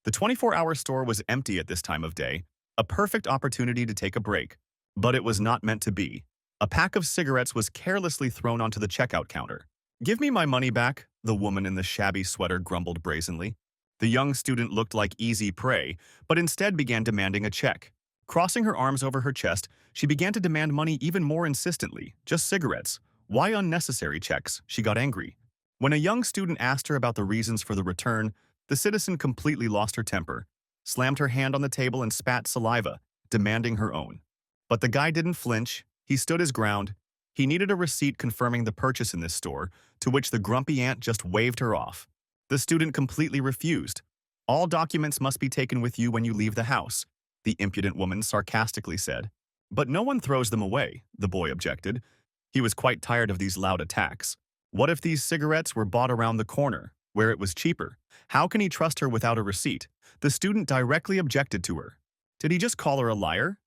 The 24-hour store was empty at this time of day, a perfect opportunity to take a break. But it was not meant to be. A pack of cigarettes was carelessly thrown onto the checkout counter. "Give me my money back," the woman in the shabby sweater grumbled brazenly. The young student looked like easy prey, but instead began demanding a check. Crossing her arms over her chest, she began to demand money even more insistently. Just cigarettes. Why unnecessary checks? She got angry. When a young student asked her about the reasons for the return, the citizen completely lost her temper, slammed her hand on the table and spat saliva, demanding her own. But the guy didn't flinch. He stood his ground. He needed a receipt confirming the purchase in this store, to which the grumpy aunt just waved her off. The student completely refused. "All documents must be taken with you when you leave the house," the impudent woman sarcastically said. "But no one throws them away," the boy objected. He was quite tired of these loud attacks. What if these cigarettes were bought around the corner, where it was cheaper? How can he trust her without a receipt? The student directly objected to her. Did he just call her a liar?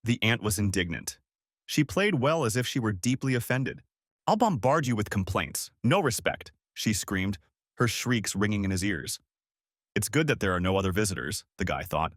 The aunt was indignant. She played well as if she were deeply offended. "I'll bombard you with complaints. No respect," she screamed, her shrieks ringing in his ears. It's good that there are no other visitors, the guy thought.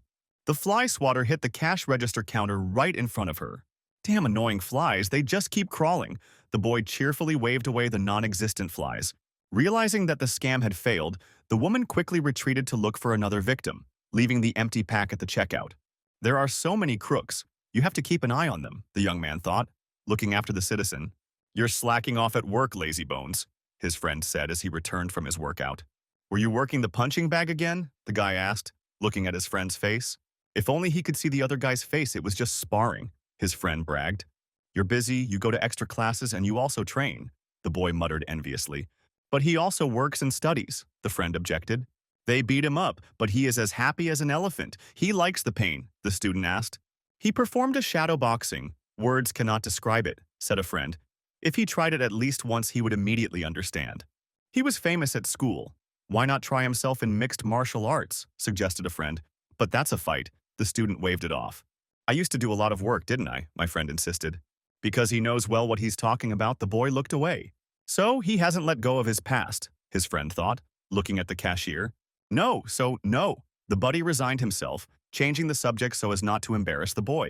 The fly swatter hit the cash register counter right in front of her. "Damn annoying flies, they just keep crawling." The boy cheerfully waved away the non-existent flies. Realizing that the scam had failed, the woman quickly retreated to look for another victim, leaving the empty pack at the checkout. "There are so many crooks. You have to keep an eye on them," the young man thought, looking after the citizen. "You're slacking off at work, lazy bones," his friend said as he returned from his workout. "Were you working the punching bag again?" the guy asked, looking at his friend's face. If only he could see the other guy's face, it was just sparring, his friend bragged. "You're busy, you go to extra classes, and you also train," the boy muttered enviously. "But he also works and studies," the friend objected. "They beat him up, but he is as happy as an elephant. He likes the pain," the student asked. "He performed a shadow boxing. Words cannot describe it," said a friend. "If he tried it at least once, he would immediately understand. He was famous at school. Why not try himself in mixed martial arts?" suggested a friend. "But that's a fight." The student waved it off. "I used to do a lot of work, didn't I?" my friend insisted. Because he knows well what he's talking about, the boy looked away. "So he hasn't let go of his past," his friend thought, looking at the cashier. No, the buddy resigned himself, changing the subject so as not to embarrass the boy.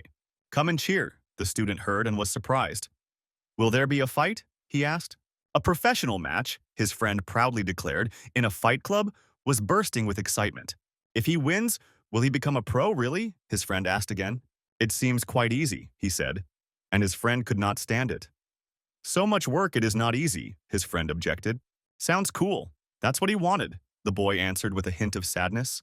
"Come and cheer," the student heard and was surprised. "Will there be a fight?" he asked. A professional match, his friend proudly declared, in a fight club, was bursting with excitement. "If he wins, will he become a pro, really?" his friend asked again. "It seems quite easy," he said, and his friend could not stand it. "So much work, it is not easy," his friend objected. "Sounds cool. That's what he wanted," the boy answered with a hint of sadness.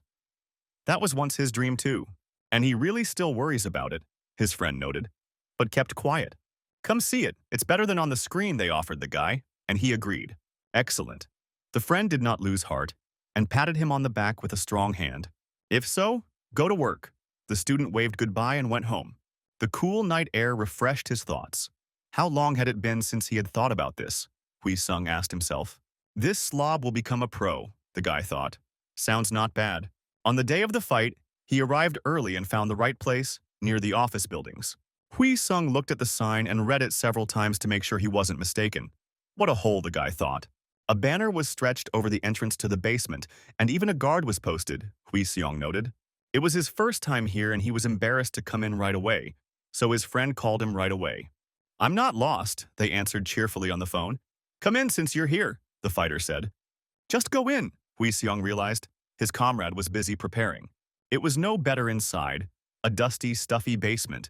"That was once his dream too, and he really still worries about it," his friend noted, but kept quiet. "Come see it. It's better than on the screen," they offered the guy, and he agreed. "Excellent." The friend did not lose heart and patted him on the back with a strong hand. "If so, go to work." The student waved goodbye and went home. The cool night air refreshed his thoughts. How long had it been since he had thought about this? Hui Sung asked himself. "This slob will become a pro," the guy thought. Sounds not bad. On the day of the fight, he arrived early and found the right place, near the office buildings. Hui Sung looked at the sign and read it several times to make sure he wasn't mistaken. What a hole, the guy thought. A banner was stretched over the entrance to the basement, and even a guard was posted, Hui Seong noted. It was his first time here and he was embarrassed to come in right away, so his friend called him right away. "I'm not lost," they answered cheerfully on the phone. "Come in since you're here," the fighter said. "Just go in," Hui Seong realized. His comrade was busy preparing. It was no better inside, a dusty, stuffy basement.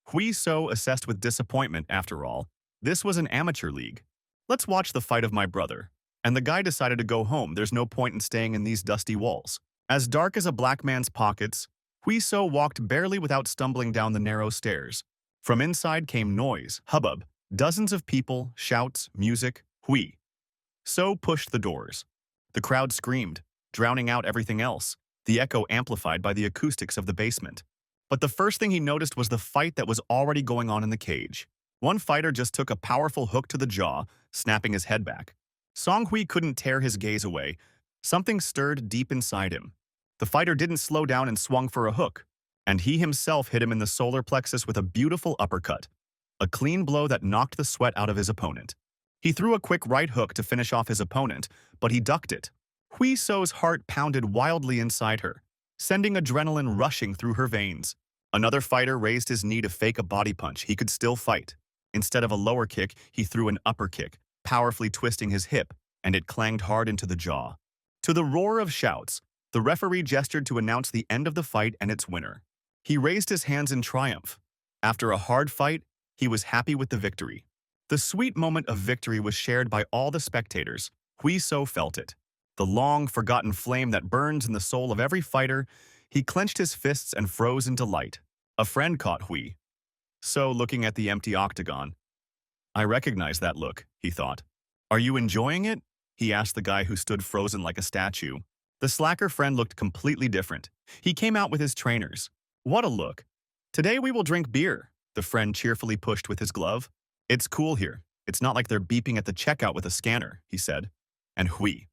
Hui So assessed with disappointment, after all. This was an amateur league. "Let's watch the fight of my brother." And the guy decided to go home. There's no point in staying in these dusty walls. As dark as a black man's pockets, Hui So walked barely without stumbling down the narrow stairs. From inside came noise, hubbub, dozens of people, shouts, music. Hui So pushed the doors. The crowd screamed, drowning out everything else, the echo amplified by the acoustics of the basement. But the first thing he noticed was the fight that was already going on in the cage. One fighter just took a powerful hook to the jaw, snapping his head back. Song Hui couldn't tear his gaze away. Something stirred deep inside him. The fighter didn't slow down and swung for a hook, and he himself hit him in the solar plexus with a beautiful uppercut, a clean blow that knocked the sweat out of his opponent. He threw a quick right hook to finish off his opponent, but he ducked it. Hui So's heart pounded wildly inside her. sending adrenaline rushing through her veins. Another fighter raised his knee to fake a body punch. He could still fight. Instead of a lower kick, he threw an upper kick, powerfully twisting his hip, and it clanged hard into the jaw. To the roar of shouts, the referee gestured to announce the end of the fight and its winner. He raised his hands in triumph. After a hard fight, he was happy with the victory. The sweet moment of victory was shared by all the spectators. Hui So felt it. The long, forgotten flame that burns in the soul of every fighter. He clenched his fists and froze in delight. A friend caught Hui So looking at the empty octagon. I recognize that look, he thought. Are you enjoying it? He asked the guy who stood frozen like a statue. The slacker friend looked completely different. He came out with his trainers. What a look. Today we will drink beer, the friend cheerfully pushed with his glove. It's cool here. It's not like they're beeping at the checkout with a scanner, he said. And Hui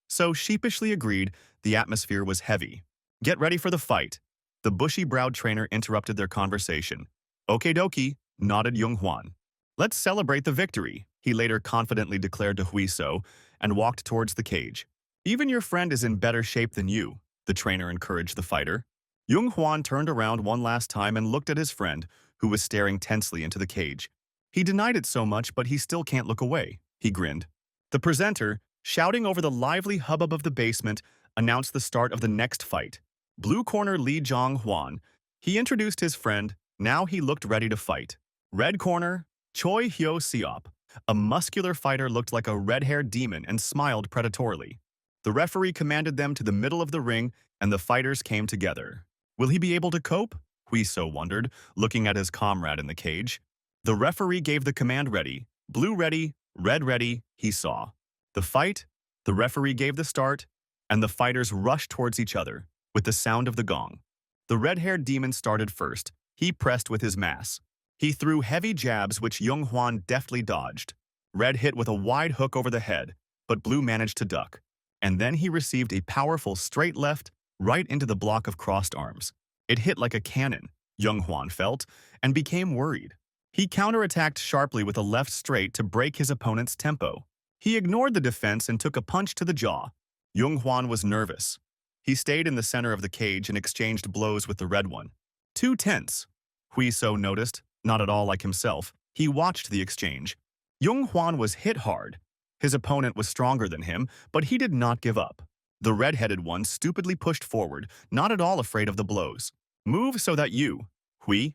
So sheepishly agreed. The atmosphere was heavy. Get ready for the fight. The bushy-browed trainer interrupted their conversation. Okie dokie, nodded Jung Hwan. Let's celebrate the victory, he later confidently declared to Hui So and walked towards the cage. Even your friend is in better shape than you, the trainer encouraged the fighter. Jung Hwan turned around one last time and looked at his friend, who was staring tensely into the cage. He denied it so much, but he still can't look away, he grinned. The presenter, shouting over the lively hubbub of the basement, announced the start of the next fight. Blue corner Lee Jong Hwan. He introduced his friend. Now he looked ready to fight. Red corner, Choi Hyo Seop. A muscular fighter looked like a red-haired demon and smiled predatorily. The referee commanded them to the middle of the ring, and the fighters came together. Will he be able to cope? Hui So wondered, looking at his comrade in the cage. The referee gave the command ready, blue ready, red ready, he saw. The fight, the referee gave the start, and the fighters rushed towards each other, with the sound of the gong. The red-haired demon started first. He pressed with his mass. He threw heavy jabs which Jung Hwan deftly dodged. Red hit with a wide hook over the head, but Blue managed to duck. And then he received a powerful straight left right into the block of crossed arms. It hit like a cannon, Jung Hwan felt, and became worried. He counterattacked sharply with a left straight to break his opponent's tempo. He ignored the defense and took a punch to the jaw. Jung Hwan was nervous. He stayed in the center of the cage and exchanged blows with the red one. Too tense, Hui So noticed, not at all like himself. He watched the exchange. Jung Hwan was hit hard. His opponent was stronger than him, but he did not give up. The red-headed one stupidly pushed forward, not at all afraid of the blows. Move so that you, Hui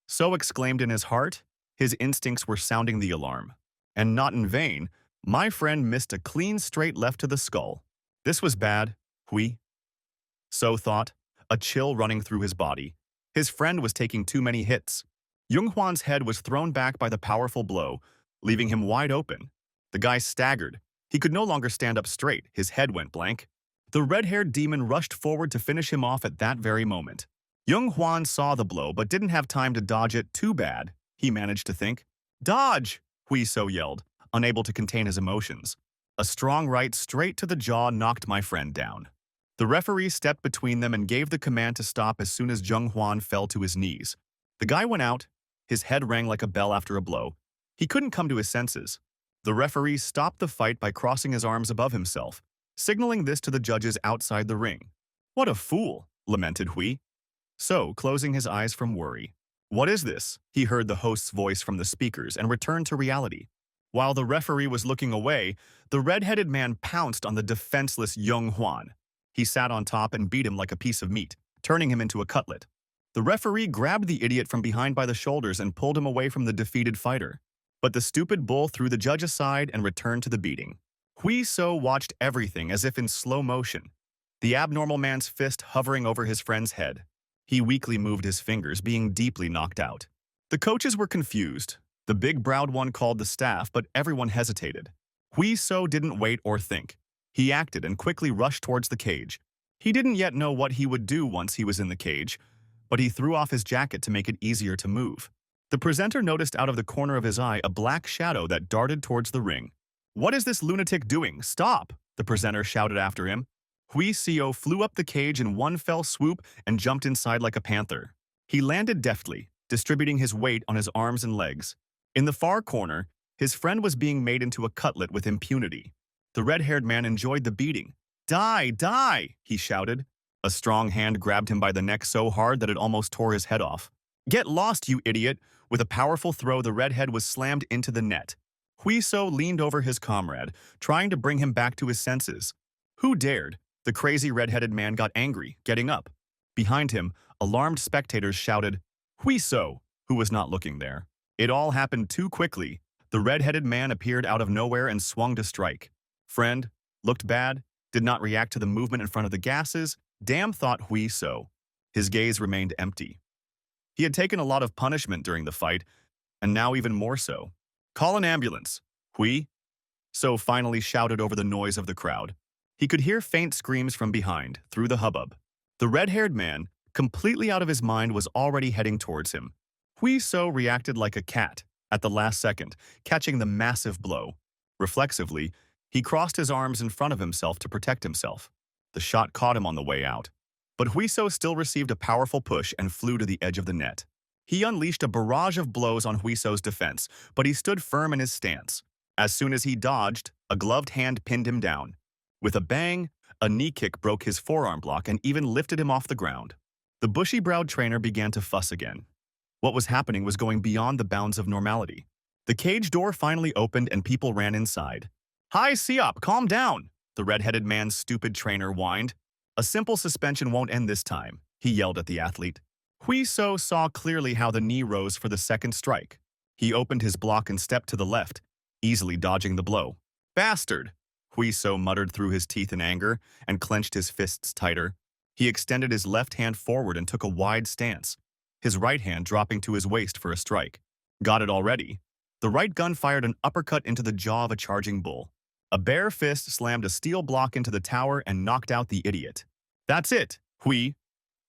So exclaimed in his heart. His instincts were sounding the alarm. And not in vain, my friend missed a clean straight left to the skull. This was bad, Hui So thought, a chill running through his body. His friend was taking too many hits. Jung Hwan's head was thrown back by the powerful blow, leaving him wide open. The guy staggered. He could no longer stand up straight. His head went blank. The red-haired demon rushed forward to finish him off at that very moment. Jung Hwan saw the blow but didn't have time to dodge it. Too bad, he managed to think. Dodge! Hui So yelled, unable to contain his emotions. A strong right straight to the jaw knocked my friend down. The referee stepped between them and gave the command to stop as soon as Jung Hwan fell to his knees. The guy went out. His head rang like a bell after a blow. He couldn't come to his senses. The referee stopped the fight by crossing his arms above himself, signaling this to the judges outside the ring. What a fool, lamented Hui So, closing his eyes from worry. What is this? He heard the host's voice from the speakers and returned to reality. While the referee was looking away, the red-headed man pounced on the defenseless Jung Hwan. He sat on top and beat him like a piece of meat, turning him into a cutlet. The referee grabbed the idiot from behind by the shoulders and pulled him away from the defeated fighter. But the stupid bull threw the judge aside and returned to the beating. Hui So watched everything as if in slow motion, the abnormal man's fist hovering over his friend's head. He weakly moved his fingers, being deeply knocked out. The coaches were confused. The big-browed one called the staff, but everyone hesitated. Hui So didn't wait or think. He acted and quickly rushed towards the cage. He didn't yet know what he would do once he was in the cage, but he threw off his jacket to make it easier to move. The presenter noticed out of the corner of his eye a black shadow that darted towards the ring. What is this lunatic doing? Stop! The presenter shouted after him. Hui So flew up the cage in one fell swoop and jumped inside like a panther. He landed deftly, distributing his weight on his arms and legs. In the far corner, his friend was being made into a cutlet with impunity. The red-haired man enjoyed the beating. Die, die, he shouted. A strong hand grabbed him by the neck so hard that it almost tore his head off. "Get lost, you idiot!" With a powerful throw, the redhead was slammed into the net. Huiso leaned over his comrade, trying to bring him back to his senses. Who dared? The crazy red-headed man got angry, getting up. Behind him, alarmed spectators shouted, "Huiso!" who was not looking there. It all happened too quickly. The red-headed man appeared out of nowhere and swung to strike. Friend, looked bad, did not react to the movement in front of the gases. Damn, thought Huiso. His gaze remained empty. He had taken a lot of punishment during the fight, and now even more so. "Call an ambulance, Hui!" So finally shouted over the noise of the crowd. He could hear faint screams from behind, through the hubbub. The red-haired man, completely out of his mind, was already heading towards him. Hui So reacted like a cat, at the last second, catching the massive blow. Reflexively, he crossed his arms in front of himself to protect himself. The shot caught him on the way out. But Huiso still received a powerful push and flew to the edge of the net. He unleashed a barrage of blows on Huiso's defense, but he stood firm in his stance. As soon as he dodged, a gloved hand pinned him down. With a bang, a knee kick broke his forearm block and even lifted him off the ground. The bushy-browed trainer began to fuss again. What was happening was going beyond the bounds of normality. The cage door finally opened and people ran inside. "Hi, Siop, calm down!" the red-headed man's stupid trainer whined. "A simple suspension won't end this time," he yelled at the athlete. Huiso saw clearly how the knee rose for the second strike. He opened his block and stepped to the left, easily dodging the blow. "Bastard!" Huiso muttered through his teeth in anger and clenched his fists tighter. He extended his left hand forward and took a wide stance, his right hand dropping to his waist for a strike. Got it already. The right gun fired an uppercut into the jaw of a charging bull. A bare fist slammed a steel block into the tower and knocked out the idiot. "That's it, Hui!"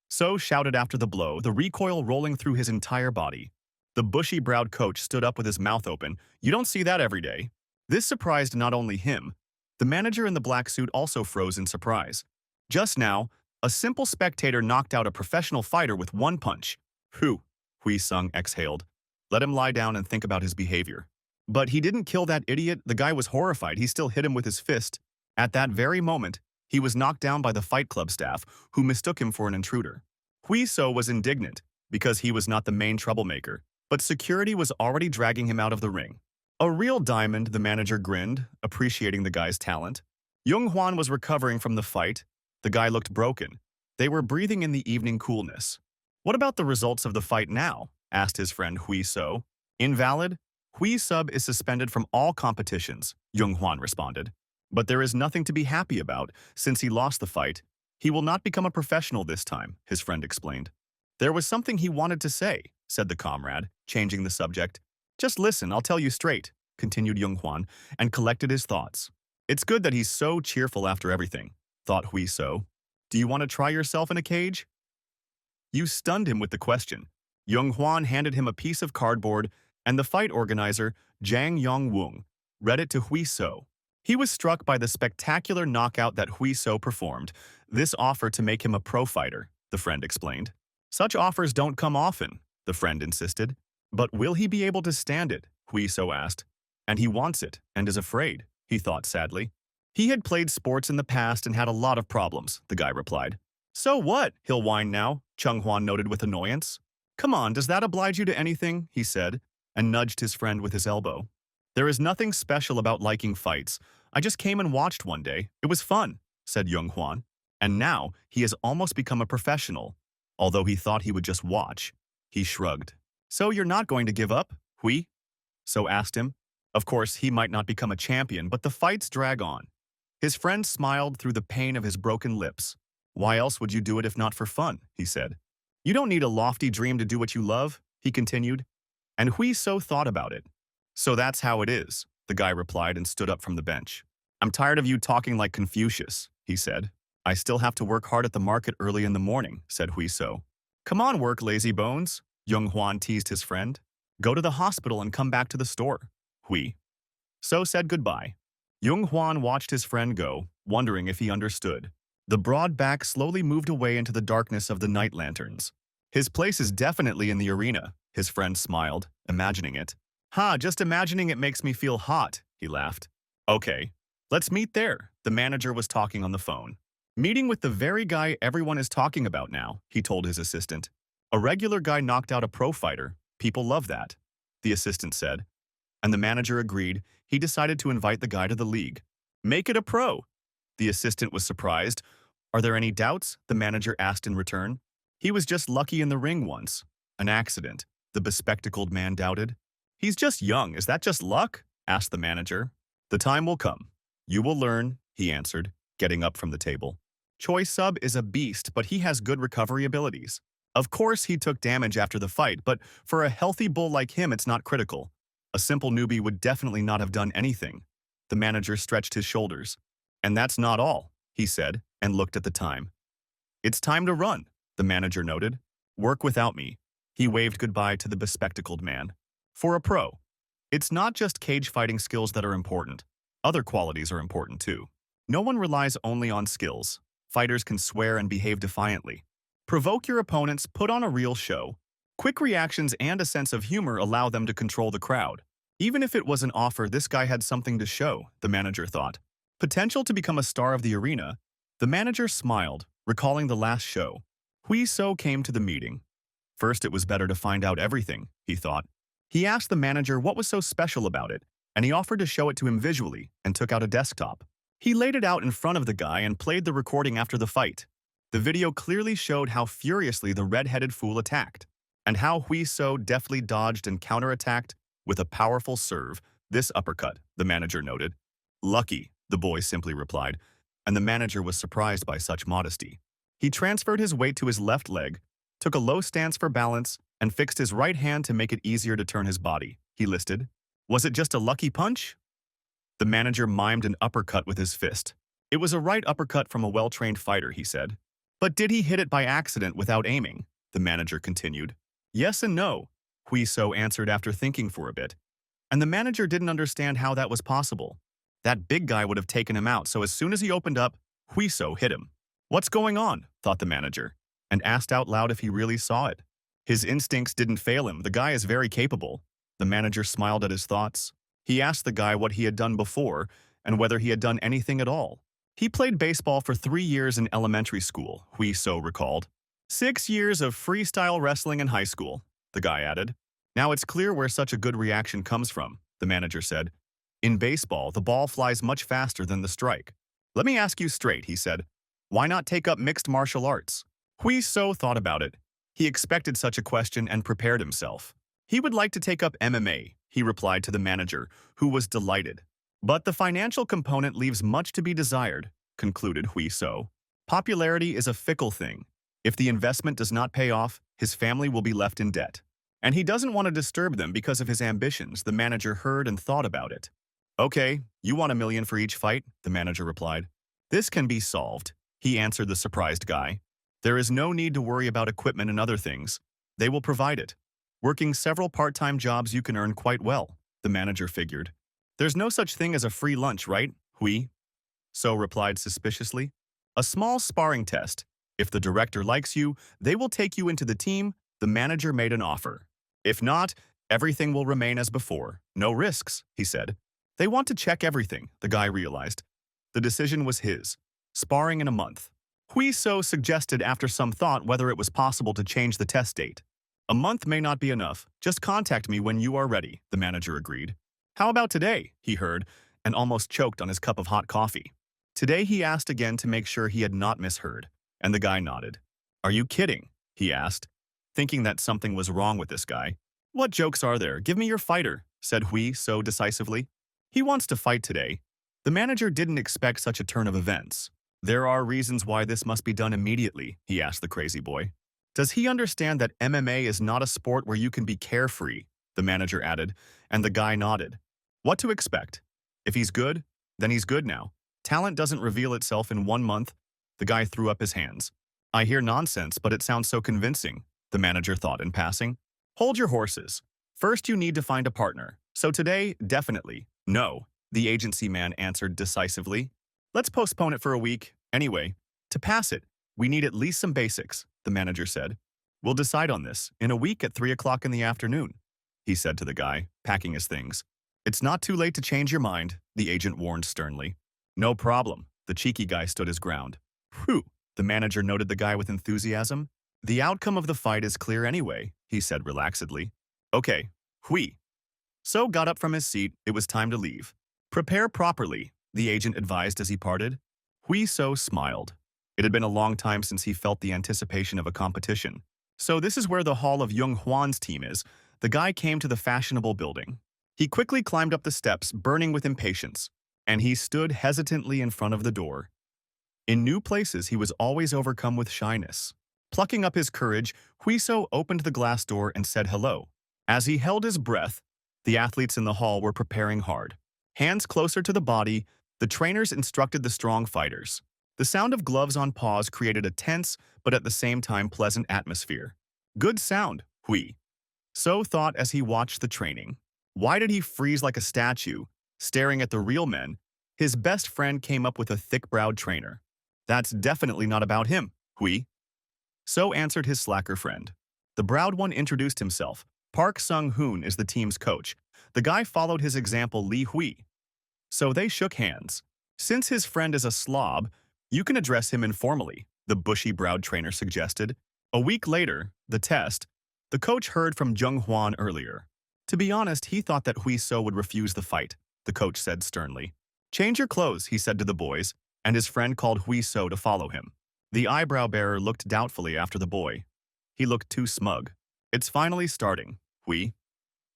So shouted after the blow, the recoil rolling through his entire body. The bushy-browed coach stood up with his mouth open. "You don't see that every day." This surprised not only him. The manager in the black suit also froze in surprise. Just now, a simple spectator knocked out a professional fighter with one punch. "Phew," Hui Sung exhaled. "Let him lie down and think about his behavior." But he didn't kill that idiot. The guy was horrified. He still hit him with his fist. At that very moment, he was knocked down by the Fight Club staff, who mistook him for an intruder. Hui So was indignant, because he was not the main troublemaker, but security was already dragging him out of the ring. "A real diamond," the manager grinned, appreciating the guy's talent. Jung Hwan was recovering from the fight. The guy looked broken. They were breathing in the evening coolness. "What about the results of the fight now?" asked his friend Hui So. "Invalid? Hui Sub is suspended from all competitions," Jung Hwan responded. "But there is nothing to be happy about, since he lost the fight. He will not become a professional this time," his friend explained. "There was something he wanted to say," said the comrade, changing the subject. "Just listen, I'll tell you straight," continued Jung Hwan, and collected his thoughts. "It's good that he's so cheerful after everything," thought Hui So. "Do you want to try yourself in a cage?" You stunned him with the question. Jung Hwan handed him a piece of cardboard, and the fight organizer, Jang Yong-woong, read it to Hui So. He was struck by the spectacular knockout that Hui So performed. "This offer to make him a pro fighter," the friend explained. "Such offers don't come often," the friend insisted. "But will he be able to stand it?" Hui So asked. "And he wants it, and is afraid," he thought sadly. "He had played sports in the past and had a lot of problems," the guy replied. "So what? He'll whine now," Chung Hwan noted with annoyance. "Come on, does that oblige you to anything?" he said, and nudged his friend with his elbow. "There is nothing special about liking fights. I just came and watched one day. It was fun," said Jung Hwan. And now he has almost become a professional. Although he thought he would just watch, he shrugged. "So you're not going to give up, Hui?" So asked him. Of course, he might not become a champion, but the fights drag on. His friend smiled through the pain of his broken lips. "Why else would you do it if not for fun?" he said. "You don't need a lofty dream to do what you love," he continued. And Hui So thought about it. "So that's how it is," the guy replied and stood up from the bench. "I'm tired of you talking like Confucius," he said. "I still have to work hard at the market early in the morning," said Hui So. "Come on, work, lazy bones," Jung Hwan teased his friend. "Go to the hospital and come back to the store." Hui So said goodbye. Jung Hwan watched his friend go, wondering if he understood. The broad back slowly moved away into the darkness of the night lanterns. "His place is definitely in the arena," his friend smiled, imagining it. "Ha, just imagining it makes me feel hot," he laughed. "Okay, let's meet there," the manager was talking on the phone. Meeting with the very guy everyone is talking about now, he told his assistant. A regular guy knocked out a pro fighter. People love that, the assistant said. And the manager agreed. He decided to invite the guy to the league. Make it a pro. The assistant was surprised. Are there any doubts? The manager asked in return. He was just lucky in the ring once. An accident, the bespectacled man doubted. He's just young. Is that just luck? Asked the manager. The time will come. You will learn, he answered, getting up from the table. Choi Sub is a beast, but he has good recovery abilities. Of course, he took damage after the fight, but for a healthy bull like him, it's not critical. A simple newbie would definitely not have done anything. The manager stretched his shoulders. And that's not all, he said, and looked at the time. It's time to run, the manager noted. Work without me. He waved goodbye to the bespectacled man. For a pro, it's not just cage fighting skills that are important. Other qualities are important too. No one relies only on skills. Fighters can swear and behave defiantly. Provoke your opponents, put on a real show. Quick reactions and a sense of humor allow them to control the crowd. Even if it was an offer, this guy had something to show, the manager thought. Potential to become a star of the arena. The manager smiled, recalling the last show. Hui So came to the meeting. First, it was better to find out everything, he thought. He asked the manager what was so special about it, and he offered to show it to him visually and took out a desktop. He laid it out in front of the guy and played the recording after the fight. The video clearly showed how furiously the red-headed fool attacked, and how Hui So deftly dodged and counterattacked with a powerful serve, this uppercut, the manager noted. Lucky, the boy simply replied, and the manager was surprised by such modesty. He transferred his weight to his left leg, took a low stance for balance, and fixed his right hand to make it easier to turn his body, he listed. Was it just a lucky punch? The manager mimed an uppercut with his fist. It was a right uppercut from a well-trained fighter, he said. But did he hit it by accident without aiming? The manager continued. Yes and no, Hui So answered after thinking for a bit. And the manager didn't understand how that was possible. That big guy would have taken him out, so as soon as he opened up, Hui So hit him. What's going on? Thought the manager, and asked out loud if he really saw it. His instincts didn't fail him. The guy is very capable. The manager smiled at his thoughts. He asked the guy what he had done before and whether he had done anything at all. He played baseball for 3 years in elementary school, Hui So recalled. 6 years of freestyle wrestling in high school, the guy added. Now it's clear where such a good reaction comes from, the manager said. In baseball, the ball flies much faster than the strike. Let me ask you straight, he said. Why not take up mixed martial arts? Hui So thought about it. He expected such a question and prepared himself. He would like to take up MMA, he replied to the manager, who was delighted. But the financial component leaves much to be desired, concluded Hui So. Popularity is a fickle thing. If the investment does not pay off, his family will be left in debt. And he doesn't want to disturb them because of his ambitions, the manager heard and thought about it. Okay, you want $1 million for each fight, the manager replied. This can be solved, he answered the surprised guy. There is no need to worry about equipment and other things. They will provide it. Working several part-time jobs you can earn quite well, the manager figured. There's no such thing as a free lunch, right, Hui? So replied suspiciously. A small sparring test. If the director likes you, they will take you into the team. The manager made an offer. If not, everything will remain as before. No risks, he said. They want to check everything, the guy realized. The decision was his. Sparring in a month. Hui So suggested after some thought whether it was possible to change the test date. A month may not be enough. Just contact me when you are ready, the manager agreed. How about today, he heard, and almost choked on his cup of hot coffee. Today he asked again to make sure he had not misheard, and the guy nodded. Are you kidding? He asked, thinking that something was wrong with this guy. What jokes are there? Give me your fighter, said Hui So decisively. He wants to fight today. The manager didn't expect such a turn of events. There are reasons why this must be done immediately, he asked the crazy boy. Does he understand that MMA is not a sport where you can be carefree? The manager added, and the guy nodded. What to expect? If he's good, then he's good now. Talent doesn't reveal itself in 1 month. The guy threw up his hands. I hear nonsense, but it sounds so convincing, the manager thought in passing. Hold your horses. First you need to find a partner. So today, definitely. No, the agency man answered decisively. Let's postpone it for a week. Anyway, to pass it, we need at least some basics, the manager said. We'll decide on this in a week at 3 o'clock in the afternoon, he said to the guy, packing his things. It's not too late to change your mind, the agent warned sternly. No problem, the cheeky guy stood his ground. Whew, the manager noted the guy with enthusiasm. The outcome of the fight is clear anyway, he said relaxedly. Okay, hui. So got up from his seat, it was time to leave. Prepare properly, the agent advised as he parted. Hui So smiled. It had been a long time since he felt the anticipation of a competition. So this is where the hall of Young Hwan's team is. The guy came to the fashionable building. He quickly climbed up the steps, burning with impatience, and he stood hesitantly in front of the door. In new places, he was always overcome with shyness. Plucking up his courage, Huiso opened the glass door and said hello. As he held his breath, the athletes in the hall were preparing hard. Hands closer to the body, the trainers instructed the strong fighters. The sound of gloves on paws created a tense, but at the same time pleasant atmosphere. Good sound, Hui. So thought as he watched the training. Why did he freeze like a statue, staring at the real men? His best friend came up with a thick-browed trainer. That's definitely not about him, Hui. So answered his slacker friend. The browed one introduced himself. Park Sung-hoon is the team's coach. The guy followed his example, Lee Hui. So they shook hands. Since his friend is a slob, you can address him informally, the bushy-browed trainer suggested. A week later, the test, the coach heard from Jung Hwan earlier. To be honest, he thought that Hui So would refuse the fight, the coach said sternly. Change your clothes, he said to the boys, and his friend called Hui So to follow him. The eyebrow-bearer looked doubtfully after the boy. He looked too smug. It's finally starting, Hui.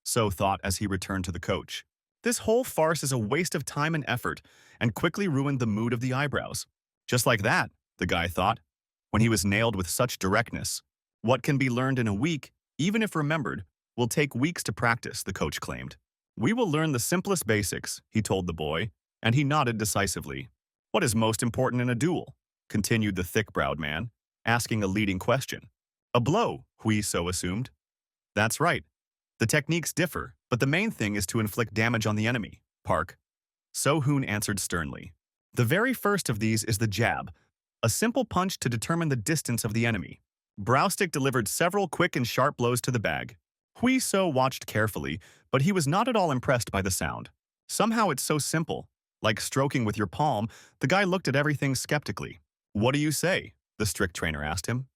So thought as he returned to the coach. This whole farce is a waste of time and effort, and quickly ruined the mood of the eyebrows. Just like that, the guy thought, when he was nailed with such directness. What can be learned in a week, even if remembered, will take weeks to practice, the coach claimed. We will learn the simplest basics, he told the boy, and he nodded decisively. What is most important in a duel? Continued the thick-browed man, asking a leading question. A blow, Hui So assumed. That's right. The techniques differ, but the main thing is to inflict damage on the enemy, Park. So-hoon answered sternly. The very first of these is the jab, a simple punch to determine the distance of the enemy. Browstick delivered several quick and sharp blows to the bag. Hui So watched carefully, but he was not at all impressed by the sound. Somehow it's so simple. Like stroking with your palm, the guy looked at everything skeptically. What do you say? The strict trainer asked him.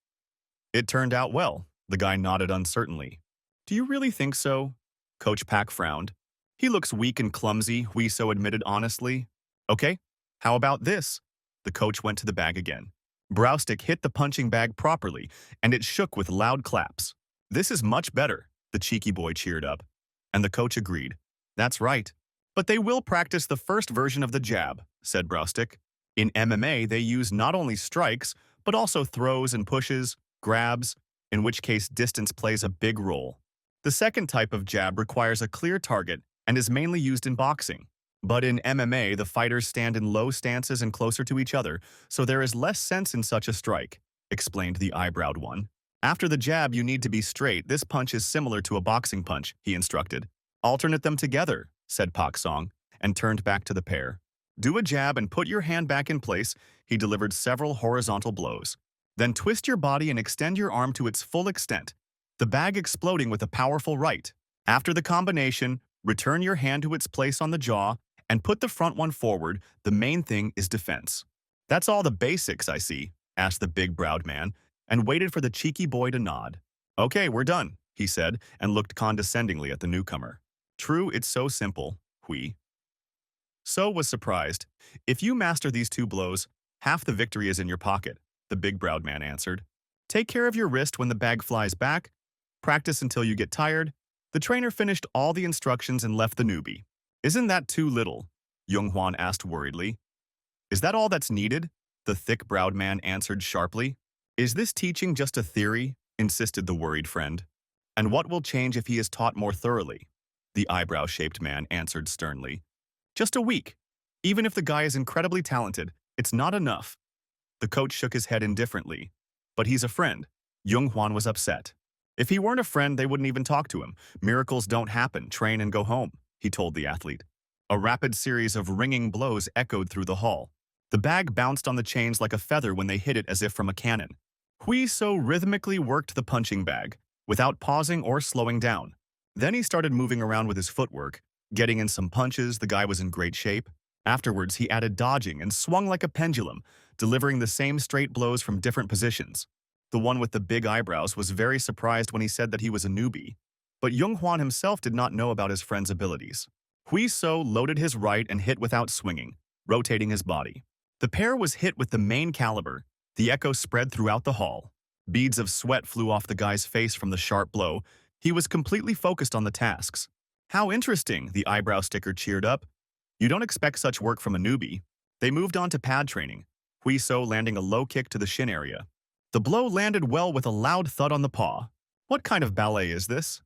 It turned out well, the guy nodded uncertainly. Do you really think so? Coach Pak frowned. He looks weak and clumsy, Hui So admitted honestly. Okay, how about this? The coach went to the bag again. Browstick hit the punching bag properly, and it shook with loud claps. This is much better, the cheeky boy cheered up. And the coach agreed. That's right. But they will practice the first version of the jab, said Browstick. In MMA, they use not only strikes, but also throws and pushes, grabs, in which case distance plays a big role. The second type of jab requires a clear target and is mainly used in boxing. But in MMA, the fighters stand in low stances and closer to each other, so there is less sense in such a strike, explained the eyebrowed one. After the jab, you need to be straight. This punch is similar to a boxing punch, he instructed. Alternate them together, said Pak Song, and turned back to the pair. Do a jab and put your hand back in place. He delivered several horizontal blows. Then twist your body and extend your arm to its full extent, the bag exploding with a powerful right. After the combination, return your hand to its place on the jaw and put the front one forward. The main thing is defense. That's all the basics, I see, asked the big-browed man, and waited for the cheeky boy to nod. Okay, we're done, he said, and looked condescendingly at the newcomer. True, it's so simple, Hui. So was surprised. If you master these two blows, half the victory is in your pocket, the big-browed man answered. Take care of your wrist when the bag flies back. Practice until you get tired. The trainer finished all the instructions and left the newbie. Isn't that too little? Jung Hwan asked worriedly. Is that all that's needed? The thick-browed man answered sharply. Is this teaching just a theory? Insisted the worried friend. And what will change if he is taught more thoroughly? The eyebrow-shaped man answered sternly. Just a week. Even if the guy is incredibly talented, it's not enough. The coach shook his head indifferently. But he's a friend. Jung Hwan was upset. If he weren't a friend, they wouldn't even talk to him. Miracles don't happen. Train and go home, he told the athlete. A rapid series of ringing blows echoed through the hall. The bag bounced on the chains like a feather when they hit it as if from a cannon. Hui So rhythmically worked the punching bag, without pausing or slowing down. Then he started moving around with his footwork, getting in some punches. The guy was in great shape. Afterwards, he added dodging and swung like a pendulum, delivering the same straight blows from different positions. The one with the big eyebrows was very surprised when he said that he was a newbie. But Jung Hwan himself did not know about his friend's abilities. Hui So loaded his right and hit without swinging, rotating his body. The pair was hit with the main caliber. The echo spread throughout the hall. Beads of sweat flew off the guy's face from the sharp blow. He was completely focused on the tasks. How interesting, the eyebrow sticker cheered up. You don't expect such work from a newbie. They moved on to pad training, Hui So landing a low kick to the shin area. The blow landed well with a loud thud on the paw. What kind of ballet is this?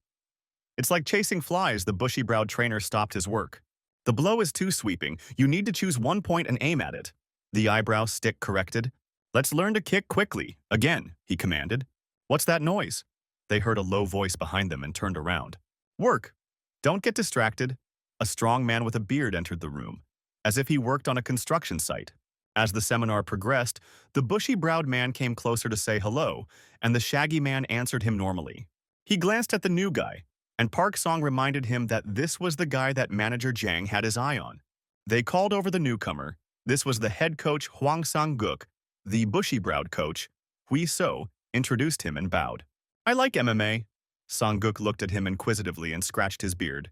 It's like chasing flies, the bushy-browed trainer stopped his work. The blow is too sweeping. You need to choose one point and aim at it. The eyebrow stick corrected. Let's learn to kick quickly. Again, he commanded. What's that noise? They heard a low voice behind them and turned around. Work. Don't get distracted. A strong man with a beard entered the room, as if he worked on a construction site. As the seminar progressed, the bushy-browed man came closer to say hello, and the shaggy man answered him normally. He glanced at the new guy, and Park Song reminded him that this was the guy that manager Jang had his eye on. They called over the newcomer. This was the head coach Hwang Sang-guk. The bushy-browed coach, Hui So, introduced him and bowed. I like MMA. Sang-guk looked at him inquisitively and scratched his beard.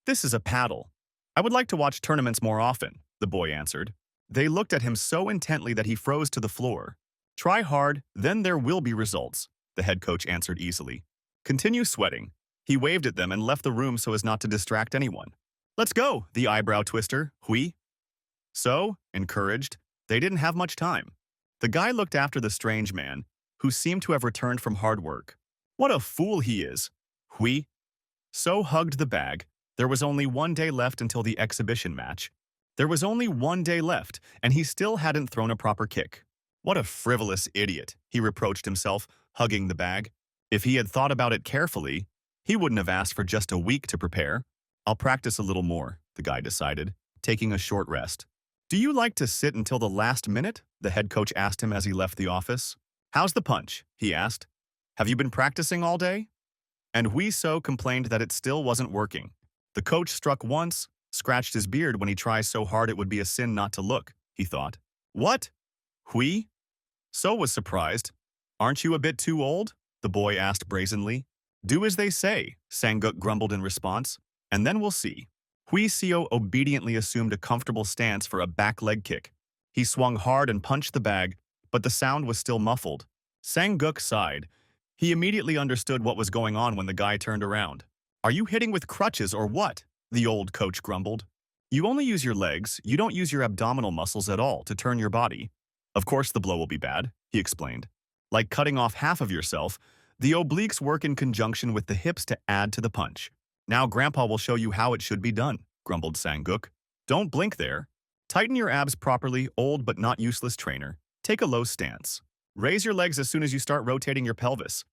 This is a paddle. I would like to watch tournaments more often, the boy answered. They looked at him so intently that he froze to the floor. Try hard, then there will be results, the head coach answered easily. Continue sweating. He waved at them and left the room so as not to distract anyone. Let's go, the eyebrow twister, Hui. So, encouraged, they didn't have much time. The guy looked after the strange man, who seemed to have returned from hard work. What a fool he is, Hui. So hugged the bag. There was only 1 day left until the exhibition match. There was only 1 day left, and he still hadn't thrown a proper kick. What a frivolous idiot, he reproached himself, hugging the bag. If he had thought about it carefully, he wouldn't have asked for just a week to prepare. I'll practice a little more, the guy decided, taking a short rest. Do you like to sit until the last minute? The head coach asked him as he left the office. How's the punch? He asked. Have you been practicing all day? And Hui So complained that it still wasn't working. The coach struck once, scratched his beard when he tries so hard it would be a sin not to look, he thought. What? Hui? So was surprised. Aren't you a bit too old? The boy asked brazenly. Do as they say, Sang-guk grumbled in response, and then we'll see. Hui So obediently assumed a comfortable stance for a back leg kick. He swung hard and punched the bag, but the sound was still muffled. Sang-guk sighed. He immediately understood what was going on when the guy turned around. Are you hitting with crutches or what? The old coach grumbled. You only use your legs, you don't use your abdominal muscles at all to turn your body. Of course the blow will be bad, he explained. Like cutting off half of yourself, the obliques work in conjunction with the hips to add to the punch. Now Grandpa will show you how it should be done, grumbled Sang-guk. Don't blink there. Tighten your abs properly, old but not useless trainer. Take a low stance. Raise your legs as soon as you start rotating your pelvis.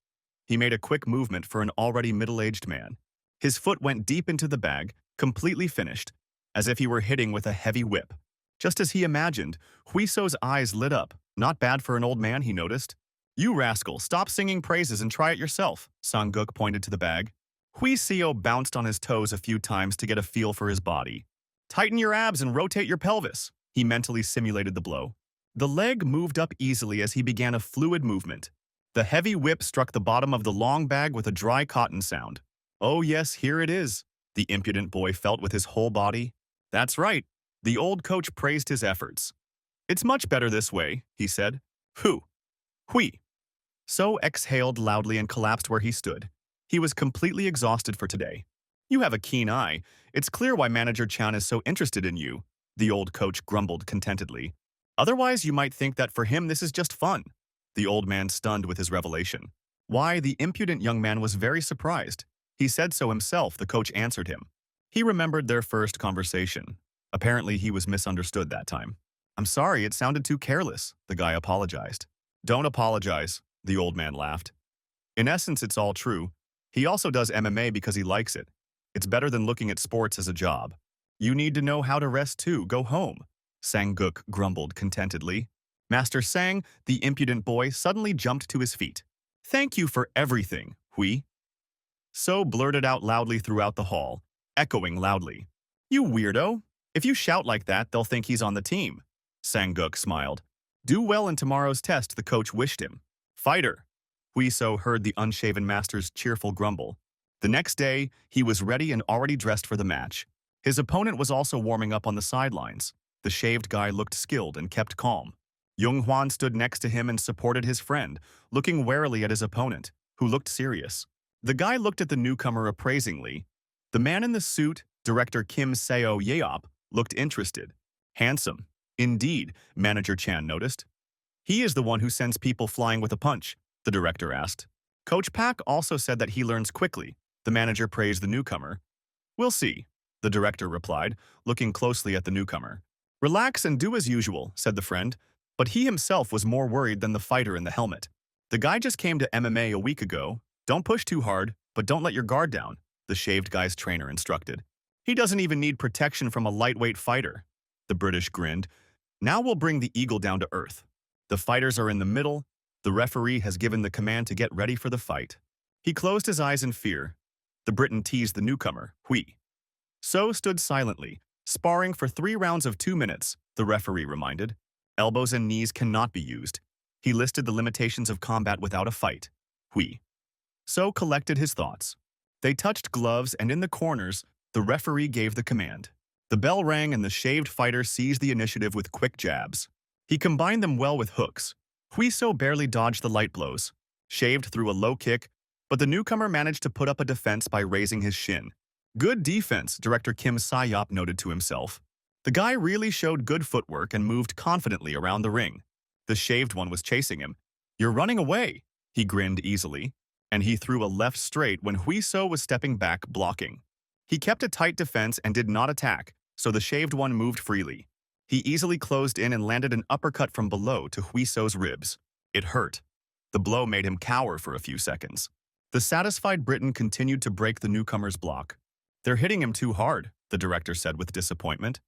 He made a quick movement for an already middle-aged man. His foot went deep into the bag, completely finished, as if he were hitting with a heavy whip. Just as he imagined, Hui So's eyes lit up. Not bad for an old man, he noticed. You rascal, stop singing praises and try it yourself, Sang-guk pointed to the bag. Hui So bounced on his toes a few times to get a feel for his body. Tighten your abs and rotate your pelvis. He mentally simulated the blow. The leg moved up easily as he began a fluid movement. The heavy whip struck the bottom of the long bag with a dry cotton sound. Oh yes, here it is, the impudent boy felt with his whole body. That's right, the old coach praised his efforts. It's much better this way, he said. Hui. So exhaled loudly and collapsed where he stood. He was completely exhausted for today. You have a keen eye. It's clear why Manager Chan is so interested in you, the old coach grumbled contentedly. Otherwise, you might think that for him this is just fun. The old man stunned with his revelation. Why, the impudent young man was very surprised. He said so himself, the coach answered him. He remembered their first conversation. Apparently, he was misunderstood that time. I'm sorry, it sounded too careless, the guy apologized. Don't apologize, the old man laughed. In essence, it's all true. He also does MMA because he likes it. It's better than looking at sports as a job. You need to know how to rest too, go home, Sang-guk grumbled contentedly. Master Sang, the impudent boy, suddenly jumped to his feet. Thank you for everything, Hui. So blurted out loudly throughout the hall, echoing loudly. You weirdo! If you shout like that, they'll think he's on the team. Sanguk smiled. Do well in tomorrow's test, the coach wished him. Fighter. Huiso heard the unshaven master's cheerful grumble. The next day, he was ready and already dressed for the match. His opponent was also warming up on the sidelines. The shaved guy looked skilled and kept calm. Jung Hwan stood next to him and supported his friend, looking warily at his opponent, who looked serious. The guy looked at the newcomer appraisingly. The man in the suit, director Kim Seo Yeop, looked interested. Handsome. Indeed, Manager Chan noticed. He is the one who sends people flying with a punch, the director asked. Coach Pak also said that he learns quickly. The manager praised the newcomer. We'll see, the director replied, looking closely at the newcomer. Relax and do as usual, said the friend, but he himself was more worried than the fighter in the helmet. The guy just came to MMA a week ago. Don't push too hard, but don't let your guard down, the shaved guy's trainer instructed. He doesn't even need protection from a lightweight fighter. The British grinned. Now we'll bring the eagle down to earth. The fighters are in the middle. The referee has given the command to get ready for the fight. He closed his eyes in fear. The Briton teased the newcomer, Hui. So stood silently, sparring for 3 rounds of 2 minutes, the referee reminded. Elbows and knees cannot be used. He listed the limitations of combat without a fight. Hui. So collected his thoughts. They touched gloves, and in the corners, the referee gave the command. The bell rang and the shaved fighter seized the initiative with quick jabs. He combined them well with hooks. Huiso barely dodged the light blows. Shaved threw a low kick, but the newcomer managed to put up a defense by raising his shin. Good defense, Director Kim Sayop noted to himself. The guy really showed good footwork and moved confidently around the ring. The shaved one was chasing him. You're running away, he grinned easily, and he threw a left straight when Huiso was stepping back, blocking. He kept a tight defense and did not attack, so the shaved one moved freely. He easily closed in and landed an uppercut from below to Huiso's ribs. It hurt. The blow made him cower for a few seconds. The satisfied Briton continued to break the newcomer's block. They're hitting him too hard, the director said with disappointment.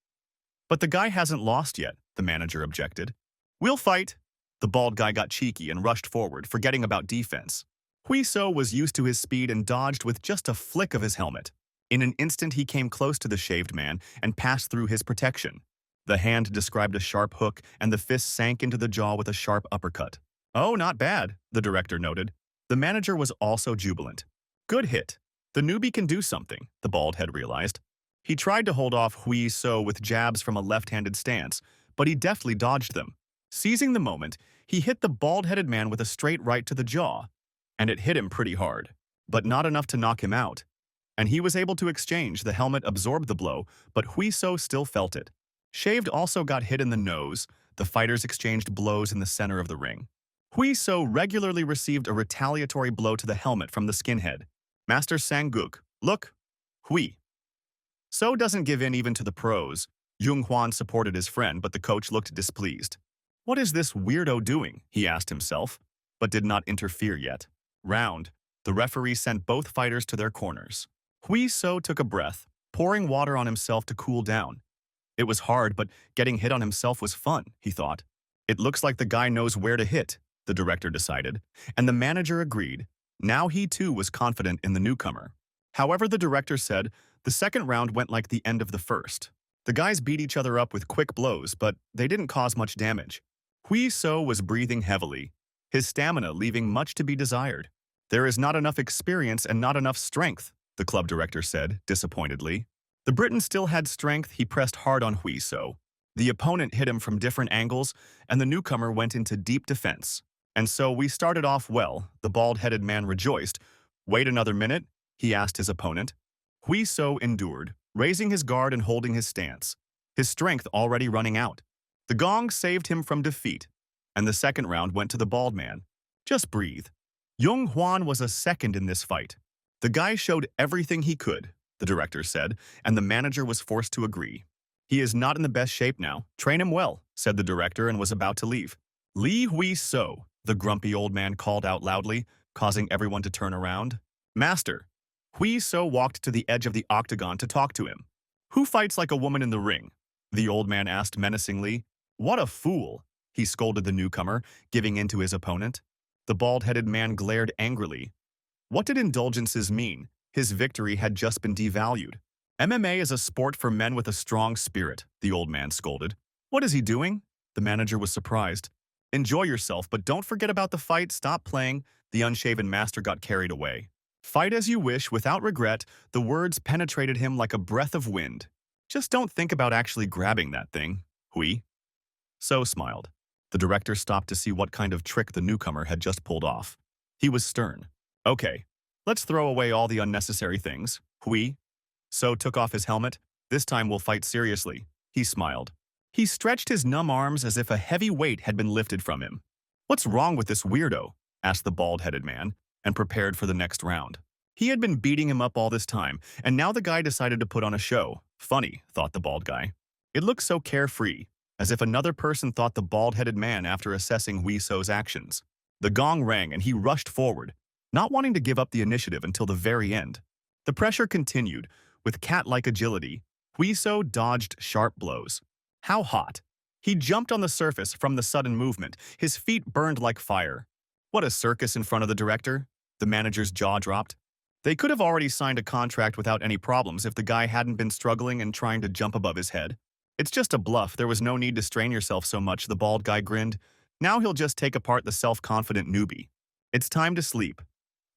But the guy hasn't lost yet, the manager objected. We'll fight. The bald guy got cheeky and rushed forward, forgetting about defense. Huiso was used to his speed and dodged with just a flick of his helmet. In an instant, he came close to the shaved man and passed through his protection. The hand described a sharp hook, and the fist sank into the jaw with a sharp uppercut. Oh, not bad, the director noted. The manager was also jubilant. Good hit. The newbie can do something, the bald head realized. He tried to hold off Huiso with jabs from a left-handed stance, but he deftly dodged them. Seizing the moment, he hit the bald-headed man with a straight right to the jaw, and it hit him pretty hard, but not enough to knock him out. And he was able to exchange. The helmet absorbed the blow, but Huiso still felt it. Shaved also got hit in the nose. The fighters exchanged blows in the center of the ring. Huiso regularly received a retaliatory blow to the helmet from the skinhead. Master Sanguk, look, Hui. So doesn't give in even to the pros. Jung Hwan supported his friend, but the coach looked displeased. What is this weirdo doing? He asked himself, but did not interfere yet. Round. The referee sent both fighters to their corners. Huiso took a breath, pouring water on himself to cool down. It was hard, but getting hit on himself was fun, he thought. It looks like the guy knows where to hit, the director decided, and the manager agreed. Now he too was confident in the newcomer. However, the director said, the second round went like the end of the first. The guys beat each other up with quick blows, but they didn't cause much damage. Huiso was breathing heavily, his stamina leaving much to be desired. There is not enough experience and not enough strength, the club director said, disappointedly. The Briton still had strength. He pressed hard on Huiso. The opponent hit him from different angles, and the newcomer went into deep defense. And so we started off well, the bald-headed man rejoiced. Wait another minute, he asked his opponent. Huiso endured, raising his guard and holding his stance, his strength already running out. The gong saved him from defeat, and the second round went to the bald man. Just breathe. Jung Hwan was a second in this fight. The guy showed everything he could, the director said, and the manager was forced to agree. He is not in the best shape now. Train him well, said the director and was about to leave. Li Huiso, the grumpy old man called out loudly, causing everyone to turn around. Master. Huiso walked to the edge of the octagon to talk to him. Who fights like a woman in the ring? The old man asked menacingly. What a fool, he scolded the newcomer, giving in to his opponent. The bald-headed man glared angrily. What did indulgences mean? His victory had just been devalued. MMA is a sport for men with a strong spirit, the old man scolded. What is he doing? The manager was surprised. Enjoy yourself, but don't forget about the fight. Stop playing. The unshaven master got carried away. Fight as you wish, without regret. The words penetrated him like a breath of wind. Just don't think about actually grabbing that thing. Hui. So smiled. The director stopped to see what kind of trick the newcomer had just pulled off. He was stern. Okay, let's throw away all the unnecessary things. Hui. So took off his helmet. This time we'll fight seriously. He smiled. He stretched his numb arms as if a heavy weight had been lifted from him. What's wrong with this weirdo? Asked the bald-headed man, and prepared for the next round. He had been beating him up all this time, and now the guy decided to put on a show. Funny, thought the bald guy. It looked so carefree, as if another person thought the bald-headed man after assessing Hui So's actions. The gong rang and he rushed forward, not wanting to give up the initiative until the very end. The pressure continued. With cat-like agility, Hui So dodged sharp blows. How hot! He jumped on the surface from the sudden movement. His feet burned like fire. What a circus in front of the director! The manager's jaw dropped. They could have already signed a contract without any problems if the guy hadn't been struggling and trying to jump above his head. It's just a bluff. There was no need to strain yourself so much, the bald guy grinned. Now he'll just take apart the self-confident newbie. It's time to sleep.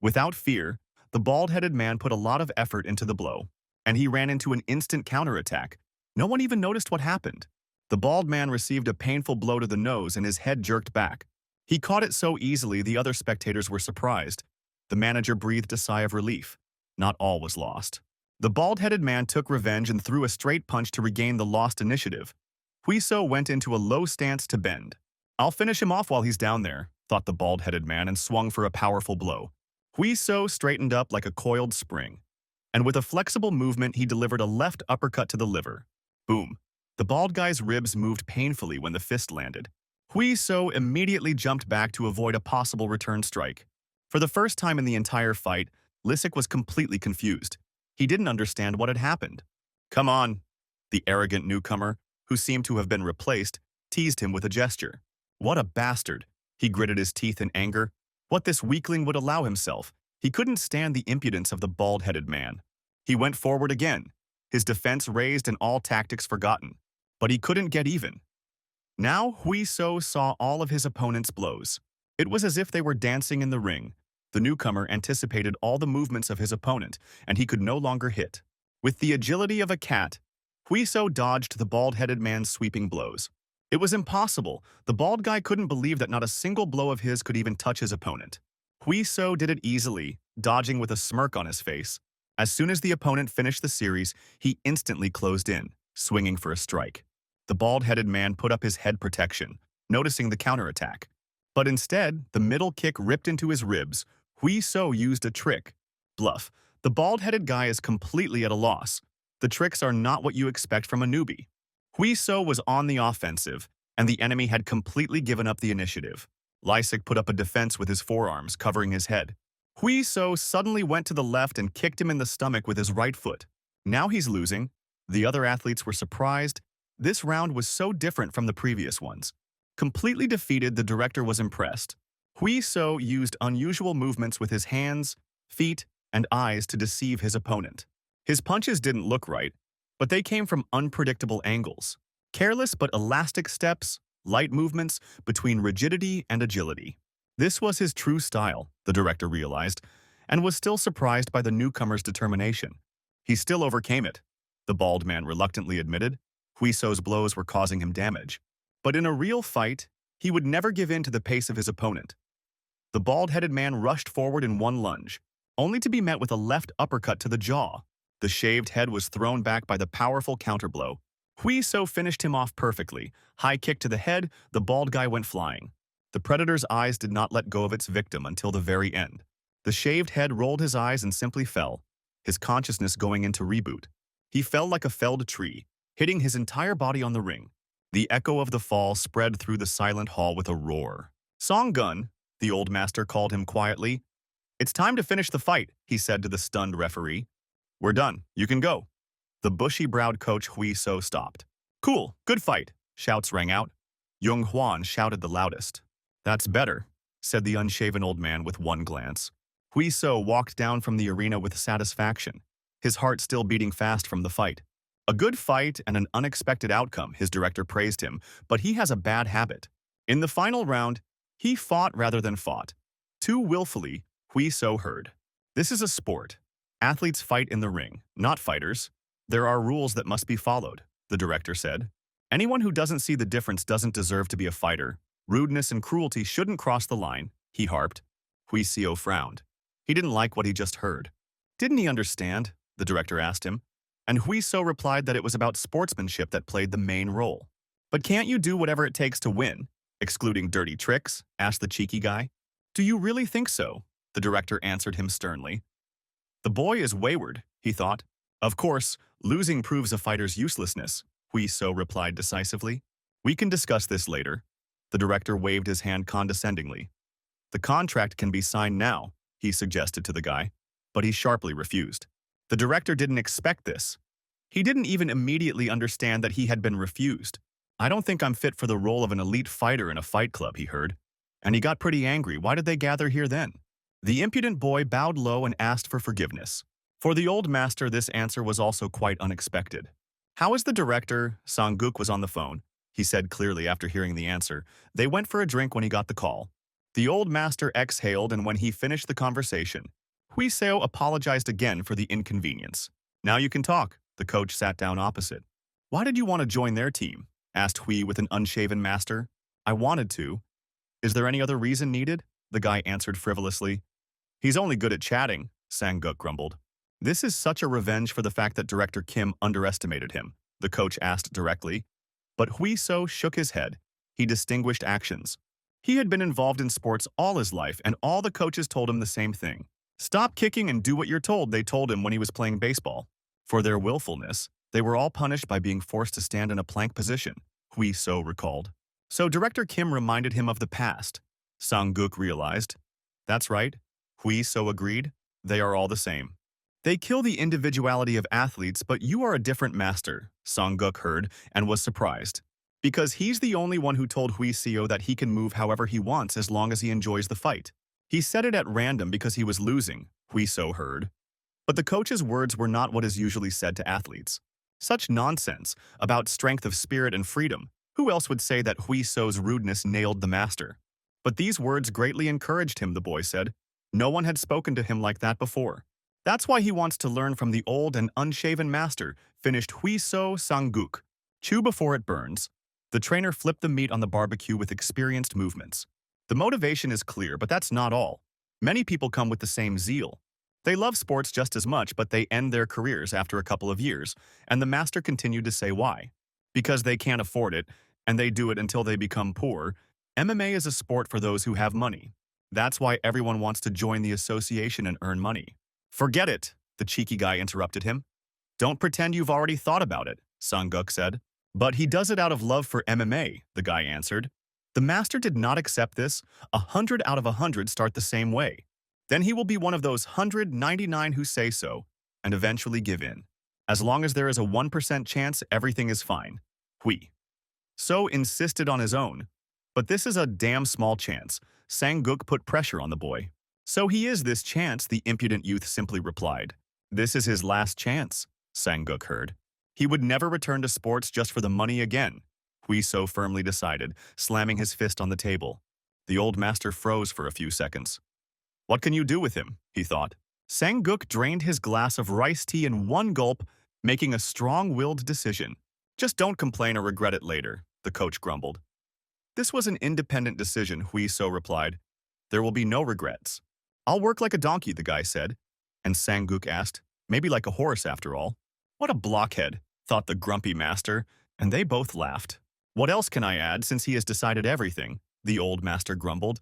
Without fear, the bald-headed man put a lot of effort into the blow, and he ran into an instant counterattack. No one even noticed what happened. The bald man received a painful blow to the nose and his head jerked back. He caught it so easily the other spectators were surprised. The manager breathed a sigh of relief. Not all was lost. The bald-headed man took revenge and threw a straight punch to regain the lost initiative. Hui So went into a low stance to bend. I'll finish him off while he's down there, thought the bald-headed man and swung for a powerful blow. Hui So straightened up like a coiled spring, and with a flexible movement he delivered a left uppercut to the liver. Boom. The bald guy's ribs moved painfully when the fist landed. Hui So immediately jumped back to avoid a possible return strike. For the first time in the entire fight, Lisek was completely confused. He didn't understand what had happened. Come on, the arrogant newcomer, who seemed to have been replaced, teased him with a gesture. What a bastard! He gritted his teeth in anger. What this weakling would allow himself. He couldn't stand the impudence of the bald-headed man. He went forward again, his defense raised and all tactics forgotten. But he couldn't get even. Now Hui So saw all of his opponent's blows. It was as if they were dancing in the ring. The newcomer anticipated all the movements of his opponent, and he could no longer hit. With the agility of a cat, Hui So dodged the bald-headed man's sweeping blows. It was impossible. The bald guy couldn't believe that not a single blow of his could even touch his opponent. Hui So did it easily, dodging with a smirk on his face. As soon as the opponent finished the series, he instantly closed in, swinging for a strike. The bald-headed man put up his head protection, noticing the counterattack. But instead, the middle kick ripped into his ribs. Hui So used a trick. Bluff. The bald-headed guy is completely at a loss. The tricks are not what you expect from a newbie. Hui So was on the offensive, and the enemy had completely given up the initiative. Lisek put up a defense with his forearms, covering his head. Hui So suddenly went to the left and kicked him in the stomach with his right foot. Now he's losing. The other athletes were surprised. This round was so different from the previous ones. Completely defeated, the director was impressed. Hui So used unusual movements with his hands, feet, and eyes to deceive his opponent. His punches didn't look right, but they came from unpredictable angles. Careless but elastic steps, light movements between rigidity and agility. This was his true style, the director realized, and was still surprised by the newcomer's determination. He still overcame it, the bald man reluctantly admitted. Hui So's blows were causing him damage. But in a real fight, he would never give in to the pace of his opponent. The bald-headed man rushed forward in one lunge, only to be met with a left uppercut to the jaw. The shaved head was thrown back by the powerful counterblow. Hui So finished him off perfectly. High kick to the head, the bald guy went flying. The predator's eyes did not let go of its victim until the very end. The shaved head rolled his eyes and simply fell, his consciousness going into reboot. He fell like a felled tree, hitting his entire body on the ring. The echo of the fall spread through the silent hall with a roar. Song-gun, the old master called him quietly. It's time to finish the fight, he said to the stunned referee. We're done. You can go. The bushy-browed coach Hui So stopped. Cool, good fight, shouts rang out. Jung Hwan shouted the loudest. That's better, said the unshaven old man with one glance. Hui So walked down from the arena with satisfaction. his heart still beating fast from the fight. A good fight and an unexpected outcome, his director praised him, but he has a bad habit. In the final round, he fought rather than fought. Too willfully, Hui So heard. This is a sport. Athletes fight in the ring, not fighters. There are rules that must be followed, the director said. Anyone who doesn't see the difference doesn't deserve to be a fighter. Rudeness and cruelty shouldn't cross the line, he harped. Hui Seo frowned. He didn't like what he just heard. Didn't he understand? The director asked him. And Hui So replied that it was about sportsmanship that played the main role. But can't you do whatever it takes to win, excluding dirty tricks? Asked the cheeky guy. Do you really think so? The director answered him sternly. The boy is wayward, he thought. Of course, losing proves a fighter's uselessness, Hui So replied decisively. We can discuss this later. The director waved his hand condescendingly. The contract can be signed now, he suggested to the guy, but he sharply refused. The director didn't expect this. He didn't even immediately understand that he had been refused. I don't think I'm fit for the role of an elite fighter in a fight club, he heard. And he got pretty angry. Why did they gather here then? The impudent boy bowed low and asked for forgiveness. For the old master, this answer was also quite unexpected. How is the director? Sang-guk was on the phone, he said clearly after hearing the answer. They went for a drink when he got the call. The old master exhaled, and when he finished the conversation, Hui Seo apologized again for the inconvenience. Now you can talk. The coach sat down opposite. Why did you want to join their team? Asked Hui with an unshaven master. I wanted to. Is there any other reason needed? The guy answered frivolously. He's only good at chatting, Sang-guk grumbled. This is such a revenge for the fact that Director Kim underestimated him, the coach asked directly. But Hui So shook his head. He distinguished actions. He had been involved in sports all his life, and all the coaches told him the same thing. Stop kicking and do what you're told, they told him when he was playing baseball. For their willfulness, they were all punished by being forced to stand in a plank position, Hui So recalled. So Director Kim reminded him of the past. Sang-guk realized. That's right, Hui So agreed. They are all the same. They kill the individuality of athletes, but you are a different master, Sang-guk heard and was surprised. Because he's the only one who told Hui Seo that he can move however he wants as long as he enjoys the fight. He said it at random because he was losing, Hui So heard. But the coach's words were not what is usually said to athletes. Such nonsense about strength of spirit and freedom. Who else would say that Hui So's rudeness nailed the master? But these words greatly encouraged him, the boy said. No one had spoken to him like that before. That's why he wants to learn from the old and unshaven master, finished Hui So Sang-guk. Chew before it burns. The trainer flipped the meat on the barbecue with experienced movements. The motivation is clear, but that's not all. Many people come with the same zeal. They love sports just as much, but they end their careers after a couple of years, and the master continued to say why. Because they can't afford it, and they do it until they become poor. MMA is a sport for those who have money. That's why everyone wants to join the association and earn money. Forget it, the cheeky guy interrupted him. Don't pretend you've already thought about it, Sang-guk said. But he does it out of love for MMA, the guy answered. The master did not accept this. 100 out of 100 start the same way. Then he will be one of those 199 who say so, and eventually give in. As long as there is a 1% chance, everything is fine. Hui So insisted on his own. But this is a damn small chance. Sang-guk put pressure on the boy. So he is this chance, the impudent youth simply replied. This is his last chance, Sang-guk heard. He would never return to sports just for the money again, Hui So firmly decided, slamming his fist on the table. The old master froze for a few seconds. What can you do with him, he thought. Sang-guk drained his glass of rice tea in one gulp, making a strong-willed decision. Just don't complain or regret it later, the coach grumbled. This was an independent decision, Hui So replied. There will be no regrets. I'll work like a donkey, the guy said. And Sang-guk asked, maybe like a horse after all. What a blockhead, thought the grumpy master, and they both laughed. What else can I add since he has decided everything? The old master grumbled.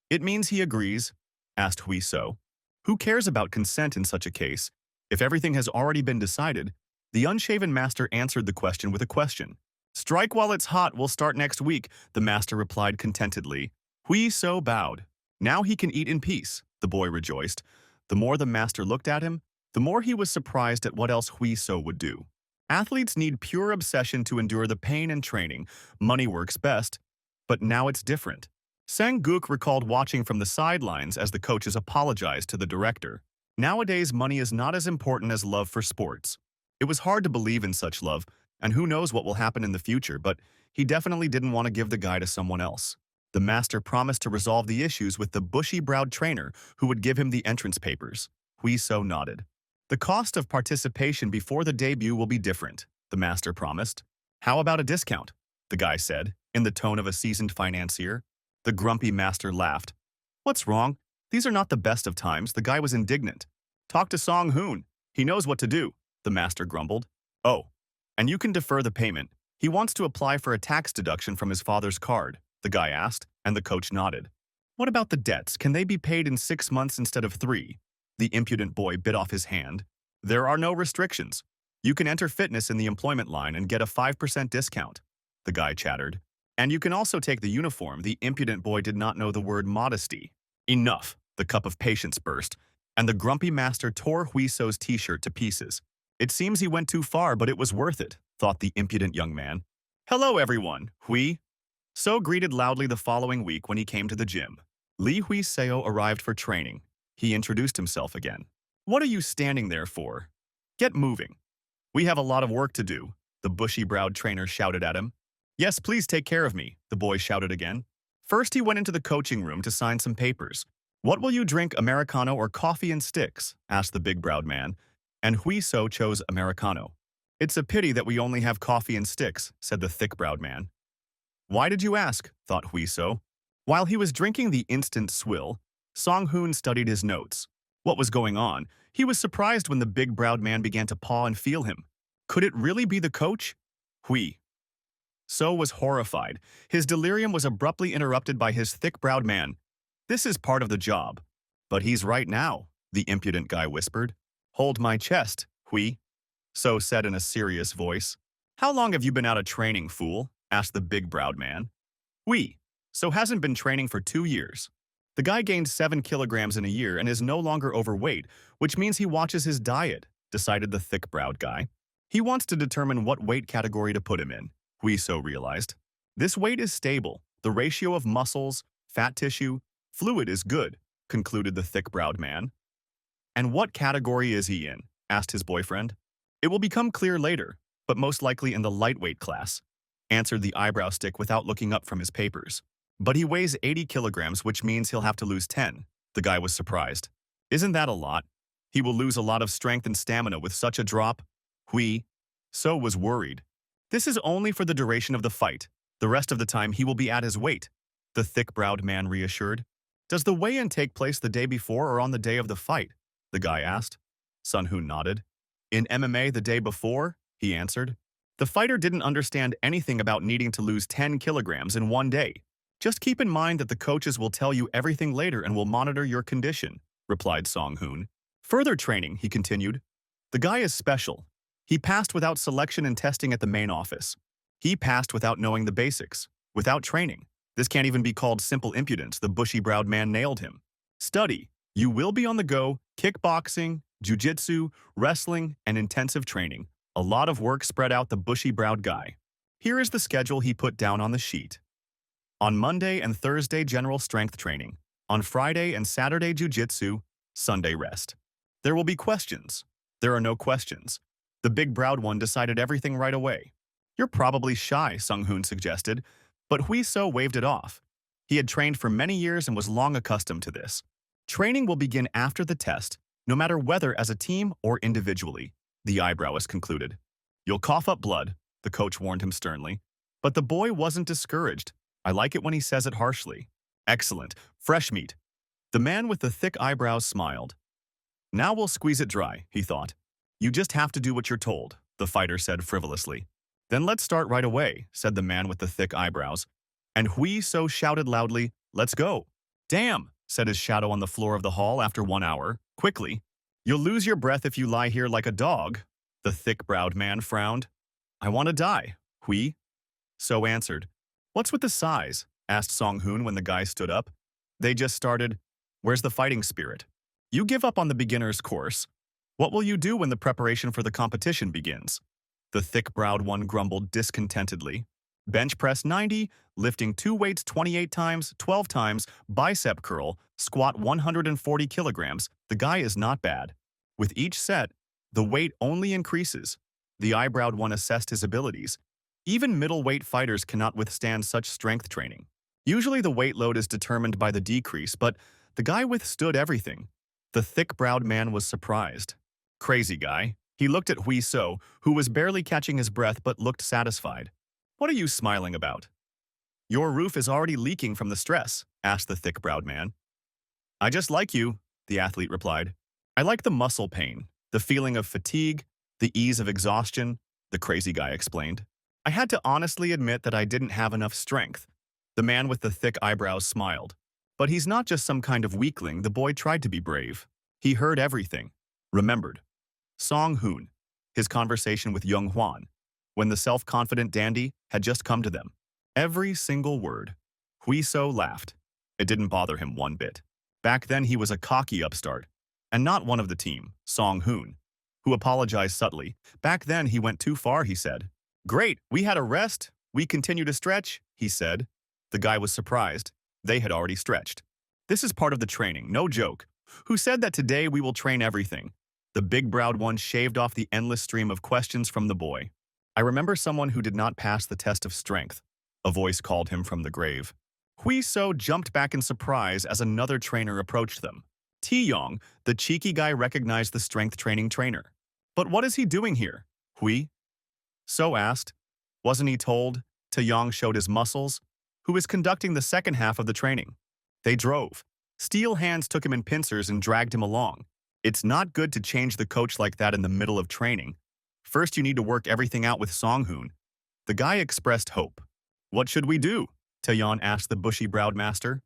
It means he agrees, asked Hui So. Who cares about consent in such a case? If everything has already been decided, the unshaven master answered the question with a question. Strike while it's hot, we'll start next week, the master replied contentedly. Hui So bowed. Now he can eat in peace, the boy rejoiced. The more the master looked at him, the more he was surprised at what else Hui So would do. Athletes need pure obsession to endure the pain and training. Money works best. But now it's different. Sang-guk recalled watching from the sidelines as the coaches apologized to the director. Nowadays, money is not as important as love for sports. It was hard to believe in such love, and who knows what will happen in the future, but he definitely didn't want to give the guy to someone else. The master promised to resolve the issues with the bushy-browed trainer who would give him the entrance papers. Huiso nodded. The cost of participation before the debut will be different, the master promised. How about a discount? The guy said, in the tone of a seasoned financier. The grumpy master laughed. What's wrong? These are not the best of times. The guy was indignant. Talk to Song Hoon. He knows what to do, the master grumbled. Oh, and you can defer the payment. He wants to apply for a tax deduction from his father's card, the guy asked, and the coach nodded. What about the debts? Can they be paid in 6 months instead of 3? The impudent boy bit off his hand. There are no restrictions. You can enter fitness in the employment line and get a 5% discount, the guy chattered. And you can also take the uniform. The impudent boy did not know the word modesty. Enough, the cup of patience burst, and the grumpy master tore Huiso's t-shirt to pieces. It seems he went too far, but it was worth it, thought the impudent young man. Hello, everyone, Hui. So greeted loudly the following week when he came to the gym. Li Huiseo arrived for training. He introduced himself again. What are you standing there for? Get moving. We have a lot of work to do, the bushy-browed trainer shouted at him. Yes, please take care of me, the boy shouted again. First, he went into the coaching room to sign some papers. What will you drink, Americano or coffee and sticks? Asked the big-browed man, and Huiso chose Americano. It's a pity that we only have coffee and sticks, said the thick-browed man. Why did you ask? Thought Huiso. While he was drinking the instant swill, Song Hoon studied his notes. What was going on? He was surprised when the big-browed man began to paw and feel him. Could it really be the coach? Hui. So was horrified. His delirium was abruptly interrupted by his thick-browed man. This is part of the job. But he's right now, the impudent guy whispered. Hold my chest, Hui. So said in a serious voice. How long have you been out of training, fool? Asked the big-browed man. Hui. So hasn't been training for 2 years. The guy gained 7 kilograms in a year and is no longer overweight, which means he watches his diet, decided the thick-browed guy. He wants to determine what weight category to put him in, Huiso realized. This weight is stable. The ratio of muscles, fat tissue, fluid is good, concluded the thick-browed man. And what category is he in? Asked his boyfriend. It will become clear later, but most likely in the lightweight class, answered the eyebrow stick without looking up from his papers. But he weighs 80 kilograms, which means he'll have to lose 10. The guy was surprised. Isn't that a lot? He will lose a lot of strength and stamina with such a drop. Hui. So was worried. This is only for the duration of the fight. The rest of the time he will be at his weight, the thick-browed man reassured. Does the weigh-in take place the day before or on the day of the fight? The guy asked. Sun Hoon nodded. In MMA the day before, he answered. The fighter didn't understand anything about needing to lose 10 kilograms in 1 day. Just keep in mind that the coaches will tell you everything later and will monitor your condition, replied Song Hoon. Further training, he continued. The guy is special. He passed without selection and testing at the main office. He passed without knowing the basics, without training. This can't even be called simple impudence. The bushy-browed man nailed him. Study. You will be on the go, kickboxing, jiu-jitsu, wrestling, and intensive training. A lot of work spread out the bushy-browed guy. Here is the schedule he put down on the sheet. On Monday and Thursday, general strength training. On Friday and Saturday, jiu-jitsu. Sunday, rest. There will be questions. There are no questions. The big-browed one decided everything right away. You're probably shy, Sung Hoon suggested, but Huiso waved it off. He had trained for many years and was long accustomed to this. Training will begin after the test, no matter whether as a team or individually, the eyebrowist concluded. You'll cough up blood, the coach warned him sternly. But the boy wasn't discouraged. I like it when he says it harshly. Excellent. Fresh meat. The man with the thick eyebrows smiled. Now we'll squeeze it dry, he thought. You just have to do what you're told, the fighter said frivolously. Then let's start right away, said the man with the thick eyebrows. And Huiso shouted loudly, let's go. Damn, said his shadow on the floor of the hall after 1 hour. Quickly. You'll lose your breath if you lie here like a dog. The thick-browed man frowned. I want to die, Hui. So answered. What's with the size? Asked Song Hoon when the guy stood up. They just started. Where's the fighting spirit? You give up on the beginner's course. What will you do when the preparation for the competition begins? The thick-browed one grumbled discontentedly. Bench press 90, lifting two weights 28 times, 12 times, bicep curl, squat 140 kilograms. The guy is not bad. With each set, the weight only increases. The eyebrowed one assessed his abilities. Even middleweight fighters cannot withstand such strength training. Usually the weight load is determined by the decrease, but the guy withstood everything. The thick-browed man was surprised. Crazy guy. He looked at Hui So, who was barely catching his breath but looked satisfied. What are you smiling about? Your roof is already leaking from the stress, asked the thick-browed man. I just like you, the athlete replied. I like the muscle pain, the feeling of fatigue, the ease of exhaustion, the crazy guy explained. I had to honestly admit that I didn't have enough strength. The man with the thick eyebrows smiled. But he's not just some kind of weakling, the boy tried to be brave. He heard everything. Remembered. Song Hoon, his conversation with Young Hwan, when the self-confident dandy had just come to them. Every single word. Hui So laughed. It didn't bother him one bit. Back then he was a cocky upstart, and not one of the team, Song Hoon, who apologized subtly. Back then he went too far, he said. Great, we had a rest. We continue to stretch, he said. The guy was surprised. They had already stretched. This is part of the training, no joke. Who said that today we will train everything? The big-browed one shaved off the endless stream of questions from the boy. I remember someone who did not pass the test of strength. A voice called him from the grave. Hui So jumped back in surprise as another trainer approached them. Ti-yong, the cheeky guy, recognized the strength training trainer. But what is he doing here? Hui So asked. Wasn't he told? Ti-yong showed his muscles. Who is conducting the second half of the training? They drove. Steel hands took him in pincers and dragged him along. It's not good to change the coach like that in the middle of training. First, you need to work everything out with Song-hoon. The guy expressed hope. What should we do? Taeyeon asked the bushy-browed master.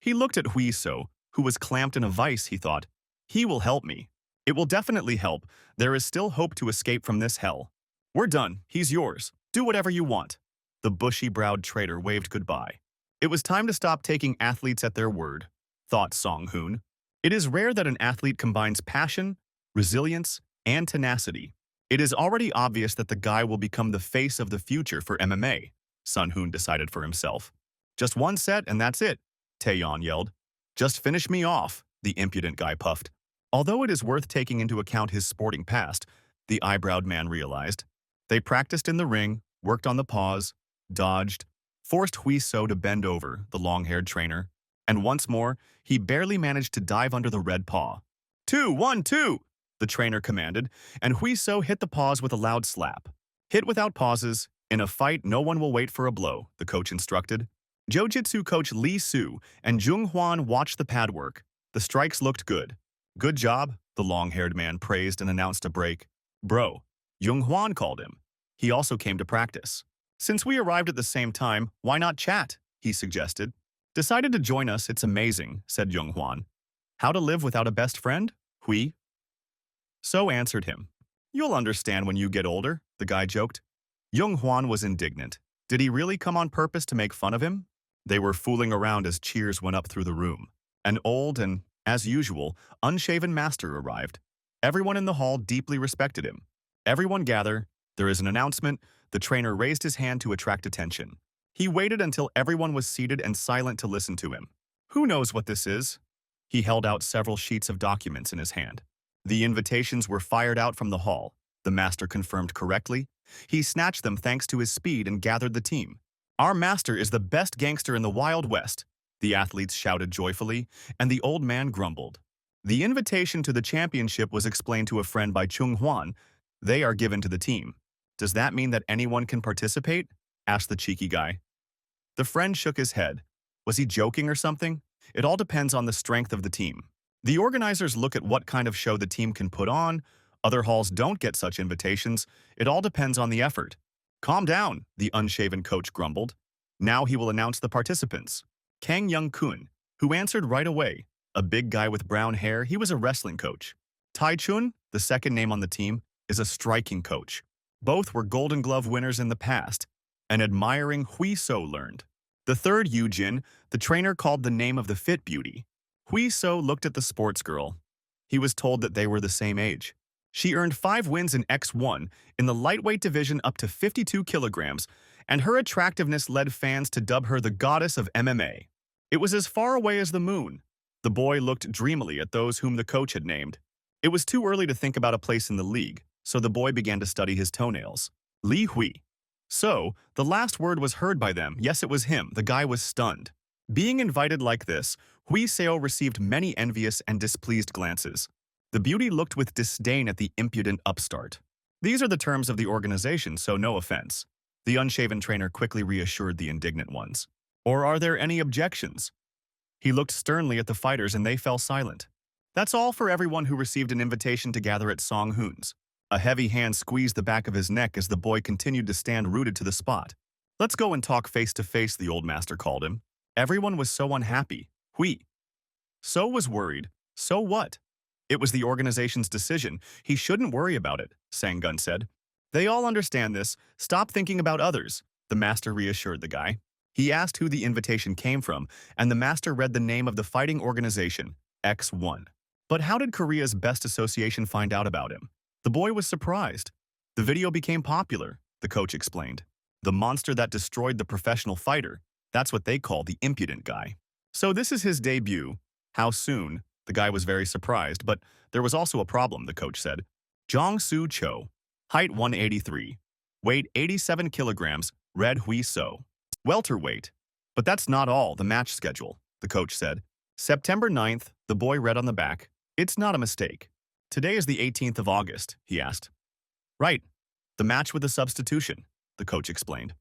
He looked at Hui So, who was clamped in a vice, he thought. He will help me. It will definitely help. There is still hope to escape from this hell. We're done. He's yours. Do whatever you want. The bushy-browed traitor waved goodbye. It was time to stop taking athletes at their word, thought Song-hoon. It is rare that an athlete combines passion, resilience, and tenacity. It is already obvious that the guy will become the face of the future for MMA, Sun-hoon decided for himself. Just one set and that's it, Taeyeon yelled. Just finish me off, the impudent guy puffed. Although it is worth taking into account his sporting past, the eyebrowed man realized. They practiced in the ring, worked on the pause, dodged, forced Hui So to bend over, the long-haired trainer, and once more, he barely managed to dive under the red paw. 2, 1, 2, the trainer commanded, and Hui So hit the pause with a loud slap. Hit without pauses. In a fight, no one will wait for a blow, the coach instructed. Jiu-Jitsu coach Lee Soo and Jung Hwan watched the pad work. The strikes looked good. Good job, the long-haired man praised and announced a break. Bro, Jung Hwan called him. He also came to practice. Since we arrived at the same time, why not chat? He suggested. Decided to join us, it's amazing, said Jung Hwan. How to live without a best friend? Hui So answered him. You'll understand when you get older, the guy joked. Jung Hwan was indignant. Did he really come on purpose to make fun of him? They were fooling around as cheers went up through the room. An old and, as usual, unshaven master arrived. Everyone in the hall deeply respected him. Everyone gather. There is an announcement. The trainer raised his hand to attract attention. He waited until everyone was seated and silent to listen to him. Who knows what this is? He held out several sheets of documents in his hand. The invitations were fired out from the hall. The master confirmed correctly. He snatched them thanks to his speed and gathered the team. Our master is the best gangster in the Wild West, the athletes shouted joyfully, and the old man grumbled. The invitation to the championship was explained to a friend by Chung Hwan. They are given to the team. Does that mean that anyone can participate? Asked the cheeky guy. The friend shook his head. Was he joking or something? It all depends on the strength of the team. The organizers look at what kind of show the team can put on. Other halls don't get such invitations. It all depends on the effort. Calm down, the unshaven coach grumbled. Now he will announce the participants. Kang Young-kun, who answered right away. A big guy with brown hair, he was a wrestling coach. Tai Chun, the second name on the team, is a striking coach. Both were Golden Glove winners in the past. An admiring Hui So learned. The third, Yu Jin, the trainer called the name of the fit beauty. Hui So looked at the sports girl. He was told that they were the same age. She earned 5 wins in X1 in the lightweight division up to 52 kilograms and her attractiveness led fans to dub her the goddess of MMA. It was as far away as the moon. The boy looked dreamily at those whom the coach had named. It was too early to think about a place in the league, so the boy began to study his toenails. Li Hui. So, the last word was heard by them. Yes, it was him. The guy was stunned. Being invited like this, Hui Seo received many envious and displeased glances. The beauty looked with disdain at the impudent upstart. These are the terms of the organization, so no offense. The unshaven trainer quickly reassured the indignant ones. Or are there any objections? He looked sternly at the fighters and they fell silent. That's all for everyone who received an invitation to gather at Song Hoon's. A heavy hand squeezed the back of his neck as the boy continued to stand rooted to the spot. Let's go and talk face to face, the old master called him. Everyone was so unhappy. Hui. So was worried. So what? It was the organization's decision. He shouldn't worry about it, Sang-gun said. They all understand this. Stop thinking about others, the master reassured the guy. He asked who the invitation came from, and the master read the name of the fighting organization, X1. But how did Korea's best association find out about him? The boy was surprised. The video became popular, the coach explained. The monster that destroyed the professional fighter, that's what they call the impudent guy. So this is his debut. How soon? The guy was very surprised, but there was also a problem, the coach said. Jong-soo Cho, height 183, weight 87 kilograms, red Hui So. Welterweight. But that's not all, the match schedule, the coach said. September 9th, the boy read on the back. It's not a mistake. Today is the 18th of August, he asked. Right. The match with the substitution, the coach explained.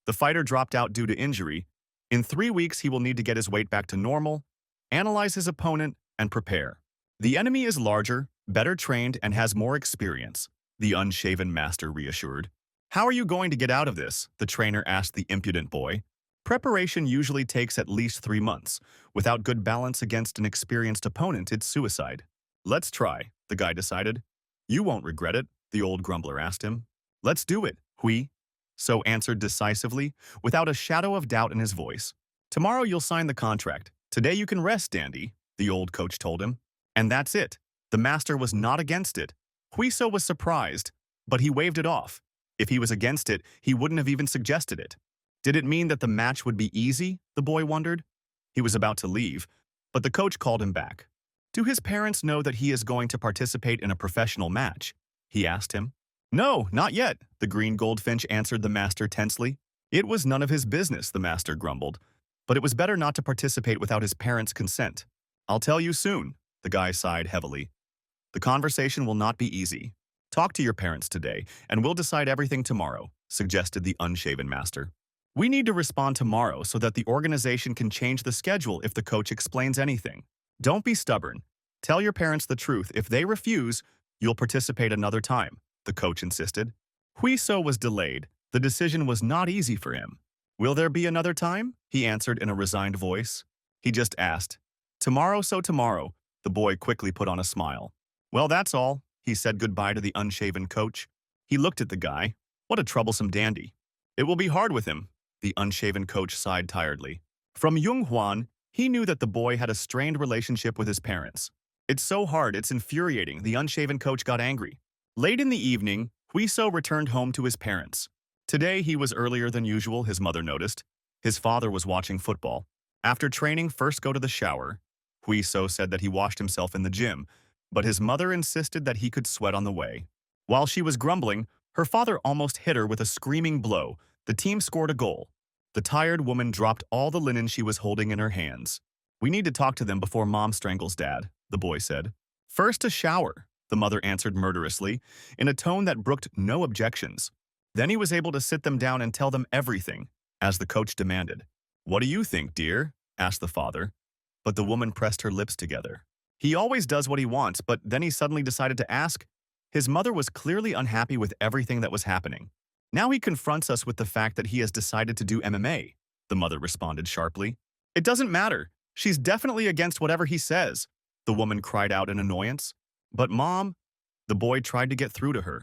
The fighter dropped out due to injury. In 3 weeks, he will need to get his weight back to normal, analyze his opponent, and prepare. The enemy is larger, better trained, and has more experience, the unshaven master reassured. How are you going to get out of this? The trainer asked the impudent boy. Preparation usually takes at least 3 months. Without good balance against an experienced opponent, it's suicide. Let's try, the guy decided. You won't regret it, the old grumbler asked him. Let's do it, Hui. So answered decisively, without a shadow of doubt in his voice. Tomorrow you'll sign the contract. Today you can rest, Dandy, the old coach told him. And that's it. The master was not against it. Huiso was surprised, but he waved it off. If he was against it, he wouldn't have even suggested it. Did it mean that the match would be easy? The boy wondered. He was about to leave, but the coach called him back. Do his parents know that he is going to participate in a professional match? He asked him. No, not yet, the green goldfinch answered the master tensely. It was none of his business, the master grumbled. But it was better not to participate without his parents' consent. I'll tell you soon, the guy sighed heavily. The conversation will not be easy. Talk to your parents today, and we'll decide everything tomorrow, suggested the unshaven master. We need to respond tomorrow so that the organization can change the schedule if the coach explains anything. Don't be stubborn. Tell your parents the truth. If they refuse, you'll participate another time, the coach insisted. Huiso was delayed. The decision was not easy for him. Will there be another time? He answered in a resigned voice. He just asked. Tomorrow, so tomorrow, the boy quickly put on a smile. Well, that's all. He said goodbye to the unshaven coach. He looked at the guy. What a troublesome dandy. It will be hard with him, the unshaven coach sighed tiredly. From Jung Hwan, he knew that the boy had a strained relationship with his parents. It's so hard, it's infuriating, the unshaven coach got angry. Late in the evening, Huiso returned home to his parents. Today he was earlier than usual, his mother noticed. His father was watching football. After training, first go to the shower. Huiso said that he washed himself in the gym, but his mother insisted that he could sweat on the way. While she was grumbling, her father almost hit her with a screaming blow. The team scored a goal. The tired woman dropped all the linen she was holding in her hands. We need to talk to them before Mom strangles Dad, the boy said. First a shower, the mother answered murderously, in a tone that brooked no objections. Then he was able to sit them down and tell them everything, as the coach demanded. What do you think, dear? Asked the father. But the woman pressed her lips together. He always does what he wants, but then he suddenly decided to ask. His mother was clearly unhappy with everything that was happening. Now he confronts us with the fact that he has decided to do MMA, the mother responded sharply. It doesn't matter. She's definitely against whatever he says, the woman cried out in annoyance. But Mom, the boy tried to get through to her,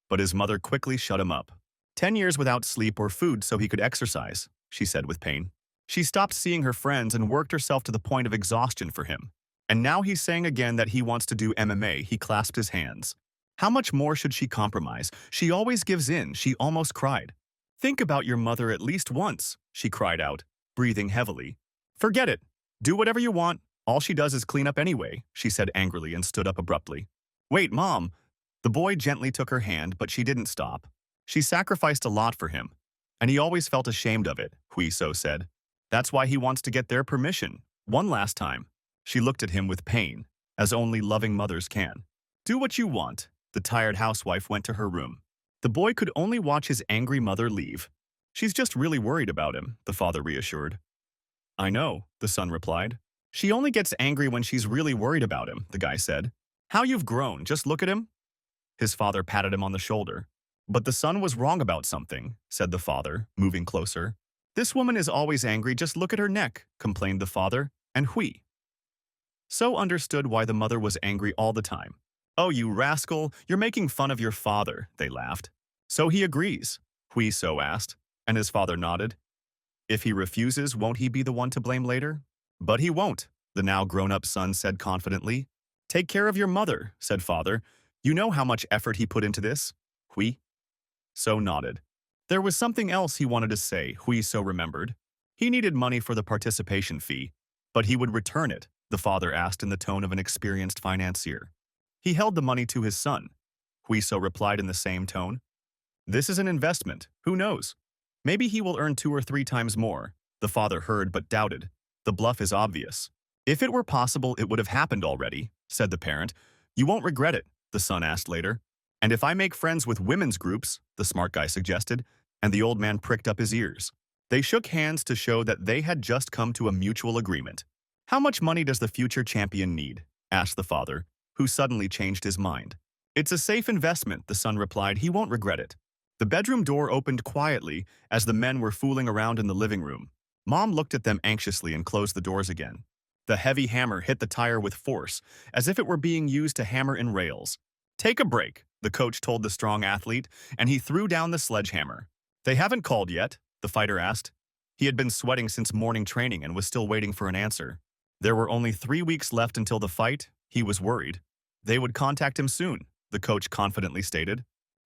but his mother quickly shut him up. 10 years without sleep or food so he could exercise, she said with pain. She stopped seeing her friends and worked herself to the point of exhaustion for him. And now he's saying again that he wants to do MMA. He clasped his hands. How much more should she compromise? She always gives in, she almost cried. Think about your mother at least once, she cried out, breathing heavily. Forget it. Do whatever you want. All she does is clean up anyway, she said angrily and stood up abruptly. Wait, Mom. The boy gently took her hand, but she didn't stop. She sacrificed a lot for him, and he always felt ashamed of it, Huiso said. That's why he wants to get their permission. One last time. She looked at him with pain, as only loving mothers can. Do what you want. The tired housewife went to her room. The boy could only watch his angry mother leave. She's just really worried about him, the father reassured. I know, the son replied. She only gets angry when she's really worried about him, the guy said. How you've grown, just look at him. His father patted him on the shoulder. But the son was wrong about something, said the father, moving closer. This woman is always angry, just look at her neck, complained the father, and Hui so understood why the mother was angry all the time. Oh, you rascal, you're making fun of your father, they laughed. So he agrees, Hui so asked, and his father nodded. If he refuses, won't he be the one to blame later? But he won't, the now grown-up son said confidently. Take care of your mother, said father. You know how much effort he put into this? Hui so nodded. There was something else he wanted to say, Hui so remembered. He needed money for the participation fee, but he would return it, the father asked in the tone of an experienced financier. He held the money to his son. Hui so replied in the same tone. This is an investment, who knows? Maybe he will earn 2 or 3 times more. The father heard but doubted. The bluff is obvious. If it were possible, it would have happened already, said the parent. You won't regret it, the son asked later. And if I make friends with women's groups, the smart guy suggested, and the old man pricked up his ears. They shook hands to show that they had just come to a mutual agreement. How much money does the future champion need? Asked the father, who suddenly changed his mind. It's a safe investment, the son replied. He won't regret it. The bedroom door opened quietly as the men were fooling around in the living room. Mom looked at them anxiously and closed the doors again. The heavy hammer hit the tire with force, as if it were being used to hammer in rails. Take a break, the coach told the strong athlete, and he threw down the sledgehammer. They haven't called yet, the fighter asked. He had been sweating since morning training and was still waiting for an answer. There were only 3 weeks left until the fight. He was worried. They would contact him soon, the coach confidently stated.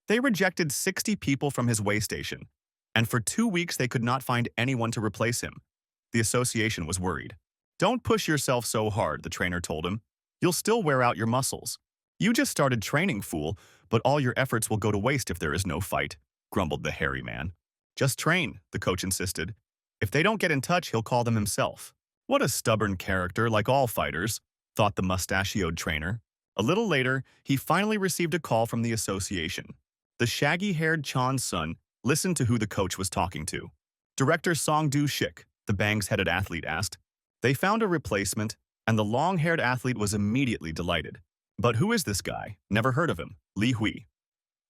They rejected 60 people from his weigh station, and for 2 weeks they could not find anyone to replace him. The association was worried. Don't push yourself so hard, the trainer told him. You'll still wear out your muscles. You just started training, fool, but all your efforts will go to waste if there is no fight, grumbled the hairy man. Just train, the coach insisted. If they don't get in touch, he'll call them himself. What a stubborn character, like all fighters, thought the mustachioed trainer. A little later, he finally received a call from the association. The shaggy-haired Chan's son listened to who the coach was talking to. Director Song Do-shik, the bangs-headed athlete asked. They found a replacement, and the long-haired athlete was immediately delighted. But who is this guy? Never heard of him. Li Hui.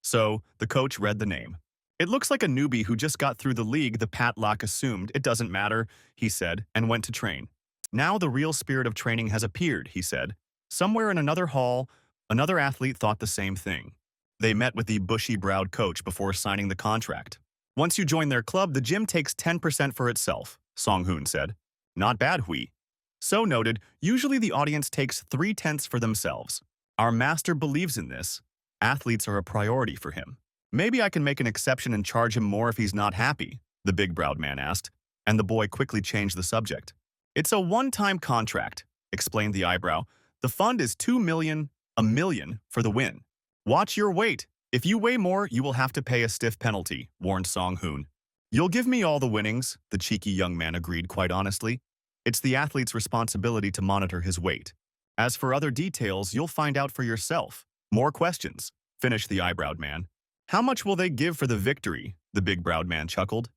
So, the coach read the name. It looks like a newbie who just got through the league, the Patlock assumed. It doesn't matter, he said, and went to train. Now the real spirit of training has appeared, he said. Somewhere in another hall, another athlete thought the same thing. They met with the bushy-browed coach before signing the contract. Once you join their club, the gym takes 10% for itself, Song Hoon said. Not bad, Hui. So noted, usually the audience takes 3/10 for themselves. Our master believes in this. Athletes are a priority for him. Maybe I can make an exception and charge him more if he's not happy, the big-browed man asked, and the boy quickly changed the subject. It's a one-time contract, explained the eyebrow. The fund is 2 million, $1 million for the win. Watch your weight. If you weigh more, you will have to pay a stiff penalty, warned Song Hoon. You'll give me all the winnings, the cheeky young man agreed quite honestly. It's the athlete's responsibility to monitor his weight. As for other details, you'll find out for yourself. More questions, finished the eyebrowed man. How much will they give for the victory? The big-browed man chuckled.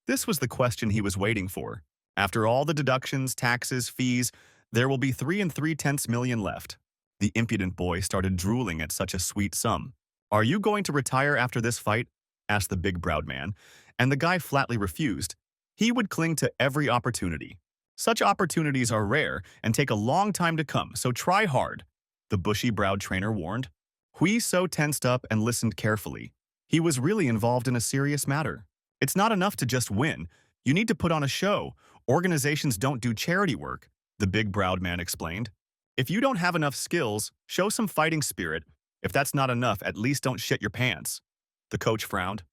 This was the question he was waiting for. After all the deductions, taxes, fees, there will be 3 3/10 million left. The impudent boy started drooling at such a sweet sum. Are you going to retire after this fight? Asked the big-browed man, and the guy flatly refused. He would cling to every opportunity. Such opportunities are rare and take a long time to come, so try hard, the bushy-browed trainer warned. Hui so tensed up and listened carefully. He was really involved in a serious matter. It's not enough to just win. You need to put on a show. Organizations don't do charity work, the big-browed man explained. If you don't have enough skills, show some fighting spirit. If that's not enough, at least don't shit your pants. The coach frowned.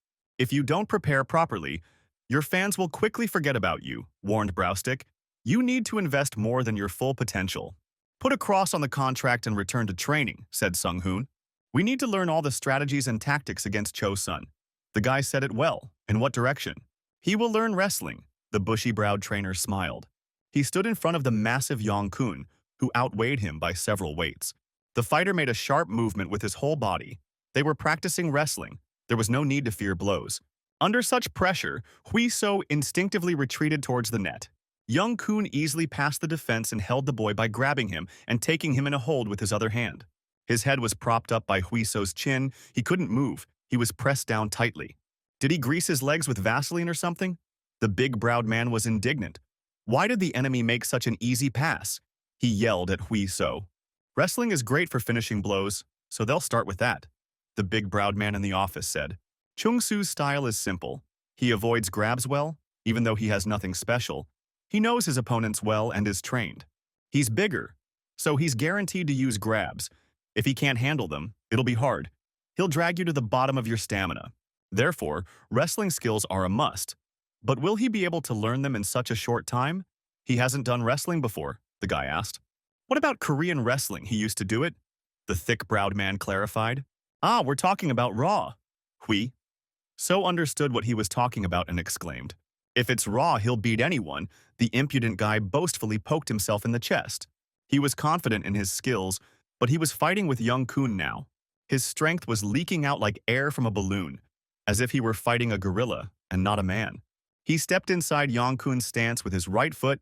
If you don't prepare properly, your fans will quickly forget about you, warned Browstick. You need to invest more than your full potential. Put a cross on the contract and return to training, said Sung Hoon. We need to learn all the strategies and tactics against Cho Sun. The guy said it well. In what direction? He will learn wrestling. The bushy-browed trainer smiled. He stood in front of the massive Yong Kun, who outweighed him by several weights. The fighter made a sharp movement with his whole body. They were practicing wrestling. There was no need to fear blows. Under such pressure, Hui So instinctively retreated towards the net. Young Kun easily passed the defense and held the boy by grabbing him and taking him in a hold with his other hand. His head was propped up by Hui So's chin. He couldn't move. He was pressed down tightly. Did he grease his legs with Vaseline or something? The big-browed man was indignant. Why did the enemy make such an easy pass? He yelled at Hui So. Wrestling is great for finishing blows, so they'll start with that. The big-browed man in the office said. Chung Su's style is simple. He avoids grabs well, even though he has nothing special. He knows his opponents well and is trained. He's bigger, so he's guaranteed to use grabs. If he can't handle them, it'll be hard. He'll drag you to the bottom of your stamina. Therefore, wrestling skills are a must. But will he be able to learn them in such a short time? He hasn't done wrestling before, the guy asked. What about Korean wrestling? He used to do it? The thick-browed man clarified. Ah, we're talking about Raw. Hui So understood what he was talking about and exclaimed. If it's Raw, he'll beat anyone. The impudent guy boastfully poked himself in the chest. He was confident in his skills, but he was fighting with young Kun now. His strength was leaking out like air from a balloon, as if he were fighting a gorilla and not a man. He stepped inside Yong Kun's stance with his right foot.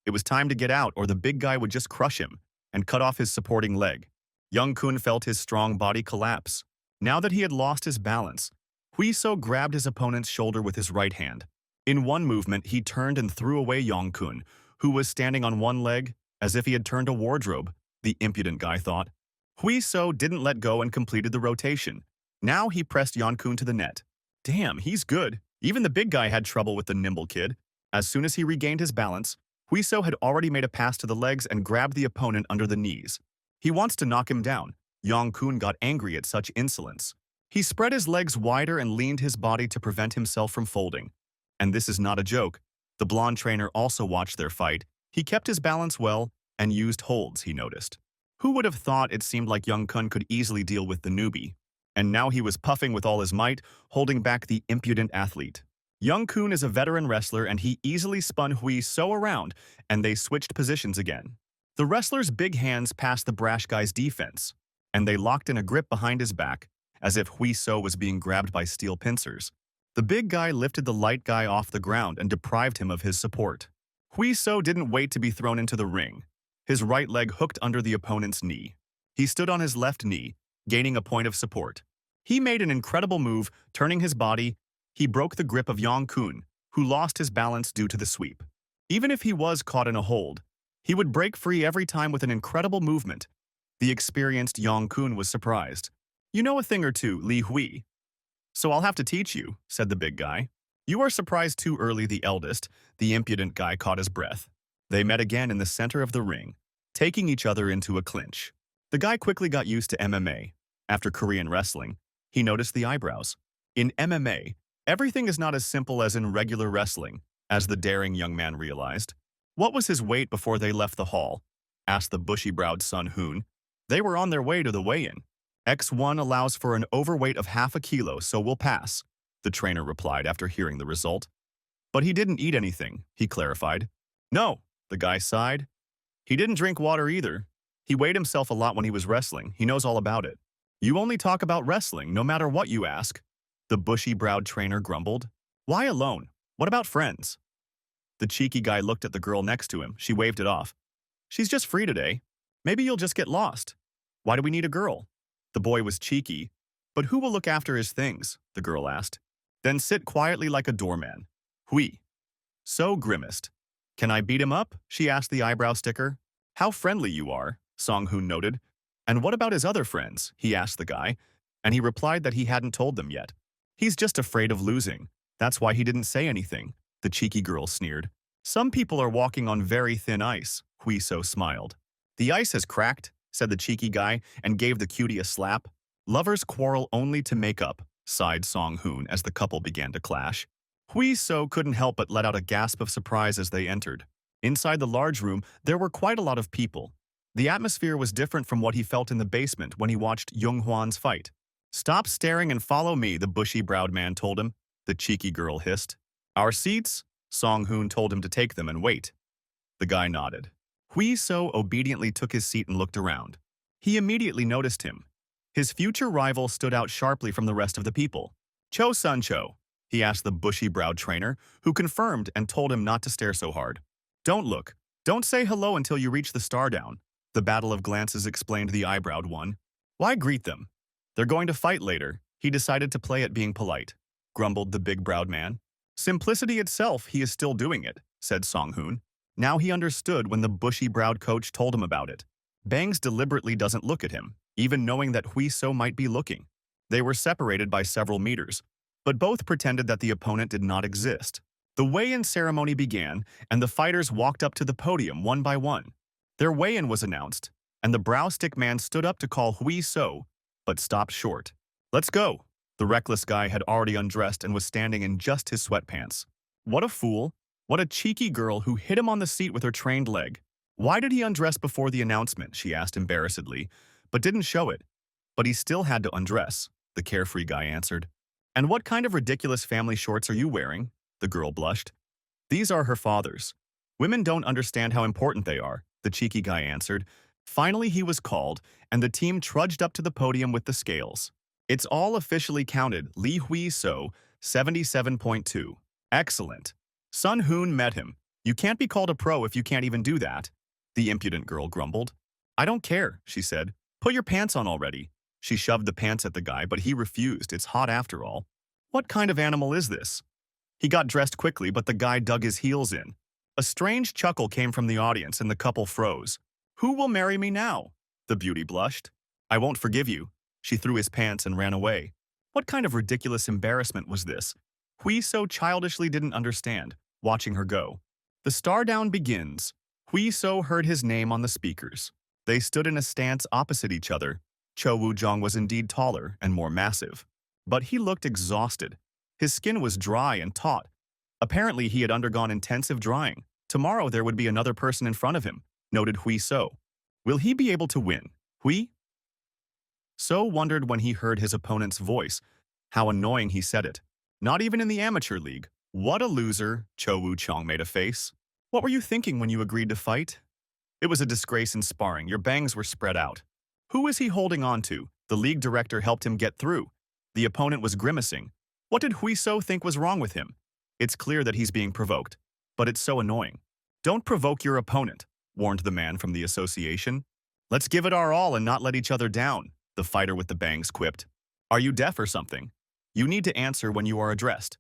It was time to get out or the big guy would just crush him and cut off his supporting leg. Young Kun felt his strong body collapse. Now that he had lost his balance, Hui So grabbed his opponent's shoulder with his right hand. In one movement, he turned and threw away Yong Kun, who was standing on one leg, as if he had turned a wardrobe, the impudent guy thought. Hui So didn't let go and completed the rotation. Now he pressed Yong Kun to the net. Damn, he's good. Even the big guy had trouble with the nimble kid. As soon as he regained his balance, Hui So had already made a pass to the legs and grabbed the opponent under the knees. He wants to knock him down. Yong Kun got angry at such insolence. He spread his legs wider and leaned his body to prevent himself from folding. And this is not a joke. The blonde trainer also watched their fight. He kept his balance well and used holds, he noticed. Who would have thought it seemed like Young Kun could easily deal with the newbie? And now he was puffing with all his might, holding back the impudent athlete. Young Kun is a veteran wrestler and he easily spun Hui So around, and they switched positions again. The wrestler's big hands passed the brash guy's defense, and they locked in a grip behind his back, as if Hui So was being grabbed by steel pincers. The big guy lifted the light guy off the ground and deprived him of his support. Hui So didn't wait to be thrown into the ring. His right leg hooked under the opponent's knee. He stood on his left knee, gaining a point of support. He made an incredible move, turning his body. He broke the grip of Yong Kun, who lost his balance due to the sweep. Even if he was caught in a hold, he would break free every time with an incredible movement. The experienced Yong Kun was surprised. You know a thing or two, Li Hui. So I'll have to teach you, said the big guy. You are surprised too early, the eldest. The impudent guy caught his breath. They met again in the center of the ring, taking each other into a clinch. The guy quickly got used to MMA. After Korean wrestling, he noticed the eyebrows. In MMA, everything is not as simple as in regular wrestling, as the daring young man realized. What was his weight before they left the hall? Asked the bushy-browed Sun Hoon. They were on their way to the weigh-in. X1 allows for an overweight of half a kilo, so we'll pass, the trainer replied after hearing the result. But he didn't eat anything, he clarified. No, the guy sighed. He didn't drink water either. He weighed himself a lot when he was wrestling. He knows all about it. You only talk about wrestling, no matter what you ask, the bushy-browed trainer grumbled. Why alone? What about friends? The cheeky guy looked at the girl next to him. She waved it off. She's just free today. Maybe you'll just get lost. Why do we need a girl? The boy was cheeky. But who will look after his things? The girl asked. Then sit quietly like a doorman. Hui So grimaced. Can I beat him up? She asked the eyebrow sticker. How friendly you are, Song Hoon noted. And what about his other friends? He asked the guy, and he replied that he hadn't told them yet. He's just afraid of losing. That's why he didn't say anything, the cheeky girl sneered. Some people are walking on very thin ice, Hui So smiled. The ice has cracked, said the cheeky guy, and gave the cutie a slap. Lovers quarrel only to make up, sighed Song Hoon as the couple began to clash. Hui So couldn't help but let out a gasp of surprise as they entered. Inside the large room, there were quite a lot of people. The atmosphere was different from what he felt in the basement when he watched Jung Hwan's fight. "Stop staring and follow me," the bushy-browed man told him. The cheeky girl hissed. "Our seats?" Song Hoon told him to take them and wait. The guy nodded. Hui So obediently took his seat and looked around. He immediately noticed him. His future rival stood out sharply from the rest of the people. "Cho Sun-cho," he asked the bushy-browed trainer, who confirmed and told him not to stare so hard. "Don't look. Don't say hello until you reach the star down." The battle of glances explained the eyebrowed one. "Why greet them? They're going to fight later." He decided to play at being polite, grumbled the big-browed man. "Simplicity itself, he is still doing it," said Song Hoon. Now he understood when the bushy-browed coach told him about it. Bangs deliberately doesn't look at him, even knowing that Hui So might be looking. They were separated by several meters, but both pretended that the opponent did not exist. The weigh-in ceremony began, and the fighters walked up to the podium one by one. Their weigh-in was announced, and the brow-stick man stood up to call Hui So, but stopped short. "Let's go." The reckless guy had already undressed and was standing in just his sweatpants. What a fool. What a cheeky girl who hit him on the seat with her trained leg. "Why did he undress before the announcement?" she asked embarrassedly, but didn't show it. "But he still had to undress," the carefree guy answered. "And what kind of ridiculous family shorts are you wearing?" The girl blushed. "These are her father's. Women don't understand how important they are," the cheeky guy answered. Finally he was called, and the team trudged up to the podium with the scales. "It's all officially counted, Lee Hui So, 77.2. Excellent. Sun Hoon met him. You can't be called a pro if you can't even do that," the impudent girl grumbled. "I don't care," she said. "Put your pants on already." She shoved the pants at the guy, but he refused. It's hot after all. What kind of animal is this? He got dressed quickly, but the guy dug his heels in. A strange chuckle came from the audience, and the couple froze. "Who will marry me now?" The beauty blushed. "I won't forgive you." She threw his pants and ran away. What kind of ridiculous embarrassment was this? Hui So childishly didn't understand, watching her go. The star down begins. Hui So heard his name on the speakers. They stood in a stance opposite each other. Cho Woo-jong was indeed taller and more massive. But he looked exhausted. His skin was dry and taut. Apparently he had undergone intensive drying. Tomorrow there would be another person in front of him, noted Hui So. Will he be able to win? Hui So wondered when he heard his opponent's voice. How annoying he said it. Not even in the amateur league. What a loser, Cho Woo-chong made a face. What were you thinking when you agreed to fight? It was a disgrace in sparring. Your bangs were spread out. Who is he holding on to? The league director helped him get through. The opponent was grimacing. What did Hui So think was wrong with him? It's clear that he's being provoked, but it's so annoying. Don't provoke your opponent, warned the man from the association. Let's give it our all and not let each other down, the fighter with the bangs quipped. Are you deaf or something? You need to answer when you are addressed.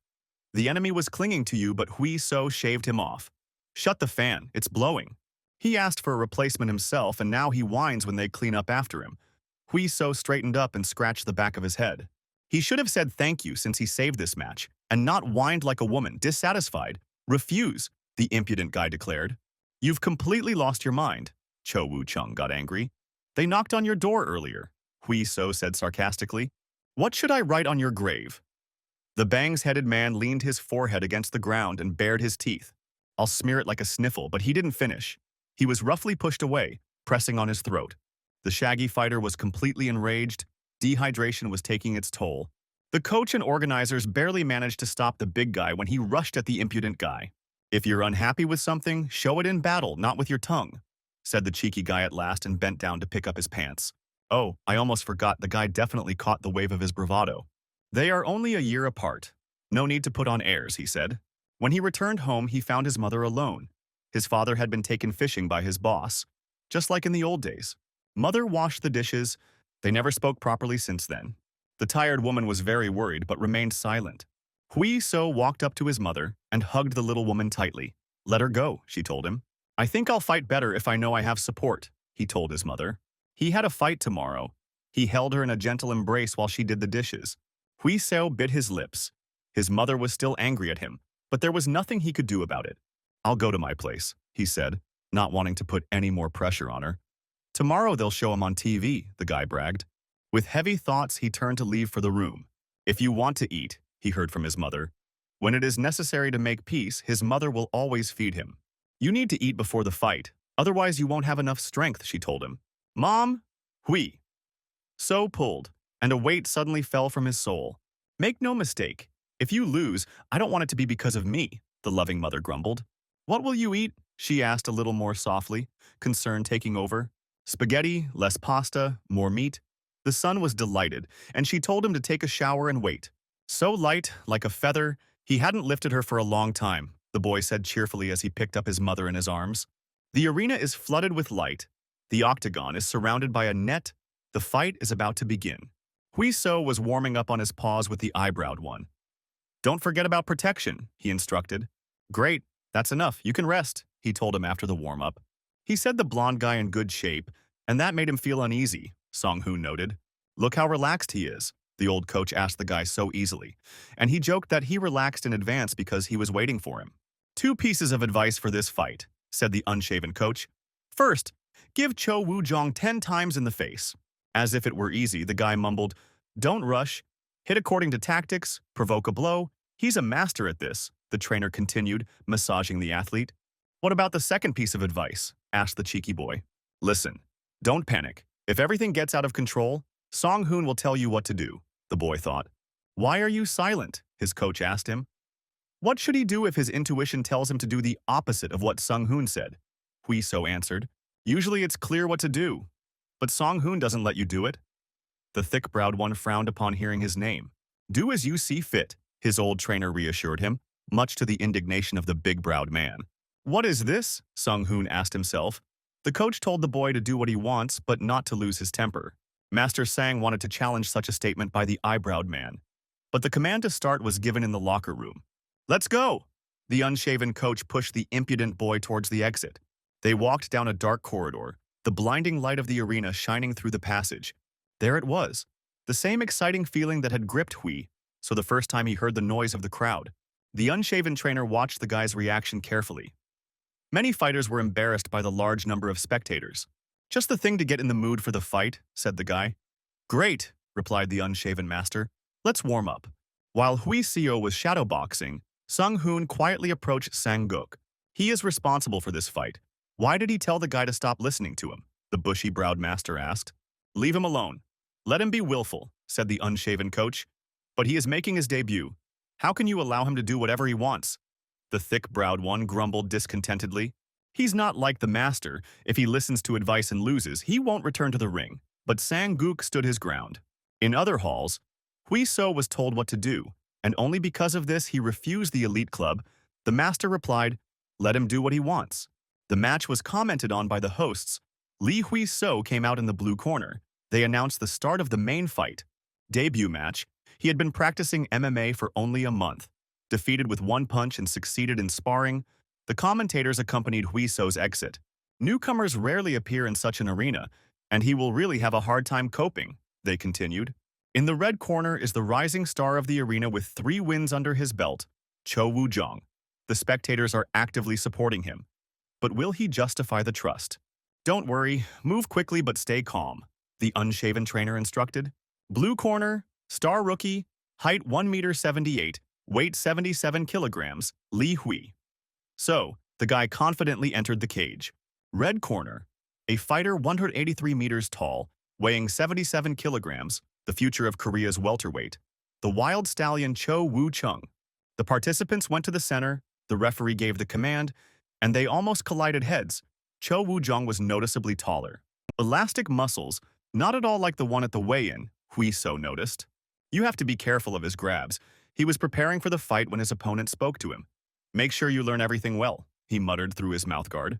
The enemy was clinging to you, but Hui So shaved him off. Shut the fan, it's blowing. He asked for a replacement himself, and now he whines when they clean up after him. Hui So straightened up and scratched the back of his head. He should have said thank you since he saved this match, and not whined like a woman, dissatisfied. Refuse, the impudent guy declared. You've completely lost your mind. Cho Woo-chung got angry. They knocked on your door earlier, Hui So said sarcastically. What should I write on your grave? The bangs-headed man leaned his forehead against the ground and bared his teeth. I'll smear it like a sniffle, but he didn't finish. He was roughly pushed away, pressing on his throat. The shaggy fighter was completely enraged. Dehydration was taking its toll. The coach and organizers barely managed to stop the big guy when he rushed at the impudent guy. If you're unhappy with something, show it in battle, not with your tongue, said the cheeky guy at last and bent down to pick up his pants. Oh, I almost forgot, the guy definitely caught the wave of his bravado. They are only a year apart. No need to put on airs, he said. When he returned home, he found his mother alone. His father had been taken fishing by his boss, just like in the old days. Mother washed the dishes. They never spoke properly since then. The tired woman was very worried but remained silent. Hui So walked up to his mother and hugged the little woman tightly. Let her go, she told him. I think I'll fight better if I know I have support, he told his mother. He had a fight tomorrow. He held her in a gentle embrace while she did the dishes. Hui So bit his lips. His mother was still angry at him, but there was nothing he could do about it. I'll go to my place, he said, not wanting to put any more pressure on her. Tomorrow they'll show him on TV, the guy bragged. With heavy thoughts, he turned to leave for the room. If you want to eat, he heard from his mother. When it is necessary to make peace, his mother will always feed him. You need to eat before the fight, otherwise you won't have enough strength, she told him. Mom? Hui. So pulled, and a weight suddenly fell from his soul. Make no mistake, if you lose, I don't want it to be because of me, the loving mother grumbled. What will you eat? She asked a little more softly, concern taking over. Spaghetti, less pasta, more meat. The son was delighted, and she told him to take a shower and wait. So light, like a feather, he hadn't lifted her for a long time, the boy said cheerfully as he picked up his mother in his arms. The arena is flooded with light. The octagon is surrounded by a net. The fight is about to begin. Hui So was warming up on his paws with the eyebrowed one. Don't forget about protection, he instructed. Great, that's enough, you can rest, he told him after the warm-up. He said the blonde guy in good shape, and that made him feel uneasy, Song-hoon noted. Look how relaxed he is, the old coach asked the guy so easily, and he joked that he relaxed in advance because he was waiting for him. 2 pieces of advice for this fight, said the unshaven coach. First, give Cho Woo-jong 10 times in the face. As if it were easy, the guy mumbled, Don't rush. Hit according to tactics, provoke a blow. He's a master at this, the trainer continued, massaging the athlete. What about the second piece of advice? Asked the cheeky boy. Listen, don't panic. If everything gets out of control, Song-hoon will tell you what to do, the boy thought. Why are you silent? His coach asked him. What should he do if his intuition tells him to do the opposite of what Sung-hoon said? Hui So answered. Usually it's clear what to do, but Song-hoon doesn't let you do it. The thick-browed one frowned upon hearing his name. Do as you see fit, his old trainer reassured him, much to the indignation of the big-browed man. What is this? Sung-hoon asked himself. The coach told the boy to do what he wants, but not to lose his temper. Master Sang wanted to challenge such a statement by the eyebrowed man. But the command to start was given in the locker room. Let's go! The unshaven coach pushed the impudent boy towards the exit. They walked down a dark corridor, the blinding light of the arena shining through the passage. There it was, the same exciting feeling that had gripped Hui, so the first time he heard the noise of the crowd. The unshaven trainer watched the guy's reaction carefully. Many fighters were embarrassed by the large number of spectators. Just the thing to get in the mood for the fight, said the guy. Great, replied the unshaven master. Let's warm up. While Hui Seo was shadowboxing, Sung-hoon quietly approached Sang-guk. He is responsible for this fight. Why did he tell the guy to stop listening to him? The bushy-browed master asked. Leave him alone. Let him be willful, said the unshaven coach. But he is making his debut. How can you allow him to do whatever he wants? The thick-browed one grumbled discontentedly. He's not like the master. If he listens to advice and loses, he won't return to the ring. But Sang-guk stood his ground. In other halls, Hui So was told what to do, and only because of this he refused the elite club. The master replied, let him do what he wants. The match was commented on by the hosts. Lee Hui So came out in the blue corner. They announced the start of the main fight. Debut match. He had been practicing MMA for only a month. Defeated with 1 punch and succeeded in sparring, the commentators accompanied Hui So's exit. Newcomers rarely appear in such an arena, and he will really have a hard time coping, they continued. In the red corner is the rising star of the arena with 3 wins under his belt, Cho Woo-jong. The spectators are actively supporting him. But will he justify the trust? Don't worry, move quickly but stay calm, the unshaven trainer instructed. Blue corner, star rookie, height 1.78 m, weight 77 kilograms, Li Hui. So, the guy confidently entered the cage. Red corner, a fighter 183 meters tall, weighing 77 kilograms, the future of Korea's welterweight, the wild stallion Cho Woo-chung. The participants went to the center, the referee gave the command, and they almost collided heads. Cho Woo-jung was noticeably taller. Elastic muscles, not at all like the one at the weigh-in, Hui So noticed. You have to be careful of his grabs. He was preparing for the fight when his opponent spoke to him. Make sure you learn everything well, he muttered through his mouthguard.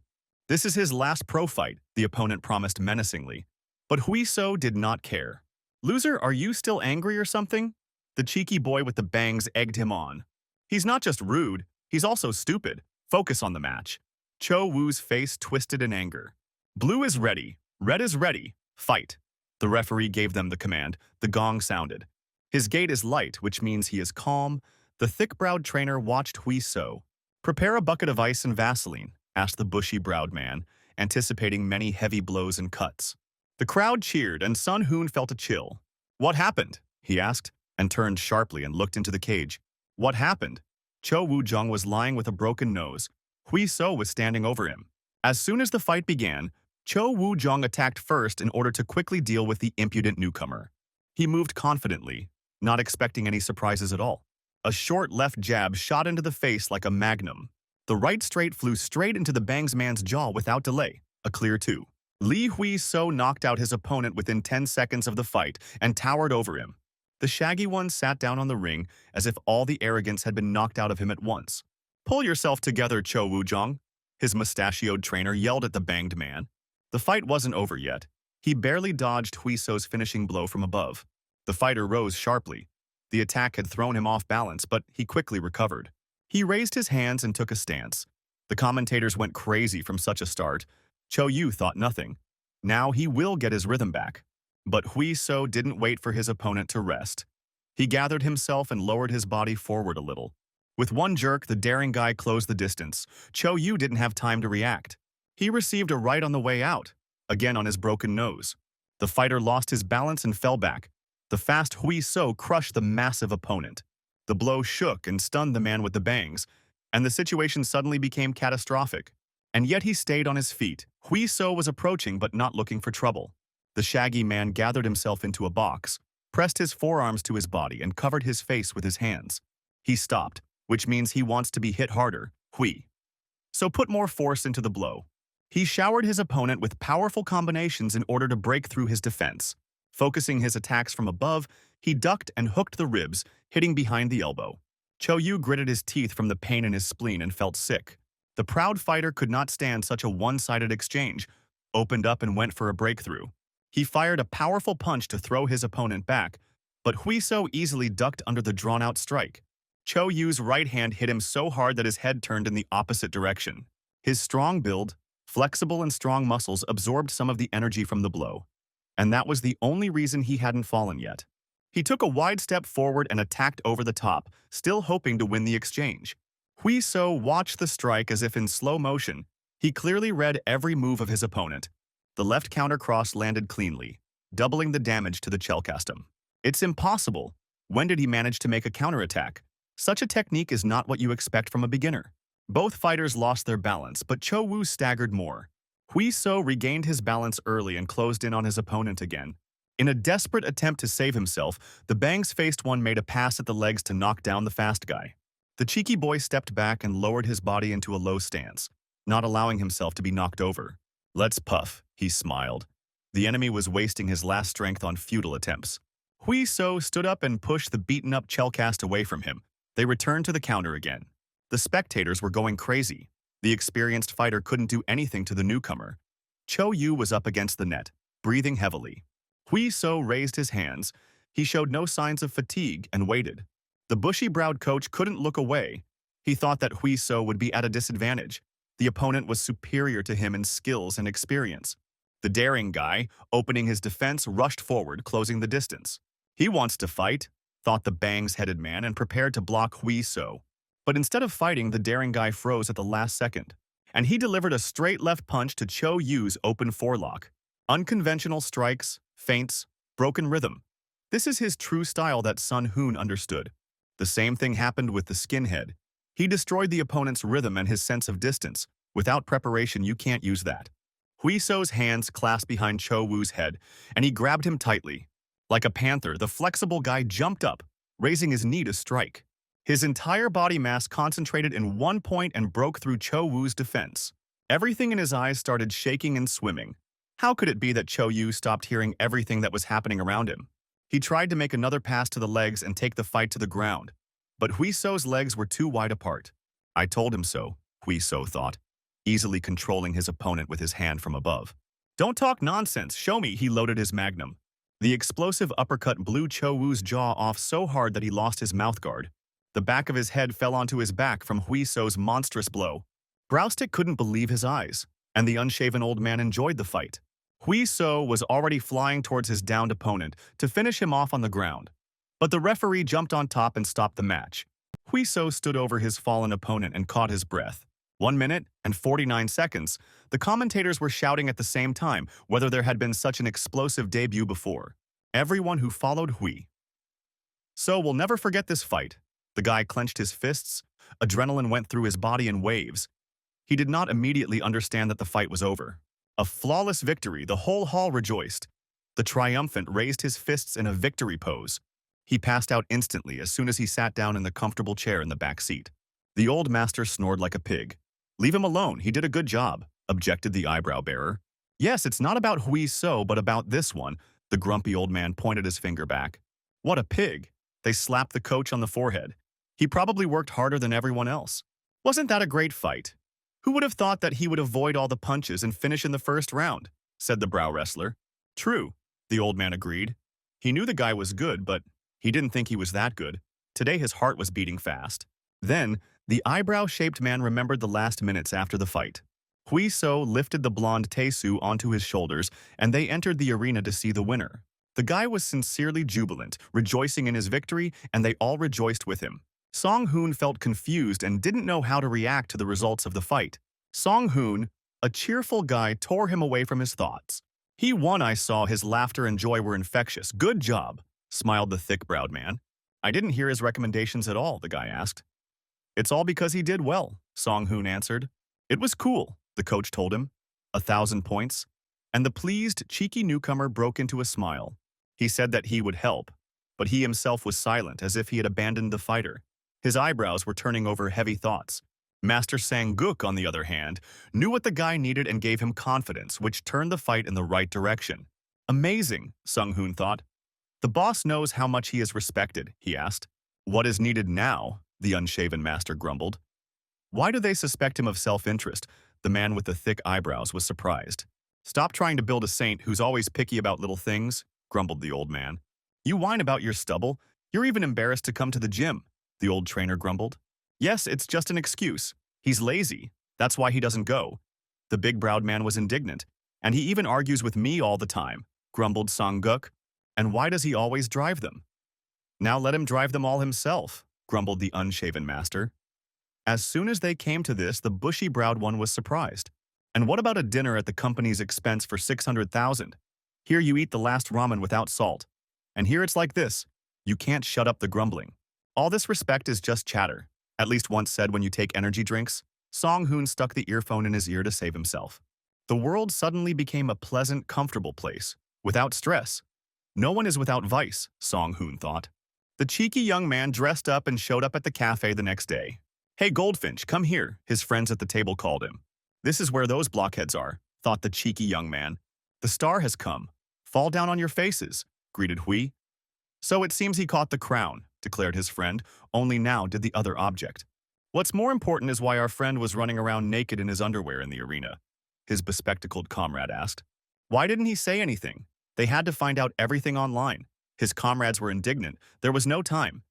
This is his last pro fight, the opponent promised menacingly. But Hui So did not care. Loser, are you still angry or something? The cheeky boy with the bangs egged him on. He's not just rude, he's also stupid. Focus on the match. Cho Woo's face twisted in anger. Blue is ready. Red is ready. Fight. The referee gave them the command. The gong sounded. His gait is light, which means he is calm. The thick-browed trainer watched Hui So. Prepare a bucket of ice and Vaseline, asked the bushy-browed man, anticipating many heavy blows and cuts. The crowd cheered, and Sun Hoon felt a chill. What happened? He asked, and turned sharply and looked into the cage. What happened? Cho Woo-jung was lying with a broken nose. Hui So was standing over him. As soon as the fight began, Cho Woo-jung attacked first in order to quickly deal with the impudent newcomer. He moved confidently, not expecting any surprises at all. A short left jab shot into the face like a magnum. The right straight flew straight into the Bangs man's jaw without delay, a clear 2. Lee Hui-so knocked out his opponent within 10 seconds of the fight and towered over him. The shaggy one sat down on the ring as if all the arrogance had been knocked out of him at once. "Pull yourself together, Cho Woo-jung," his mustachioed trainer yelled at the banged man. The fight wasn't over yet. He barely dodged Hui-so's finishing blow from above. The fighter rose sharply. The attack had thrown him off balance, but he quickly recovered. He raised his hands and took a stance. The commentators went crazy from such a start. Cho Yu thought nothing. Now he will get his rhythm back. But Hui So didn't wait for his opponent to rest. He gathered himself and lowered his body forward a little. With one jerk, the daring guy closed the distance. Cho Yu didn't have time to react. He received a right on the way out, again on his broken nose. The fighter lost his balance and fell back. The fast Hui So crushed the massive opponent. The blow shook and stunned the man with the bangs, and the situation suddenly became catastrophic. And yet he stayed on his feet. Hui So was approaching but not looking for trouble. The shaggy man gathered himself into a box, pressed his forearms to his body, and covered his face with his hands. He stopped, which means he wants to be hit harder. Hui So put more force into the blow. He showered his opponent with powerful combinations in order to break through his defense. Focusing his attacks from above, he ducked and hooked the ribs, hitting behind the elbow. Cho Yu gritted his teeth from the pain in his spleen and felt sick. The proud fighter could not stand such a one-sided exchange, opened up and went for a breakthrough. He fired a powerful punch to throw his opponent back, but Hui So easily ducked under the drawn-out strike. Cho Yu's right hand hit him so hard that his head turned in the opposite direction. His strong build, flexible and strong muscles absorbed some of the energy from the blow, and that was the only reason he hadn't fallen yet. He took a wide step forward and attacked over the top, still hoping to win the exchange. Hui So watched the strike as if in slow motion. He clearly read every move of his opponent. The left counter cross landed cleanly, doubling the damage to the chelcastum. It's impossible. When did he manage to make a counterattack? Such a technique is not what you expect from a beginner. Both fighters lost their balance, but Cho Woo staggered more. Hui So regained his balance early and closed in on his opponent again. In a desperate attempt to save himself, the bangs-faced one made a pass at the legs to knock down the fast guy. The cheeky boy stepped back and lowered his body into a low stance, not allowing himself to be knocked over. "Let's puff," he smiled. The enemy was wasting his last strength on futile attempts. Hui So stood up and pushed the beaten-up chelcast away from him. They returned to the counter again. The spectators were going crazy. The experienced fighter couldn't do anything to the newcomer. Cho Yu was up against the net, breathing heavily. Hui So raised his hands. He showed no signs of fatigue and waited. The bushy-browed coach couldn't look away. He thought that Hui So would be at a disadvantage. The opponent was superior to him in skills and experience. The daring guy, opening his defense, rushed forward, closing the distance. He wants to fight, thought the bangs-headed man, and prepared to block Hui So. But instead of fighting, the daring guy froze at the last second, and he delivered a straight left punch to Cho Yu's open forelock. Unconventional strikes, feints, broken rhythm. This is his true style that Sun Hoon understood. The same thing happened with the skinhead. He destroyed the opponent's rhythm and his sense of distance. Without preparation, you can't use that. Hui So's hands clasped behind Cho Woo's head, and he grabbed him tightly. Like a panther, the flexible guy jumped up, raising his knee to strike. His entire body mass concentrated in one point and broke through Cho Woo's defense. Everything in his eyes started shaking and swimming. How could it be that Cho Yu stopped hearing everything that was happening around him? He tried to make another pass to the legs and take the fight to the ground, but Hui So's legs were too wide apart. "I told him so," Hui So thought, easily controlling his opponent with his hand from above. "Don't talk nonsense, show me," he loaded his magnum. The explosive uppercut blew Cho Woo's jaw off so hard that he lost his mouthguard. The back of his head fell onto his back from Hui So's monstrous blow. Browstick couldn't believe his eyes, and the unshaven old man enjoyed the fight. Hui So was already flying towards his downed opponent to finish him off on the ground. But the referee jumped on top and stopped the match. Hui So stood over his fallen opponent and caught his breath. 1 minute and 49 seconds. The commentators were shouting at the same time whether there had been such an explosive debut before. Everyone who followed Hui So we'll never forget this fight. The guy clenched his fists. Adrenaline went through his body in waves. He did not immediately understand that the fight was over. A flawless victory, the whole hall rejoiced. The triumphant raised his fists in a victory pose. He passed out instantly as soon as he sat down in the comfortable chair in the back seat. The old master snored like a pig. "Leave him alone, he did a good job," objected the eyebrow-bearer. "Yes, it's not about Hui So, but about this one," the grumpy old man pointed his finger back. "What a pig." They slapped the coach on the forehead. "He probably worked harder than everyone else. Wasn't that a great fight? Who would have thought that he would avoid all the punches and finish in the first round?" said the brow wrestler. "True," the old man agreed. He knew the guy was good, but he didn't think he was that good. Today his heart was beating fast. Then, the eyebrow-shaped man remembered the last minutes after the fight. Hui So lifted the blonde Taesu onto his shoulders, and they entered the arena to see the winner. The guy was sincerely jubilant, rejoicing in his victory, and they all rejoiced with him. Song Hoon felt confused and didn't know how to react to the results of the fight. Song Hoon, a cheerful guy, tore him away from his thoughts. "He won, I saw. His laughter and joy were infectious. Good job," smiled the thick-browed man. "I didn't hear his recommendations at all," the guy asked. "It's all because he did well," Song Hoon answered. "It was cool," the coach told him. 1,000 points. And the pleased, cheeky newcomer broke into a smile. He said that he would help, but he himself was silent, as if he had abandoned the fighter. His eyebrows were turning over heavy thoughts. Master Sang-guk, on the other hand, knew what the guy needed and gave him confidence, which turned the fight in the right direction. "Amazing," Sung Hoon thought. "The boss knows how much he is respected," he asked. "What is needed now?" the unshaven master grumbled. "Why do they suspect him of self-interest?" The man with the thick eyebrows was surprised. "Stop trying to build a saint who's always picky about little things," grumbled the old man. "You whine about your stubble. You're even embarrassed to come to the gym," the old trainer grumbled. "Yes, it's just an excuse. He's lazy. That's why he doesn't go." The big-browed man was indignant. "And he even argues with me all the time," grumbled Sang-guk. "And why does he always drive them?" "Now let him drive them all himself," grumbled the unshaven master. As soon as they came to this, the bushy-browed one was surprised. "And what about a dinner at the company's expense for 600,000? Here you eat the last ramen without salt. And here it's like this. You can't shut up the grumbling. All this respect is just chatter," at least once said when you take energy drinks. Song Hoon stuck the earphone in his ear to save himself. The world suddenly became a pleasant, comfortable place, without stress. No one is without vice, Song Hoon thought. The cheeky young man dressed up and showed up at the cafe the next day. "Hey, Goldfinch, come here," his friends at the table called him. "This is where those blockheads are," thought the cheeky young man. "The star has come. Fall down on your faces," greeted Hui. "So it seems he caught the crown," declared his friend, only now did the other object. "What's more important is why our friend was running around naked in his underwear in the arena," his bespectacled comrade asked. "Why didn't he say anything? They had to find out everything online." His comrades were indignant. There was no time.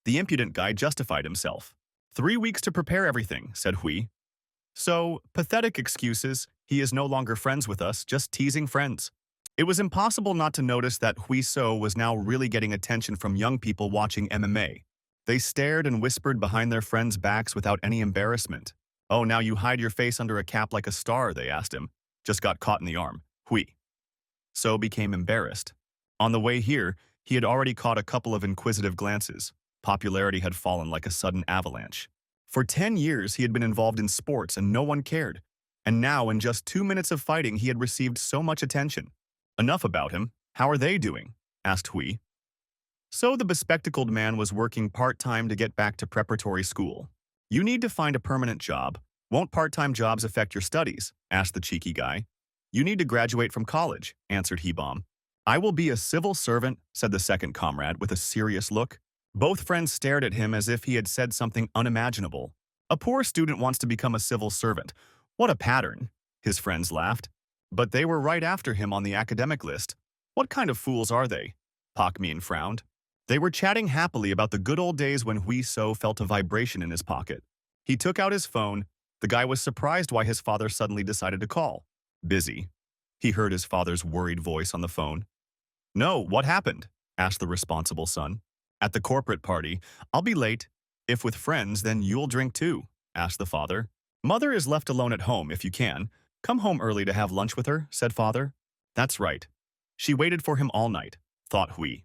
The impudent guy justified himself. 3 weeks to prepare everything," said Hui. "So, pathetic excuses. He is no longer friends with us, just teasing friends." It was impossible not to notice that Hui So was now really getting attention from young people watching MMA. They stared and whispered behind their friends' backs without any embarrassment. "Oh, now you hide your face under a cap like a star," they asked him. "Just got caught in the arm." Hui So became embarrassed. On the way here, he had already caught a couple of inquisitive glances. Popularity had fallen like a sudden avalanche. For 10 years, he had been involved in sports and no one cared. And now, in just 2 minutes of fighting, he had received so much attention. "Enough about him. How are they doing?" asked Hui. So the bespectacled man was working part-time to get back to preparatory school. "You need to find a permanent job. Won't part-time jobs affect your studies?" asked the cheeky guy. "You need to graduate from college," answered Hebom. "I will be a civil servant," said the second comrade with a serious look. Both friends stared at him as if he had said something unimaginable. "A poor student wants to become a civil servant. What a pattern," his friends laughed. "But they were right after him on the academic list. What kind of fools are they?" Pak Min frowned. They were chatting happily about the good old days when Hui So felt a vibration in his pocket. He took out his phone. The guy was surprised why his father suddenly decided to call. "Busy," he heard his father's worried voice on the phone. "No, what happened?" asked the responsible son. "At the corporate party. I'll be late. If with friends, then you'll drink too," asked the father. "Mother is left alone at home if you can. Come home early to have lunch with her," said father. "That's right. She waited for him all night," thought Hui.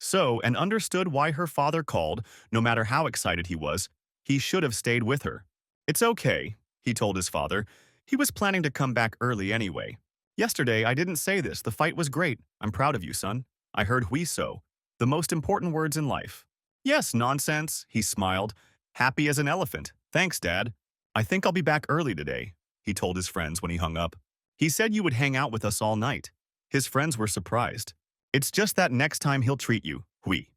And understood why her father called, no matter how excited he was. He should have stayed with her. It's okay, he told his father. He was planning to come back early anyway. Yesterday, I didn't say this. The fight was great. I'm proud of you, son. I heard "hui so," the most important words in life. Yes, nonsense, he smiled, happy as an elephant. Thanks, Dad. I think I'll be back early today, he told his friends when he hung up. He said you would hang out with us all night. His friends were surprised. It's just that next time he'll treat you, hui.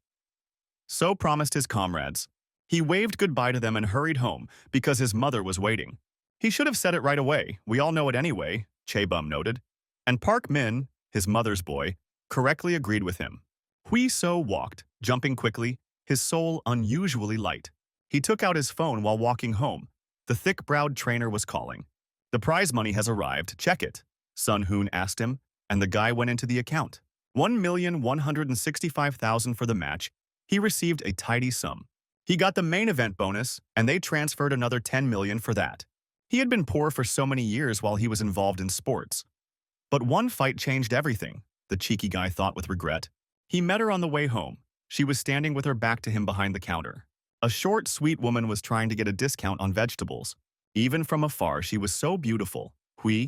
So promised his comrades. He waved goodbye to them and hurried home because his mother was waiting. He should have said it right away. We all know it anyway, Chae-bum noted. And Park Min, his mother's boy, correctly agreed with him. Hui So walked, jumping quickly, his soul unusually light. He took out his phone while walking home. The thick-browed trainer was calling. The prize money has arrived, check it, Sun Hoon asked him, and the guy went into the account. 1,165,000 for the match. He received a tidy sum. He got the main event bonus, and they transferred another 10 million for that. He had been poor for so many years while he was involved in sports. But one fight changed everything, the cheeky guy thought with regret. He met her on the way home. She was standing with her back to him behind the counter. A short, sweet woman was trying to get a discount on vegetables. Even from afar, she was so beautiful. Hui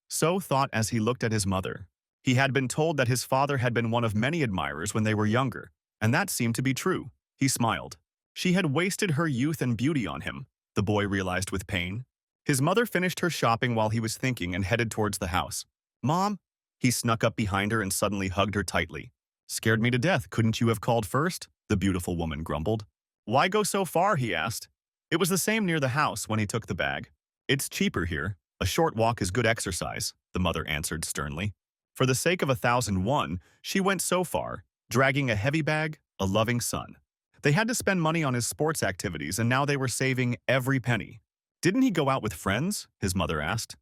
So thought as he looked at his mother. He had been told that his father had been one of many admirers when they were younger, and that seemed to be true. He smiled. She had wasted her youth and beauty on him, the boy realized with pain. His mother finished her shopping while he was thinking and headed towards the house. Mom? He snuck up behind her and suddenly hugged her tightly. Scared me to death, couldn't you have called first? The beautiful woman grumbled. Why go so far, he asked. It was the same near the house when he took the bag. It's cheaper here. A short walk is good exercise, the mother answered sternly. For the sake of 1,001, she went so far, dragging a heavy bag, a loving son. They had to spend money on his sports activities, and now they were saving every penny. Didn't he go out with friends? His mother asked.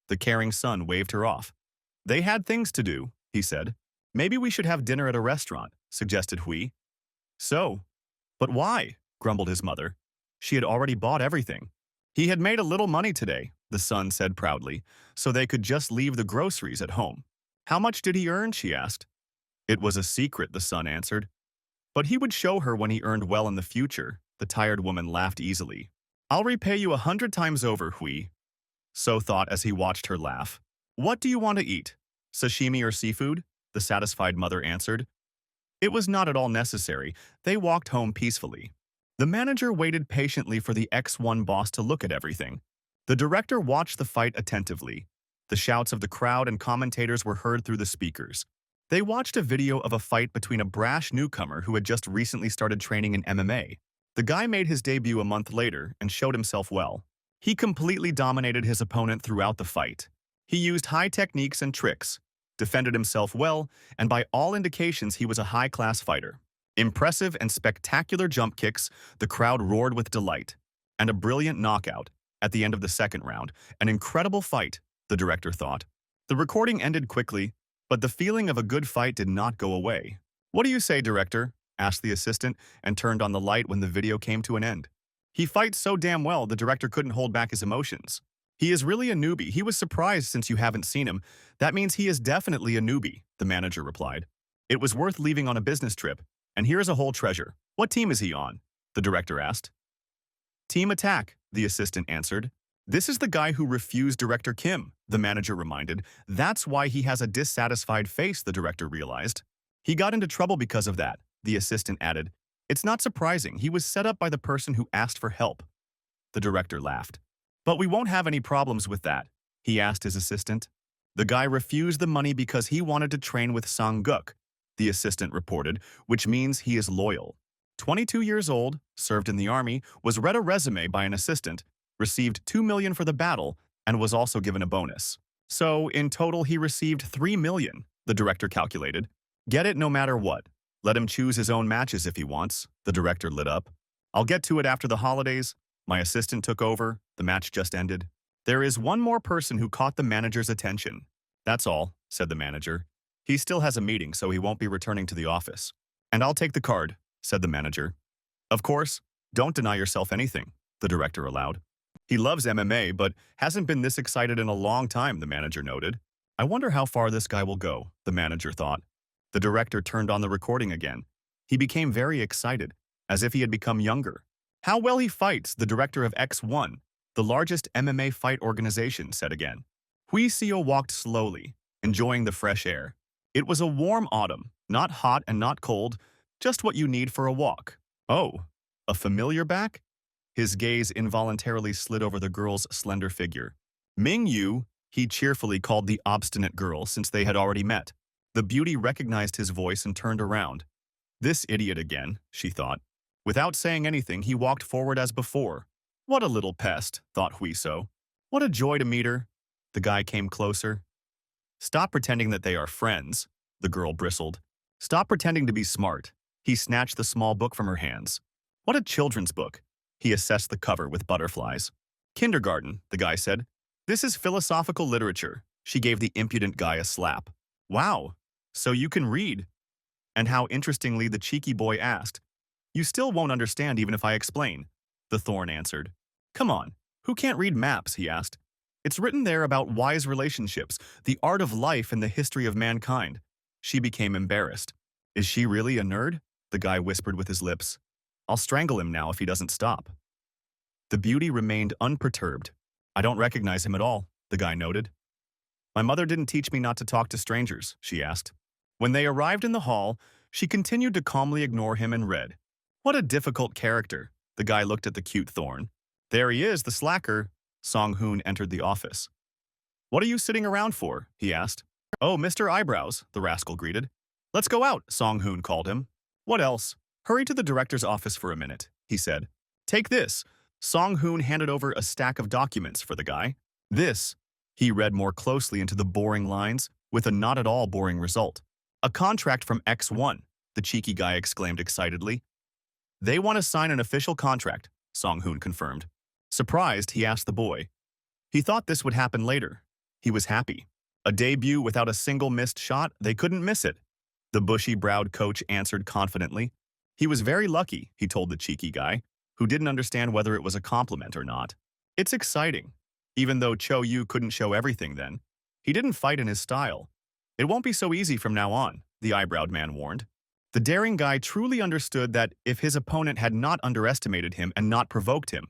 The caring son waved her off. They had things to do, he said. Maybe we should have dinner at a restaurant, suggested Hui. So, but why? Grumbled his mother. She had already bought everything. He had made a little money today, the son said proudly, so they could just leave the groceries at home. How much did he earn? She asked. It was a secret, the son answered. But he would show her when he earned well in the future, the tired woman laughed easily. I'll repay you 100 times over, Hui. So thought as he watched her laugh. What do you want to eat? Sashimi or seafood? The satisfied mother answered. It was not at all necessary. They walked home peacefully. The manager waited patiently for the X1 boss to look at everything. The director watched the fight attentively. The shouts of the crowd and commentators were heard through the speakers. They watched a video of a fight between a brash newcomer who had just recently started training in MMA. The guy made his debut a month later and showed himself well. He completely dominated his opponent throughout the fight. He used high techniques and tricks, defended himself well, and by all indications he was a high-class fighter. Impressive and spectacular jump kicks, the crowd roared with delight. And a brilliant knockout at the end of the second round. An incredible fight, the director thought. The recording ended quickly, but the feeling of a good fight did not go away. What do you say, director? Asked the assistant and turned on the light when the video came to an end. He fights so damn well the director couldn't hold back his emotions. He is really a newbie. He was surprised since you haven't seen him. That means he is definitely a newbie, the manager replied. It was worth leaving on a business trip, and here is a whole treasure. What team is he on? The director asked. Team Attack, the assistant answered. This is the guy who refused Director Kim, the manager reminded. That's why he has a dissatisfied face, the director realized. He got into trouble because of that, the assistant added. It's not surprising. He was set up by the person who asked for help. The director laughed. But we won't have any problems with that, he asked his assistant. The guy refused the money because he wanted to train with Sang-guk, the assistant reported, which means he is loyal. 22 years old, served in the army, was read a resume by an assistant, received 2 million for the battle, and was also given a bonus. So, in total, he received 3 million, the director calculated. Get it no matter what. Let him choose his own matches if he wants, the director lit up. I'll get to it after the holidays. My assistant took over. The match just ended. There is one more person who caught the manager's attention. That's all, said the manager. He still has a meeting, so he won't be returning to the office. And I'll take the card, said the manager. Of course, don't deny yourself anything, the director allowed. He loves MMA, but hasn't been this excited in a long time, the manager noted. I wonder how far this guy will go, the manager thought. The director turned on the recording again. He became very excited, as if he had become younger. How well he fights, the director of X1, the largest MMA fight organization, said again. Hui Seo walked slowly, enjoying the fresh air. It was a warm autumn, not hot and not cold, just what you need for a walk. Oh, a familiar back? His gaze involuntarily slid over the girl's slender figure. Ming Yu, he cheerfully called the obstinate girl since they had already met. The beauty recognized his voice and turned around. This idiot again, she thought. Without saying anything, he walked forward as before. What a little pest, thought Huiso. What a joy to meet her. The guy came closer. Stop pretending that they are friends, the girl bristled. Stop pretending to be smart. He snatched the small book from her hands. What a children's book. He assessed the cover with butterflies. Kindergarten, the guy said. This is philosophical literature. She gave the impudent guy a slap. Wow, so you can read. And how interestingly the cheeky boy asked. You still won't understand even if I explain. The thorn answered. Come on, who can't read maps, he asked. It's written there about wise relationships, the art of life and the history of mankind. She became embarrassed. Is she really a nerd? The guy whispered with his lips. I'll strangle him now if he doesn't stop. The beauty remained unperturbed. I don't recognize him at all, the guy noted. My mother didn't teach me not to talk to strangers, she asked. When they arrived in the hall, she continued to calmly ignore him and read. What a difficult character. The guy looked at the cute thorn. There he is, the slacker. Song-hoon entered the office. What are you sitting around for? He asked. Oh, Mr. Eyebrows, the rascal greeted. Let's go out, Song-hoon called him. What else? Hurry to the director's office for a minute, he said. Take this. Song-hoon handed over a stack of documents for the guy. This. He read more closely into the boring lines, with a not at all boring result. A contract from X1, the cheeky guy exclaimed excitedly. They want to sign an official contract, Song-hoon confirmed. Surprised, he asked the boy. He thought this would happen later. He was happy. A debut without a single missed shot, they couldn't miss it. The bushy-browed coach answered confidently. He was very lucky, he told the cheeky guy, who didn't understand whether it was a compliment or not. It's exciting. Even though Cho Yu couldn't show everything then, he didn't fight in his style. It won't be so easy from now on, the eyebrowed man warned. The daring guy truly understood that if his opponent had not underestimated him and not provoked him,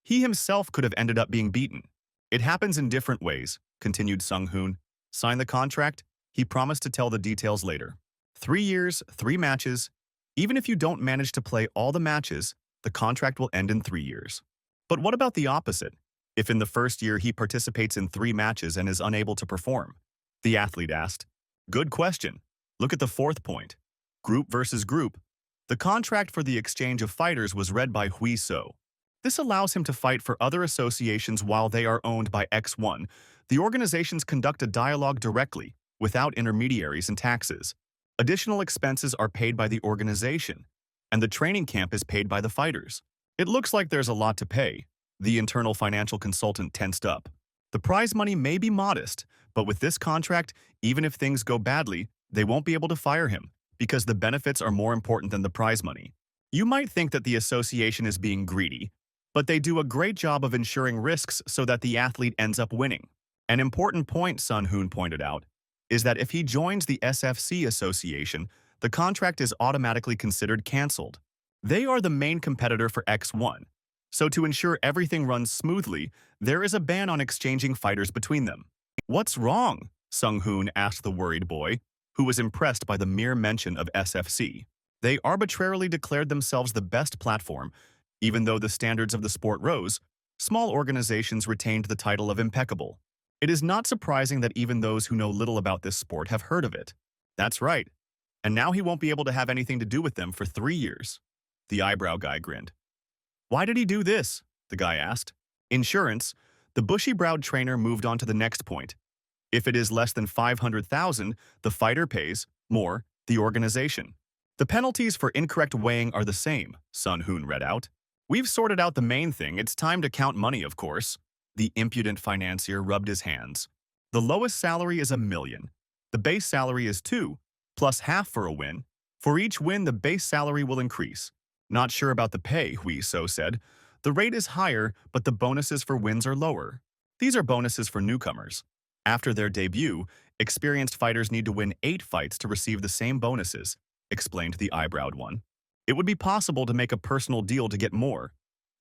he himself could have ended up being beaten. It happens in different ways, continued Sung-hoon. Sign the contract? He promised to tell the details later. 3 years, 3 matches. Even if you don't manage to play all the matches, the contract will end in 3 years. But what about the opposite? If in the first year he participates in 3 matches and is unable to perform? The athlete asked. Good question. Look at the 4th point. Group versus group. The contract for the exchange of fighters was read by Hui So. This allows him to fight for other associations while they are owned by X1. The organizations conduct a dialogue directly, without intermediaries and taxes. Additional expenses are paid by the organization, and the training camp is paid by the fighters. It looks like there's a lot to pay. The internal financial consultant tensed up. The prize money may be modest, but with this contract, even if things go badly, they won't be able to fire him, because the benefits are more important than the prize money. You might think that the association is being greedy, but they do a great job of ensuring risks so that the athlete ends up winning. An important point, Sun-hoon pointed out, is that if he joins the SFC association, the contract is automatically considered cancelled. They are the main competitor for X1, so to ensure everything runs smoothly, there is a ban on exchanging fighters between them. What's wrong? Sung-hoon asked the worried boy, who was impressed by the mere mention of SFC. They arbitrarily declared themselves the best platform. Even though the standards of the sport rose, small organizations retained the title of impeccable. It is not surprising that even those who know little about this sport have heard of it. That's right. And now he won't be able to have anything to do with them for 3 years. The eyebrow guy grinned. Why did he do this? The guy asked. Insurance. The bushy-browed trainer moved on to the next point. If it is less than 500,000, the fighter pays, more, the organization. The penalties for incorrect weighing are the same, Sun-hoon read out. We've sorted out the main thing, it's time to count money, of course. The impudent financier rubbed his hands. The lowest salary is $1 million. The base salary is 2, plus half for a win. For each win, the base salary will increase. Not sure about the pay, Hui So said. The rate is higher, but the bonuses for wins are lower. These are bonuses for newcomers. After their debut, Experienced fighters need to win 8 fights to receive the same bonuses, explained the eyebrowed one. It would be possible to make a personal deal to get more,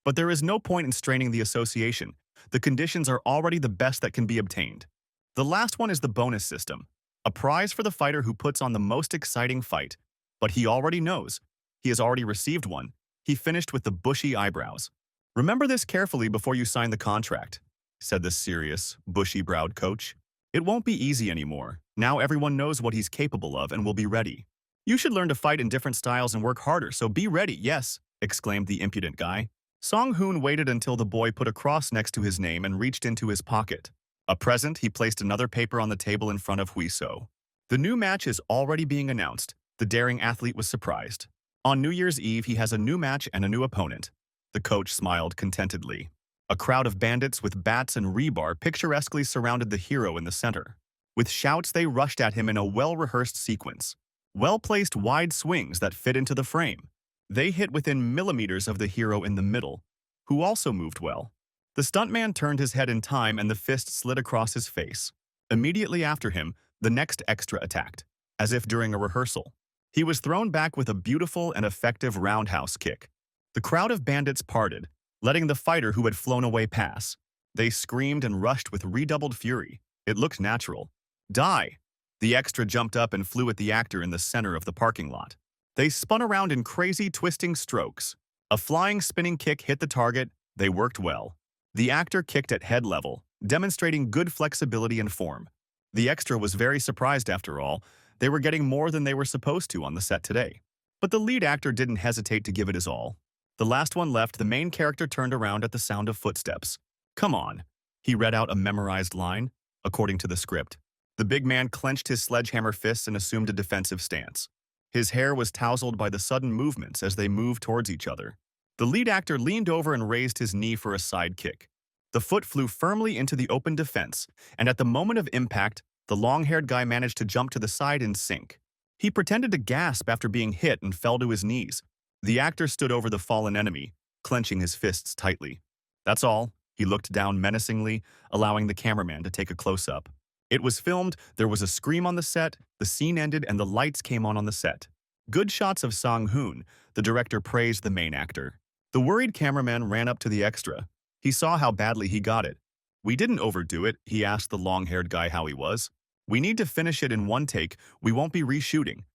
but there is no point in straining the association. The conditions are already the best that can be obtained. The last one is the bonus system, a prize for the fighter who puts on the most exciting fight. But he already knows. He has already received one. He finished with the bushy eyebrows. Remember this carefully before you sign the contract, said the serious, bushy-browed coach. It won't be easy anymore. Now everyone knows what he's capable of and will be ready. You should learn to fight in different styles and work harder, so be ready, yes, exclaimed the impudent guy. Song-hoon waited until the boy put a cross next to his name and reached into his pocket. A present, he placed another paper on the table in front of Huiso. The new match is already being announced. The daring athlete was surprised. On New Year's Eve, he has a new match and a new opponent. The coach smiled contentedly. A crowd of bandits with bats and rebar picturesquely surrounded the hero in the center. With shouts, they rushed at him in a well-rehearsed sequence. Well-placed wide swings that fit into the frame. They hit within millimeters of the hero in the middle, who also moved well. The stuntman turned his head in time and the fist slid across his face. Immediately after him, the next extra attacked, as if during a rehearsal. He was thrown back with a beautiful and effective roundhouse kick. The crowd of bandits parted, letting the fighter who had flown away pass. They screamed and rushed with redoubled fury. It looked natural. Die! The extra jumped up and flew at the actor in the center of the parking lot. They spun around in crazy, twisting strokes. A flying, spinning kick hit the target. They worked well. The actor kicked at head level, demonstrating good flexibility and form. The extra was very surprised after all. They were getting more than they were supposed to on the set today. But the lead actor didn't hesitate to give it his all. The last one left, the main character turned around at the sound of footsteps. Come on. He read out a memorized line, according to the script. The big man clenched his sledgehammer fists and assumed a defensive stance. His hair was tousled by the sudden movements as they moved towards each other. The lead actor leaned over and raised his knee for a side kick. The foot flew firmly into the open defense, and at the moment of impact, the long-haired guy managed to jump to the side in sync. He pretended to gasp after being hit and fell to his knees. The actor stood over the fallen enemy, clenching his fists tightly. That's all. He looked down menacingly, allowing the cameraman to take a close-up. It was filmed, there was a scream on the set, the scene ended, and the lights came on the set. Good shots of Sang-hoon, the director praised the main actor. The worried cameraman ran up to the extra. He saw how badly he got it. We didn't overdo it, he asked the long-haired guy how he was. We need to finish it in one take, we won't be reshooting.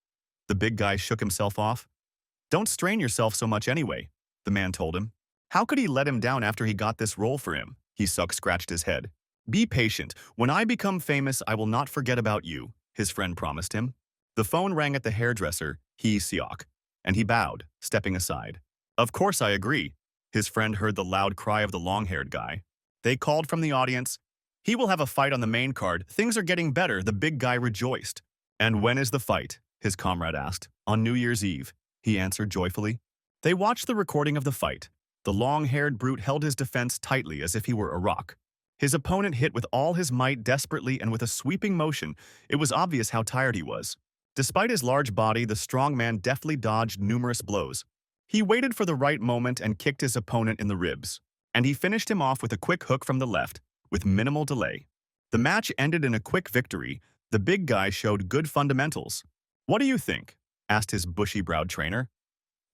The big guy shook himself off. Don't strain yourself so much anyway, the man told him. How could he let him down after he got this role for him? He scratched his head. Be patient. When I become famous, I will not forget about you, his friend promised him. The phone rang at the hairdresser, Hee Seok, and he bowed, stepping aside. Of course I agree. His friend heard the loud cry of the long-haired guy. They called from the audience. He will have a fight on the main card. Things are getting better, the big guy rejoiced. And when is the fight? His comrade asked. On New Year's Eve, he answered joyfully. They watched the recording of the fight. The long-haired brute held his defense tightly as if he were a rock. His opponent hit with all his might desperately and with a sweeping motion. It was obvious how tired he was. Despite his large body, the strong man deftly dodged numerous blows. He waited for the right moment and kicked his opponent in the ribs. And he finished him off with a quick hook from the left, with minimal delay. The match ended in a quick victory. The big guy showed good fundamentals. What do you think? Asked his bushy-browed trainer.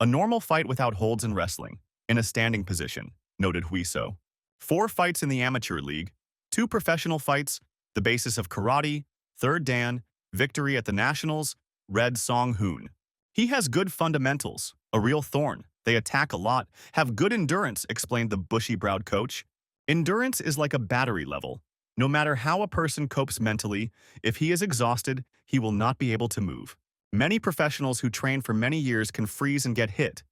A normal fight without holds in wrestling, in a standing position, noted Huiso. 4 fights in the amateur league, 2 professional fights, the basis of karate, 3rd Dan, victory at the nationals, Red Song-hoon. He has good fundamentals, a real thorn. They attack a lot, have good endurance, explained the bushy-browed coach. Endurance is like a battery level. No matter how a person copes mentally, if he is exhausted, he will not be able to move. Many professionals who train for many years can freeze and get hit,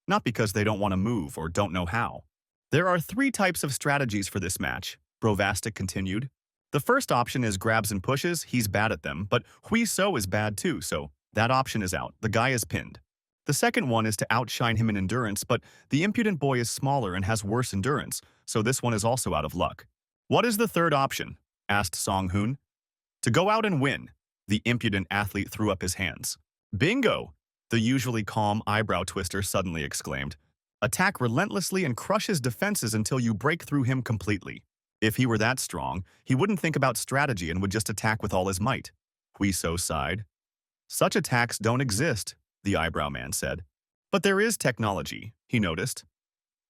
not because they don't want to move or don't know how. There are 3 types of strategies for this match, Brovastic continued. The first option is grabs and pushes. He's bad at them, but Huiso is bad too, so that option is out. The guy is pinned. The second one is to outshine him in endurance, but the impudent boy is smaller and has worse endurance, so this one is also out of luck. What is the third option? Asked Song-hoon. To go out and win. The impudent athlete threw up his hands. Bingo! The usually calm eyebrow twister suddenly exclaimed. Attack relentlessly and crush his defenses until you break through him completely. If he were that strong, he wouldn't think about strategy and would just attack with all his might. Huiso sighed. Such attacks don't exist, the eyebrow man said. But there is technology, he noticed.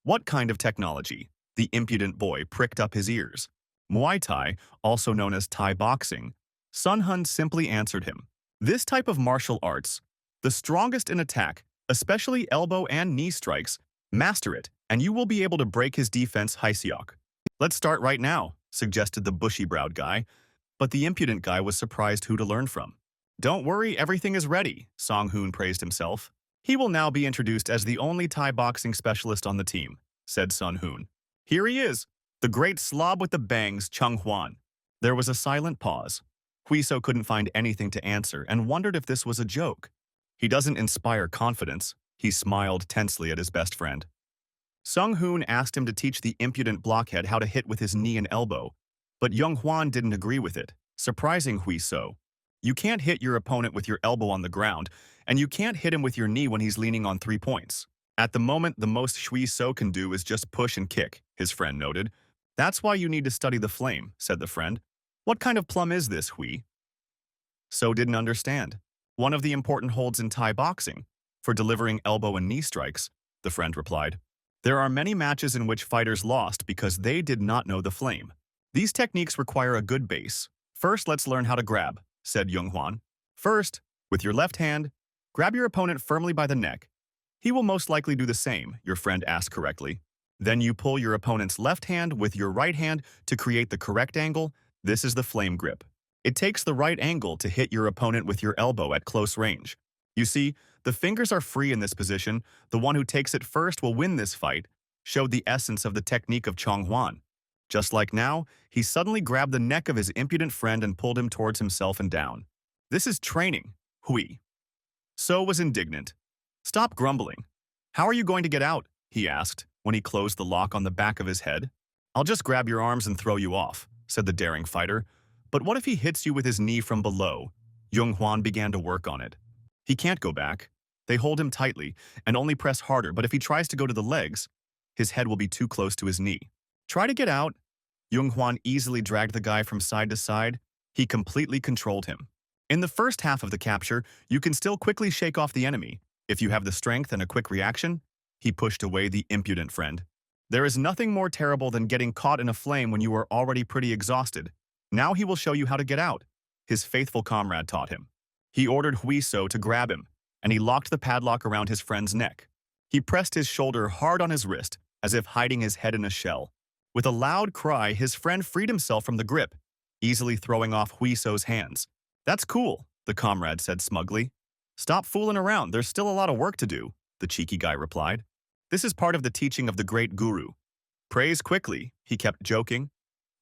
What kind of technology? The impudent boy pricked up his ears. Muay Thai, also known as Thai boxing. Sun Hun simply answered him. This type of martial arts, the strongest in attack, especially elbow and knee strikes, master it, and you will be able to break his defense Hyseok. Let's start right now, suggested the bushy-browed guy, but the impudent guy was surprised who to learn from. Don't worry, everything is ready, Song Hoon praised himself. He will now be introduced as the only Thai boxing specialist on the team, said Sun Hoon. Here he is, the great slob with the bangs, Chung Hwan. There was a silent pause. Huiso couldn't find anything to answer and wondered if this was a joke. He doesn't inspire confidence, he smiled tensely at his best friend. Sung Hoon asked him to teach the impudent blockhead how to hit with his knee and elbow, but Young Hwan didn't agree with it, surprising Huiso. You can't hit your opponent with your elbow on the ground, and you can't hit him with your knee when he's leaning on 3 points. At the moment, the most Huiso can do is just push and kick, his friend noted. That's why you need to study the flame, said the friend. What kind of plum is this, Hui? So didn't understand. One of the important holds in Thai boxing, for delivering elbow and knee strikes, the friend replied. There are many matches in which fighters lost because they did not know the flame. These techniques require a good base. First, let's learn how to grab, said Young Hwan. First, with your left hand, grab your opponent firmly by the neck. He will most likely do the same, your friend asked correctly. Then you pull your opponent's left hand with your right hand to create the correct angle. This is the flame grip. It takes the right angle to hit your opponent with your elbow at close range. You see, the fingers are free in this position. The one who takes it first will win this fight, showed the essence of the technique of Chong Hwan. Just like now, he suddenly grabbed the neck of his impudent friend and pulled him towards himself and down. This is training, Hui. So was indignant. Stop grumbling. How are you going to get out? He asked, when he closed the lock on the back of his head. I'll just grab your arms and throw you off, said the daring fighter. But what if he hits you with his knee from below? Young Hwan began to work on it. He can't go back. They hold him tightly and only press harder, but if he tries to go to the legs, his head will be too close to his knee. Try to get out. Young Hwan easily dragged the guy from side to side. He completely controlled him. In the first half of the capture, you can still quickly shake off the enemy. If you have the strength and a quick reaction, he pushed away the impudent friend. There is nothing more terrible than getting caught in a flame when you are already pretty exhausted. Now he will show you how to get out, his faithful comrade taught him. He ordered Huiso to grab him, and he locked the padlock around his friend's neck. He pressed his shoulder hard on his wrist, as if hiding his head in a shell. With a loud cry, his friend freed himself from the grip, easily throwing off Huiso's hands. That's cool, the comrade said smugly. Stop fooling around, there's still a lot of work to do, the cheeky guy replied. This is part of the teaching of the great guru. Praise quickly, he kept joking.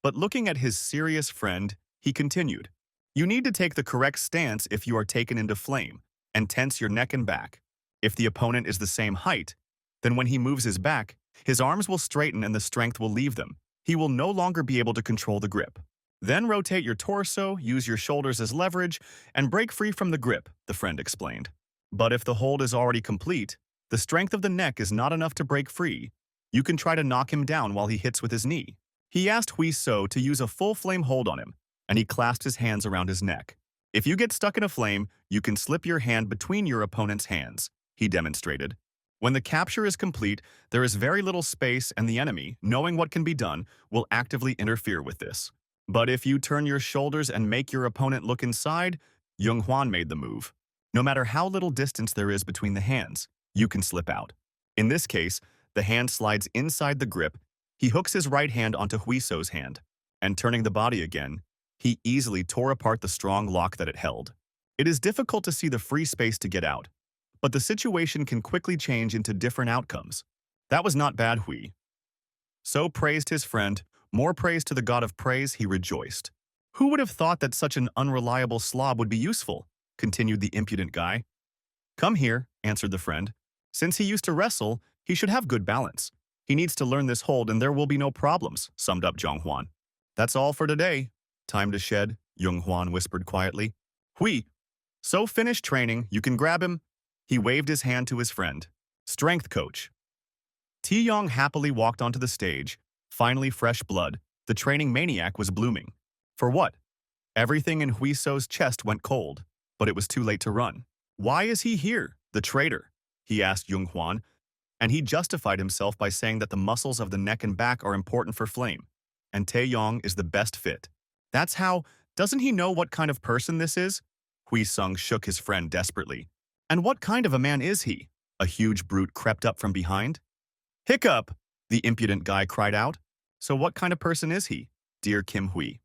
But looking at his serious friend, he continued. You need to take the correct stance if you are taken into flame, and tense your neck and back. If the opponent is the same height, then when he moves his back, his arms will straighten and the strength will leave them. He will no longer be able to control the grip. Then rotate your torso, use your shoulders as leverage, and break free from the grip, the friend explained. But if the hold is already complete, the strength of the neck is not enough to break free. You can try to knock him down while he hits with his knee. He asked Huiso to use a full flame hold on him, and he clasped his hands around his neck. If you get stuck in a flame, you can slip your hand between your opponent's hands, he demonstrated. When the capture is complete, there is very little space and the enemy, knowing what can be done, will actively interfere with this. But if you turn your shoulders and make your opponent look inside, Young Hwan made the move. No matter how little distance there is between the hands, you can slip out. In this case, the hand slides inside the grip. He hooks his right hand onto Huiso's hand, and turning the body again, he easily tore apart the strong lock that it held. It is difficult to see the free space to get out, but the situation can quickly change into different outcomes. That was not bad, Hui. So praised his friend, more praise to the god of praise, he rejoiced. Who would have thought that such an unreliable slob would be useful? Continued the impudent guy. Come here, answered the friend. Since he used to wrestle, he should have good balance. He needs to learn this hold and there will be no problems, summed up Zhang Huan. That's all for today. Time to shed, Young Hwan whispered quietly. Hui, so finished training, you can grab him. He waved his hand to his friend. Strength coach. Ti Yong happily walked onto the stage. Finally fresh blood, The training maniac was blooming. For what? Everything in Huiso's chest went cold, but it was too late to run. Why is he here, the traitor? He asked Yunghwan, and he justified himself by saying that the muscles of the neck and back are important for flame, and Taeyong is the best fit. That's how, doesn't he know what kind of person this is? Hui Sung shook his friend desperately. And what kind of a man is he? A huge brute crept up from behind? Hiccup! The impudent guy cried out. So what kind of person is he, dear Kim Hui?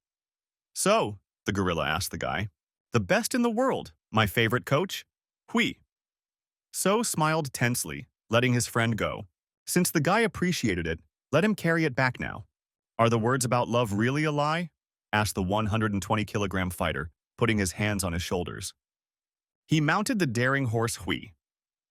So, the gorilla asked the guy. The best in the world, my favorite coach? Hui. So smiled tensely, letting his friend go. Since the guy appreciated it, let him carry it back now. Are the words about love really a lie? Asked the 120-kilogram fighter, putting his hands on his shoulders. He mounted the daring horse Hui.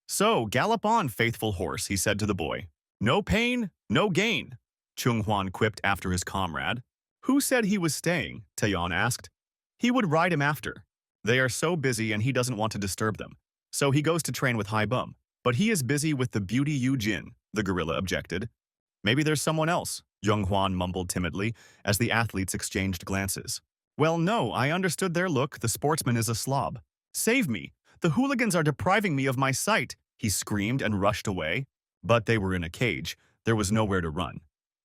So, gallop on, faithful horse, he said to the boy. No pain, no gain, Chung Hwan quipped after his comrade. Who said he was staying? Taeyeon asked. He would ride him after. They are so busy and he doesn't want to disturb them. So he goes to train with Hai Bum. But he is busy with the beauty Yu Jin, the gorilla objected. Maybe there's someone else, Jung Hwan mumbled timidly as the athletes exchanged glances. Well, no, I understood their look. The sportsman is a slob. Save me! The hooligans are depriving me of my sight, he screamed and rushed away. But they were in a cage. There was nowhere to run.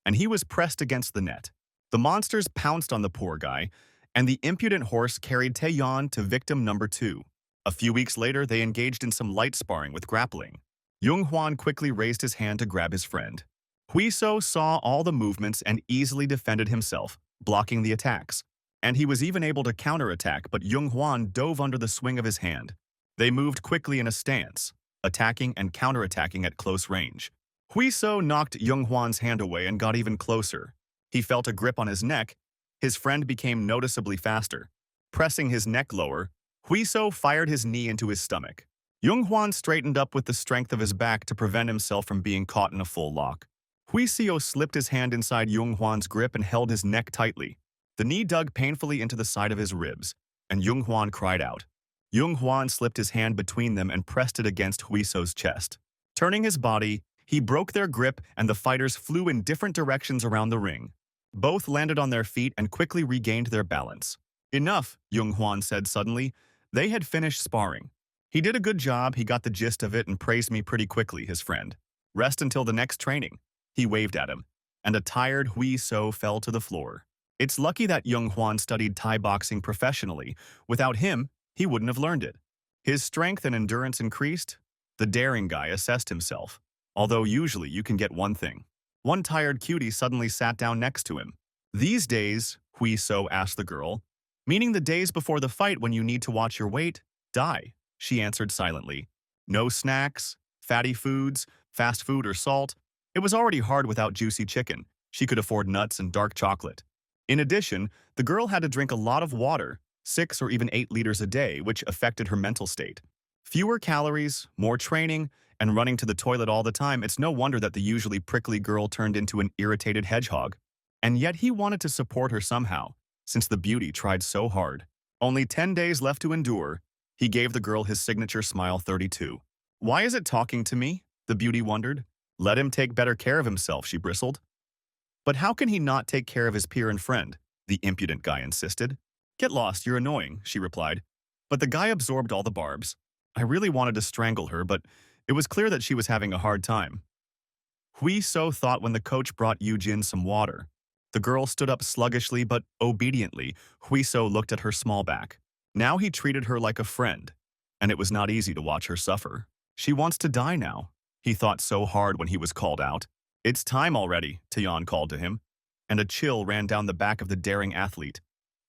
And he was pressed against the net. The monsters pounced on the poor guy, and the impudent horse carried Taeyeon to victim number 2. A few weeks later, they engaged in some light sparring with grappling. Jung Hwan quickly raised his hand to grab his friend. Huiso saw all the movements and easily defended himself, blocking the attacks. And he was even able to counterattack, but Jung Hwan dove under the swing of his hand. They moved quickly in a stance, attacking and counterattacking at close range. Huiso knocked Jung Hwan's hand away and got even closer. He felt a grip on his neck. His friend became noticeably faster. Pressing his neck lower, Huiso fired his knee into his stomach. Jung Hwan straightened up with the strength of his back to prevent himself from being caught in a full lock. Huiseo slipped his hand inside Jung Hwan's grip and held his neck tightly. The knee dug painfully into the side of his ribs, and Jung Hwan cried out. Jung Hwan slipped his hand between them and pressed it against Huiso's chest. Turning his body, he broke their grip and the fighters flew in different directions around the ring. Both landed on their feet and quickly regained their balance. Enough, Jung Hwan said suddenly. They had finished sparring. He did a good job, he got the gist of it and praised me pretty quickly, his friend. Rest until the next training. He waved at him, and a tired Huiso fell to the floor. It's lucky that Jung Hwan studied Thai boxing professionally. Without him, he wouldn't have learned it. His strength and endurance increased. The daring guy assessed himself. Although usually you can get one thing. One tired cutie suddenly sat down next to him. These days, Huiso asked the girl, meaning the days before the fight when you need to watch your weight, die, she answered silently. No snacks, fatty foods, fast food or salt. It was already hard without juicy chicken. She could afford nuts and dark chocolate. In addition, the girl had to drink a lot of water, 6 or even 8 liters a day, which affected her mental state. Fewer calories, more training, and running to the toilet all the time, it's no wonder that the usually prickly girl turned into an irritated hedgehog. And yet he wanted to support her somehow, since the beauty tried so hard. Only 10 days left to endure, he gave the girl his signature smile 32. Why is it talking to me? The beauty wondered. Let him take better care of himself, she bristled. But how can he not take care of his peer and friend? The impudent guy insisted. Get lost, you're annoying, she replied. But the guy absorbed all the barbs. I really wanted to strangle her, but it was clear that she was having a hard time. Huiso thought when the coach brought Yujin some water. The girl stood up sluggishly but obediently. Huiso looked at her small back. Now he treated her like a friend, and it was not easy to watch her suffer. She wants to die now, he thought so hard when he was called out. It's time already, Taeyeon called to him, and a chill ran down the back of the daring athlete.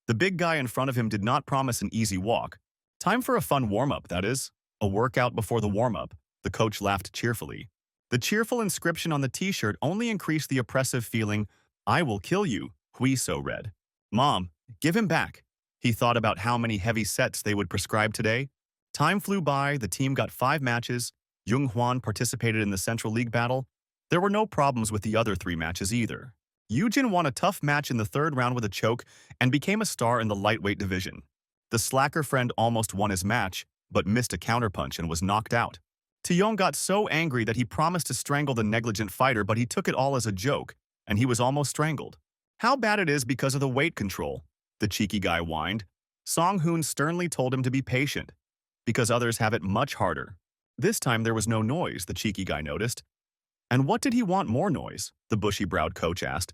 The big guy in front of him did not promise an easy walk. Time for a fun warm-up, that is. A workout before the warm-up, the coach laughed cheerfully. The cheerful inscription on the t-shirt only increased the oppressive feeling, I will kill you, Huiso read. Mom, give him back. He thought about how many heavy sets they would prescribe today. Time flew by, the team got 5 matches. Jung Hwan participated in the Central League battle. There were no problems with the other 3 matches either. Yujin won a tough match in the 3rd round with a choke and became a star in the lightweight division. The slacker friend almost won his match, but missed a counterpunch and was knocked out. Taeyong got so angry that he promised to strangle the negligent fighter, but he took it all as a joke, and he was almost strangled. How bad it is because of the weight control, the cheeky guy whined. Song Hoon sternly told him to be patient, because others have it much harder. This time there was no noise, the cheeky guy noticed. And what did he want more noise? The bushy-browed coach asked.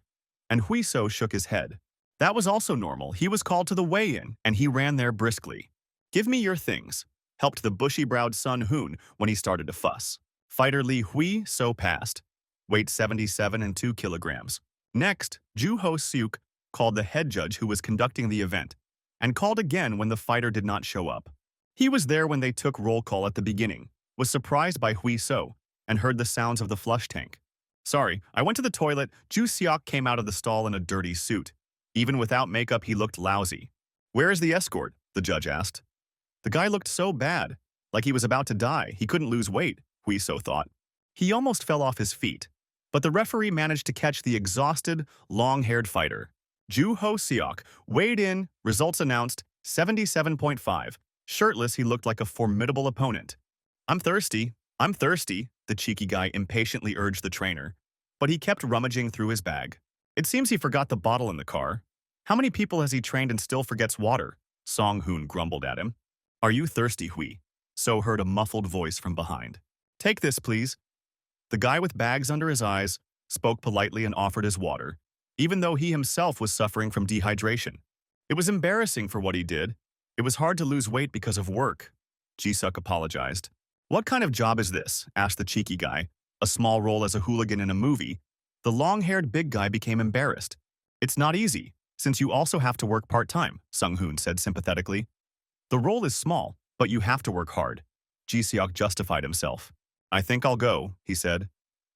And Huiso shook his head. That was also normal. He was called to the weigh-in, and he ran there briskly. Give me your things, helped the bushy-browed Sun Hoon when he started to fuss. Fighter Lee Hui-so passed. Weight 77 and 2 kilograms. Next, Ju Ho-seuk called the head judge who was conducting the event, and called again when the fighter did not show up. He was there when they took roll call at the beginning, was surprised by Hui-so, and heard the sounds of the flush tank. Sorry, I went to the toilet. Ju Seok came out of the stall in a dirty suit. Even without makeup, he looked lousy. Where is the escort? The judge asked. The guy looked so bad, like he was about to die. He couldn't lose weight, Hui-so thought. He almost fell off his feet, but the referee managed to catch the exhausted, long-haired fighter. Ju Ho-seok weighed in, results announced, 77.5. Shirtless, he looked like a formidable opponent. I'm thirsty, the cheeky guy impatiently urged the trainer, but he kept rummaging through his bag. It seems he forgot the bottle in the car. How many people has he trained and still forgets water? Song Hoon grumbled at him. Are you thirsty, Hui? So heard a muffled voice from behind. Take this, please. The guy with bags under his eyes spoke politely and offered his water, even though he himself was suffering from dehydration. It was embarrassing for what he did. It was hard to lose weight because of work. Jisuk apologized. What kind of job is this? Asked the cheeky guy. A small role as a hooligan in a movie. The long-haired big guy became embarrassed. It's not easy, since you also have to work part-time, Sung Hoon said sympathetically. The role is small, but you have to work hard. Ji-seok justified himself. I think I'll go, he said.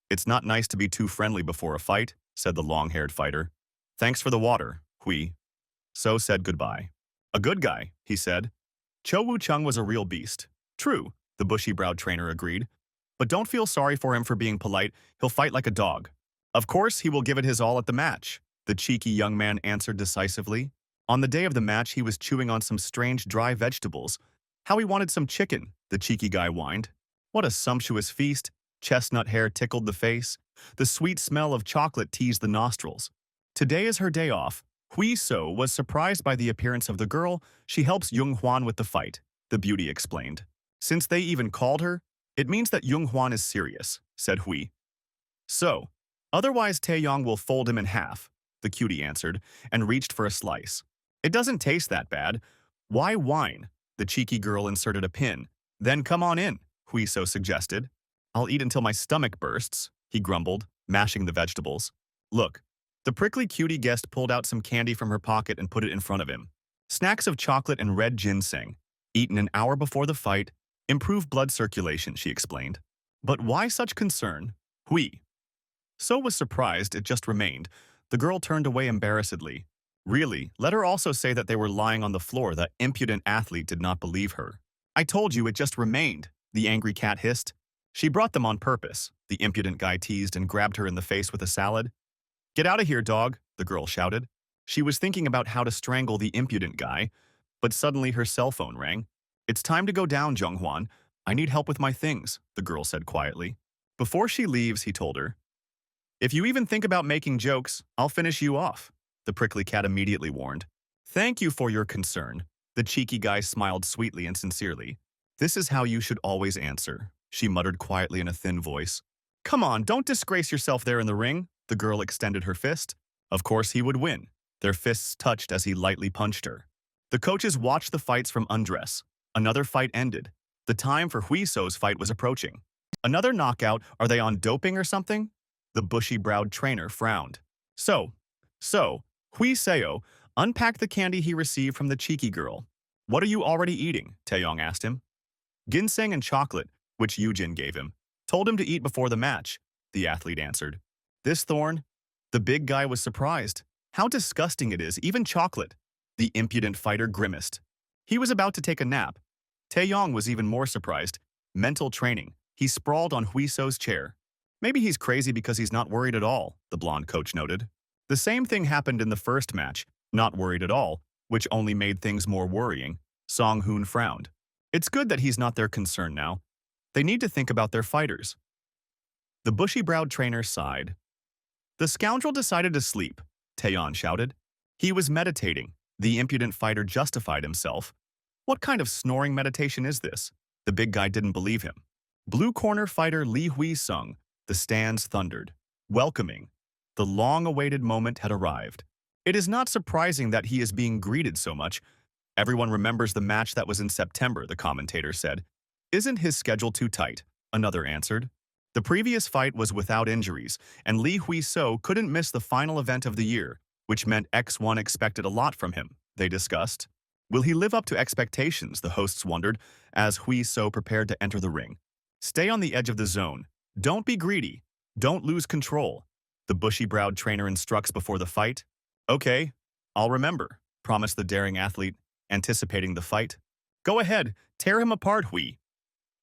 It's not nice to be too friendly before a fight, said the long-haired fighter. Thanks for the water, Hui. So said goodbye. A good guy, he said. Cho Woo-chung was a real beast. True, the bushy-browed trainer agreed. But don't feel sorry for him for being polite. He'll fight like a dog. Of course, he will give it his all at the match, the cheeky young man answered decisively. On the day of the match, he was chewing on some strange dry vegetables. How he wanted some chicken, the cheeky guy whined. What a sumptuous feast. Chestnut hair tickled the face. The sweet smell of chocolate teased the nostrils. Today is her day off. Hui-so was surprised by the appearance of the girl. She helps Jung-hwan with the fight, the beauty explained. Since they even called her, it means that Jung-hwan is serious, said Hui. So, otherwise Taeyong will fold him in half, the cutie answered, and reached for a slice. It doesn't taste that bad. Why whine? The cheeky girl inserted a pin. Then come on in, Hui-so suggested. I'll eat until my stomach bursts, he grumbled, mashing the vegetables. Look. The prickly cutie guest pulled out some candy from her pocket and put it in front of him. Snacks of chocolate and red ginseng, eaten an hour before the fight, improve blood circulation, she explained. But why such concern? Hui. So was surprised it just remained. The girl turned away embarrassedly. Really, let her also say that they were lying on the floor. The impudent athlete did not believe her. I told you it just remained, the angry cat hissed. She brought them on purpose, the impudent guy teased and grabbed her in the face with a salad. Get out of here, dog, the girl shouted. She was thinking about how to strangle the impudent guy, but suddenly her cell phone rang. It's time to go down, Jung-hwan. I need help with my things, the girl said quietly. Before she leaves, he told her. If you even think about making jokes, I'll finish you off, the prickly cat immediately warned. Thank you for your concern. The cheeky guy smiled sweetly and sincerely. This is how you should always answer, she muttered quietly in a thin voice. Come on, don't disgrace yourself there in the ring. The girl extended her fist. Of course he would win. Their fists touched as he lightly punched her. The coaches watched the fights from undress. Another fight ended. The time for Hui-so's fight was approaching. Another knockout? Are they on doping or something? The bushy-browed trainer frowned. So, Hui-seo unpacked the candy he received from the cheeky girl. What are you already eating? Taeyong asked him. Ginseng and chocolate, which Yujin gave him. Told him to eat before the match, the athlete answered. This thorn? The big guy was surprised. How disgusting it is, even chocolate. The impudent fighter grimaced. He was about to take a nap. Taeyong was even more surprised. Mental training. He sprawled on Hui-so's chair. Maybe he's crazy because he's not worried at all, the blonde coach noted. The same thing happened in the first match, not worried at all, which only made things more worrying. Song Hoon frowned. It's good that he's not their concern now. They need to think about their fighters. The bushy-browed trainer sighed. The scoundrel decided to sleep. Taeyeon shouted. He was meditating. The impudent fighter justified himself. What kind of snoring meditation is this? The big guy didn't believe him. Blue corner fighter Lee Hui-sung. The stands thundered. Welcoming. The long-awaited moment had arrived. It is not surprising that he is being greeted so much. Everyone remembers the match that was in September, the commentator said. Isn't his schedule too tight? Another answered. The previous fight was without injuries, and Lee Hui-so couldn't miss the final event of the year, which meant X1 expected a lot from him, they discussed. Will he live up to expectations, the hosts wondered, as Hui-so prepared to enter the ring. Stay on the edge of the zone. Don't be greedy. Don't lose control. The bushy-browed trainer instructs before the fight. Okay, I'll remember, promised the daring athlete, anticipating the fight. Go ahead, tear him apart, Hui.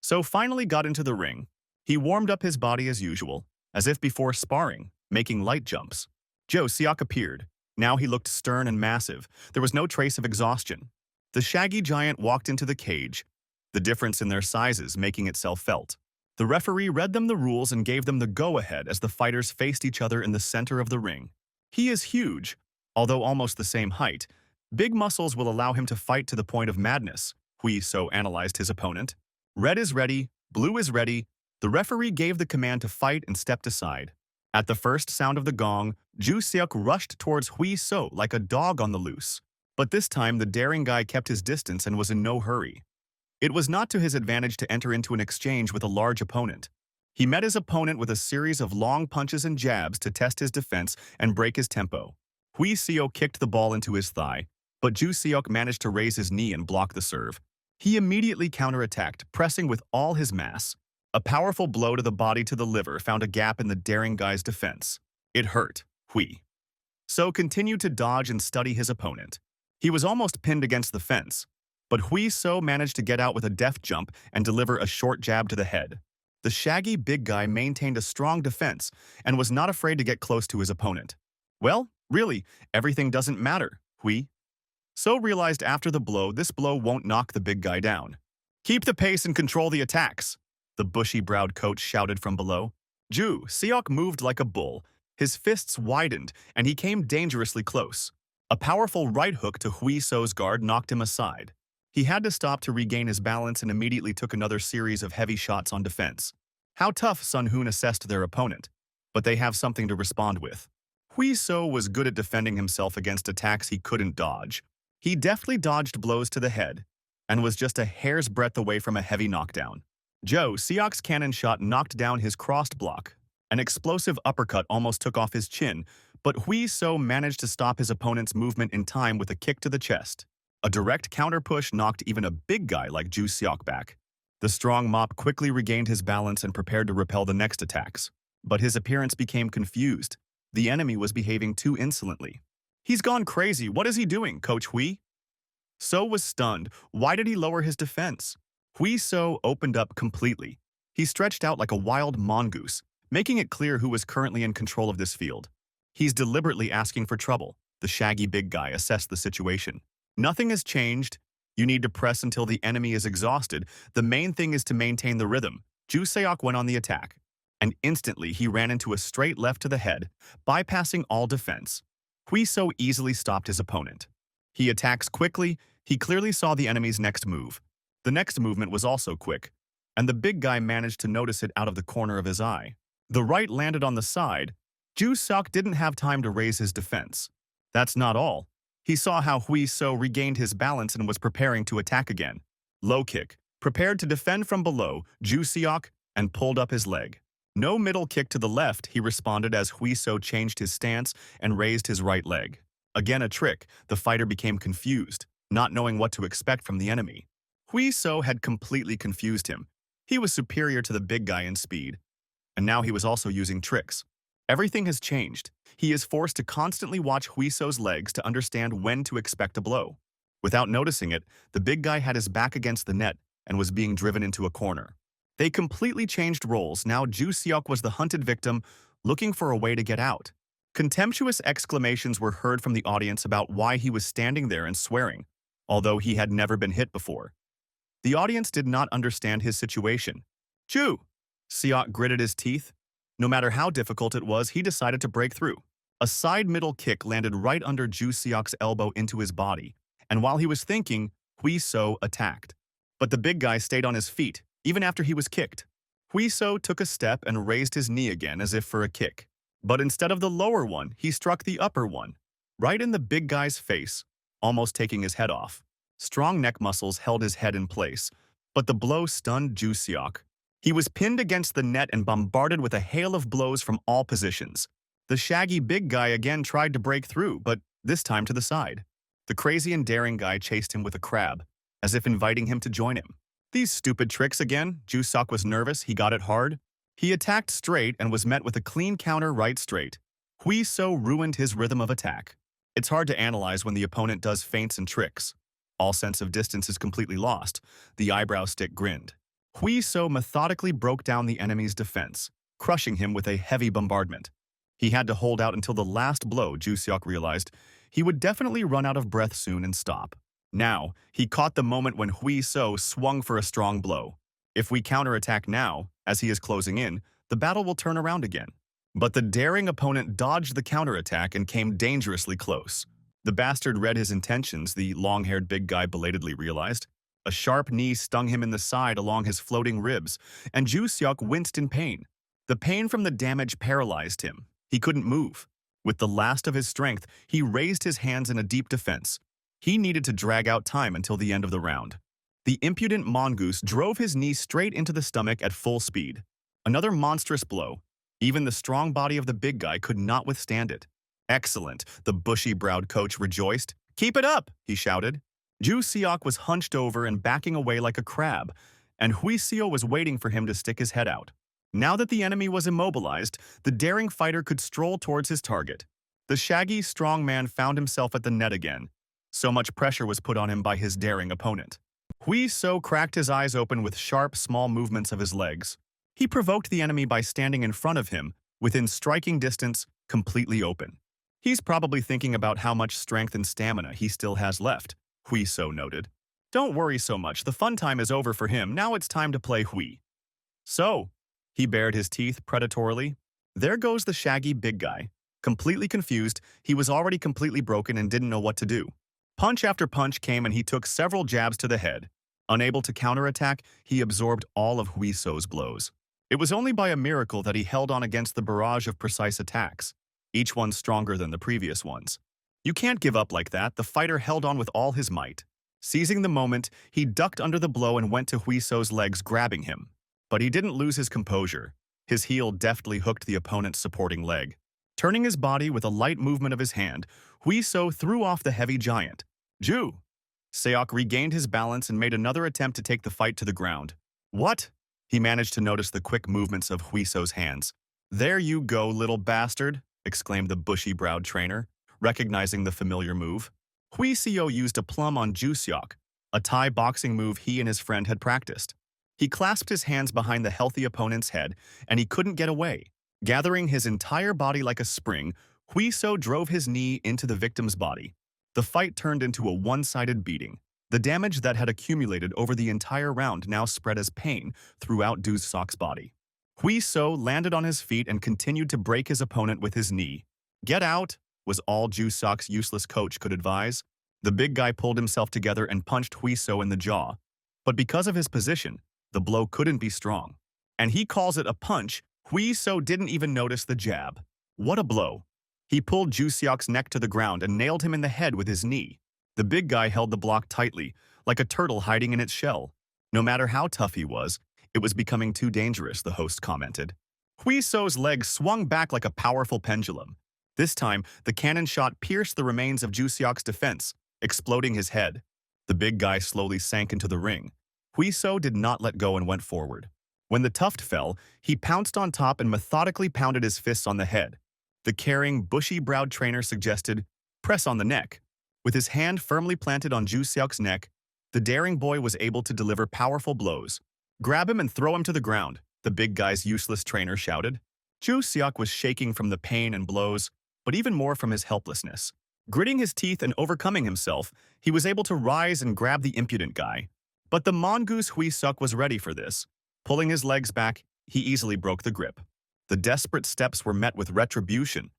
So finally got into the ring. He warmed up his body as usual, as if before sparring, making light jumps. Jo Seok appeared. Now he looked stern and massive. There was no trace of exhaustion. The shaggy giant walked into the cage, the difference in their sizes making itself felt. The referee read them the rules and gave them the go-ahead as the fighters faced each other in the center of the ring. He is huge, although almost the same height. Big muscles will allow him to fight to the point of madness, Hui-so analyzed his opponent. Red is ready, blue is ready. The referee gave the command to fight and stepped aside. At the first sound of the gong, Ju Seok rushed towards Hui-so like a dog on the loose. But this time the daring guy kept his distance and was in no hurry. It was not to his advantage to enter into an exchange with a large opponent. He met his opponent with a series of long punches and jabs to test his defense and break his tempo. Hui-so kicked the ball into his thigh, but Ju Seok managed to raise his knee and block the serve. He immediately counterattacked, pressing with all his mass. A powerful blow to the body to the liver found a gap in the daring guy's defense. It hurt, Hui-so continued to dodge and study his opponent. He was almost pinned against the fence, but Hui-so managed to get out with a deft jump and deliver a short jab to the head. The shaggy big guy maintained a strong defense and was not afraid to get close to his opponent. Well, really, everything doesn't matter, Hui-so realized after the blow this blow won't knock the big guy down. Keep the pace and control the attacks, the bushy-browed coach shouted from below. Ju Seok moved like a bull. His fists widened, and he came dangerously close. A powerful right hook to Hui-so's guard knocked him aside. He had to stop to regain his balance and immediately took another series of heavy shots on defense. How tough Sun Hoon assessed their opponent, but they have something to respond with. Hui-so was good at defending himself against attacks he couldn't dodge. He deftly dodged blows to the head and was just a hair's breadth away from a heavy knockdown. Jo Seok's cannon shot knocked down his crossed block. An explosive uppercut almost took off his chin, but Hui-so managed to stop his opponent's movement in time with a kick to the chest. A direct counter-push knocked even a big guy like Ju Seok back. The strong mop quickly regained his balance and prepared to repel the next attacks. But his appearance became confused. The enemy was behaving too insolently. He's gone crazy. What is he doing, Coach Hui-so was stunned. Why did he lower his defense? Hui-so opened up completely. He stretched out like a wild mongoose, making it clear who was currently in control of this field. He's deliberately asking for trouble, the shaggy big guy assessed the situation. Nothing has changed. You need to press until the enemy is exhausted. The main thing is to maintain the rhythm. Ju Seok went on the attack, and instantly he ran into a straight left to the head, bypassing all defense. Hui-so easily stopped his opponent. He attacks quickly. He clearly saw the enemy's next move. The next movement was also quick, and the big guy managed to notice it out of the corner of his eye. The right landed on the side. Ju Seok didn't have time to raise his defense. That's not all. He saw how Hui-so regained his balance and was preparing to attack again. Low kick, prepared to defend from below, Ju Seok, and pulled up his leg. No middle kick to the left, he responded as Hui-so changed his stance and raised his right leg. Again a trick, the fighter became confused, not knowing what to expect from the enemy. Hui-so had completely confused him. He was superior to the big guy in speed, and now he was also using tricks. Everything has changed. He is forced to constantly watch Hui-so's legs to understand when to expect a blow. Without noticing it, the big guy had his back against the net and was being driven into a corner. They completely changed roles. Now Ju Seok was the hunted victim, looking for a way to get out. Contemptuous exclamations were heard from the audience about why he was standing there and swearing, although he had never been hit before. The audience did not understand his situation. Ju Seok gritted his teeth. No matter how difficult it was, he decided to break through. A side middle kick landed right under Ju Seok's elbow into his body, and while he was thinking, Hui So attacked. But the big guy stayed on his feet, even after he was kicked. Hui So took a step and raised his knee again as if for a kick. But instead of the lower one, he struck the upper one, right in the big guy's face, almost taking his head off. Strong neck muscles held his head in place, but the blow stunned Ju Seok. He was pinned against the net and bombarded with a hail of blows from all positions. The shaggy big guy again tried to break through, but this time to the side. The crazy and daring guy chased him with a crab, as if inviting him to join him. These stupid tricks again. Ju Seok was nervous, he got it hard. He attacked straight and was met with a clean counter right straight. Hui So ruined his rhythm of attack. It's hard to analyze when the opponent does feints and tricks. All sense of distance is completely lost. The eyebrow stick grinned. Hui So methodically broke down the enemy's defense, crushing him with a heavy bombardment. He had to hold out until the last blow. Ju Seok realized he would definitely run out of breath soon and stop. Now, he caught the moment when Hui So swung for a strong blow. If we counterattack now, as he is closing in, the battle will turn around again. But the daring opponent dodged the counterattack and came dangerously close. The bastard read his intentions, the long-haired big guy belatedly realized. A sharp knee stung him in the side along his floating ribs, and Ju Seok winced in pain. The pain from the damage paralyzed him. He couldn't move. With the last of his strength, he raised his hands in a deep defense. He needed to drag out time until the end of the round. The impudent mongoose drove his knee straight into the stomach at full speed. Another monstrous blow. Even the strong body of the big guy could not withstand it. Excellent, the bushy-browed coach rejoiced. Keep it up, he shouted. Ju Seok was hunched over and backing away like a crab, and Hui So was waiting for him to stick his head out. Now that the enemy was immobilized, the daring fighter could stroll towards his target. The shaggy, strong man found himself at the net again. So much pressure was put on him by his daring opponent. Hui So cracked his eyes open with sharp, small movements of his legs. He provoked the enemy by standing in front of him, within striking distance, completely open. He's probably thinking about how much strength and stamina he still has left, Hui So noted. Don't worry so much, the fun time is over for him, now it's time to play Hui. So, he bared his teeth predatorily. There goes the shaggy big guy. Completely confused, he was already completely broken and didn't know what to do. Punch after punch came and he took several jabs to the head. Unable to counterattack, he absorbed all of Hui So's blows. It was only by a miracle that he held on against the barrage of precise attacks, each one stronger than the previous ones. You can't give up like that, the fighter held on with all his might. Seizing the moment, he ducked under the blow and went to Hui So's legs, grabbing him. But he didn't lose his composure. His heel deftly hooked the opponent's supporting leg. Turning his body with a light movement of his hand, Hui So threw off the heavy giant. Ju Seok regained his balance and made another attempt to take the fight to the ground. What? He managed to notice the quick movements of Hui So's hands. There you go, little bastard, exclaimed the bushy-browed trainer, recognizing the familiar move. Hui So used a plum on Ju Seok, a Thai boxing move he and his friend had practiced. He clasped his hands behind the healthy opponent's head, and he couldn't get away. Gathering his entire body like a spring, Hui So drove his knee into the victim's body. The fight turned into a one-sided beating. The damage that had accumulated over the entire round now spread as pain throughout Ju Seok's body. Hui So landed on his feet and continued to break his opponent with his knee. Get out, was all Ju Seok's useless coach could advise. The big guy pulled himself together and punched Hui So in the jaw. But because of his position, the blow couldn't be strong. And he calls it a punch. Hui So didn't even notice the jab. What a blow. He pulled Ju Seok's neck to the ground and nailed him in the head with his knee. The big guy held the block tightly, like a turtle hiding in its shell. No matter how tough he was, it was becoming too dangerous, the host commented. Hui So's leg swung back like a powerful pendulum. This time, the cannon shot pierced the remains of Ju Seok's defense, exploding his head. The big guy slowly sank into the ring. Hui So did not let go and went forward. When the tuft fell, he pounced on top and methodically pounded his fists on the head. The caring, bushy-browed trainer suggested, press on the neck. With his hand firmly planted on Ju Seok's neck, the daring boy was able to deliver powerful blows. Grab him and throw him to the ground, the big guy's useless trainer shouted. Ju Seok was shaking from the pain and blows, but even more from his helplessness. Gritting his teeth and overcoming himself, he was able to rise and grab the impudent guy. But the mongoose Hui Seok was ready for this. Pulling his legs back, he easily broke the grip. The desperate steps were met with retribution,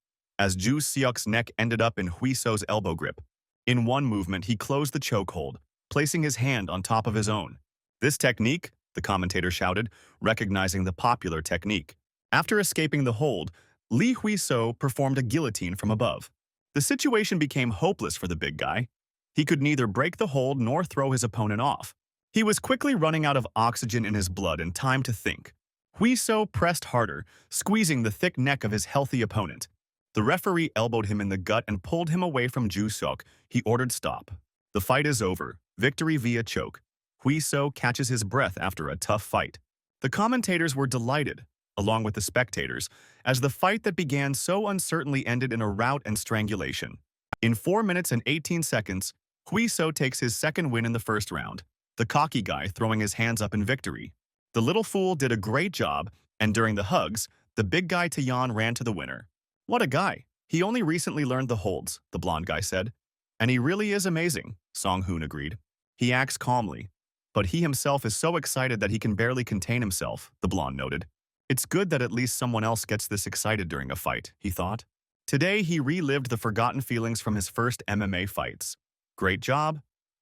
as Ju Seok's neck ended up in Hui So's elbow grip. In one movement, he closed the chokehold, placing his hand on top of his own. This technique, the commentator shouted, recognizing the popular technique. After escaping the hold, Lee Hui So performed a guillotine from above. The situation became hopeless for the big guy. He could neither break the hold nor throw his opponent off. He was quickly running out of oxygen in his blood and time to think. Hui So pressed harder, squeezing the thick neck of his healthy opponent. The referee elbowed him in the gut and pulled him away from Ju Seok. He ordered stop. The fight is over. Victory via choke. Hui So catches his breath after a tough fight. The commentators were delighted, along with the spectators, as the fight that began so uncertainly ended in a rout and strangulation. In 4 minutes and 18 seconds, Hui So takes his second win in the first round, the cocky guy throwing his hands up in victory. The little fool did a great job, and during the hugs, the big guy Taeyeon ran to the winner. What a guy. He only recently learned the holds, the blonde guy said. And he really is amazing, Song-hoon agreed. He acts calmly, but he himself is so excited that he can barely contain himself, the blonde noted. It's good that at least someone else gets this excited during a fight, he thought. Today, he relived the forgotten feelings from his first MMA fights. Great job.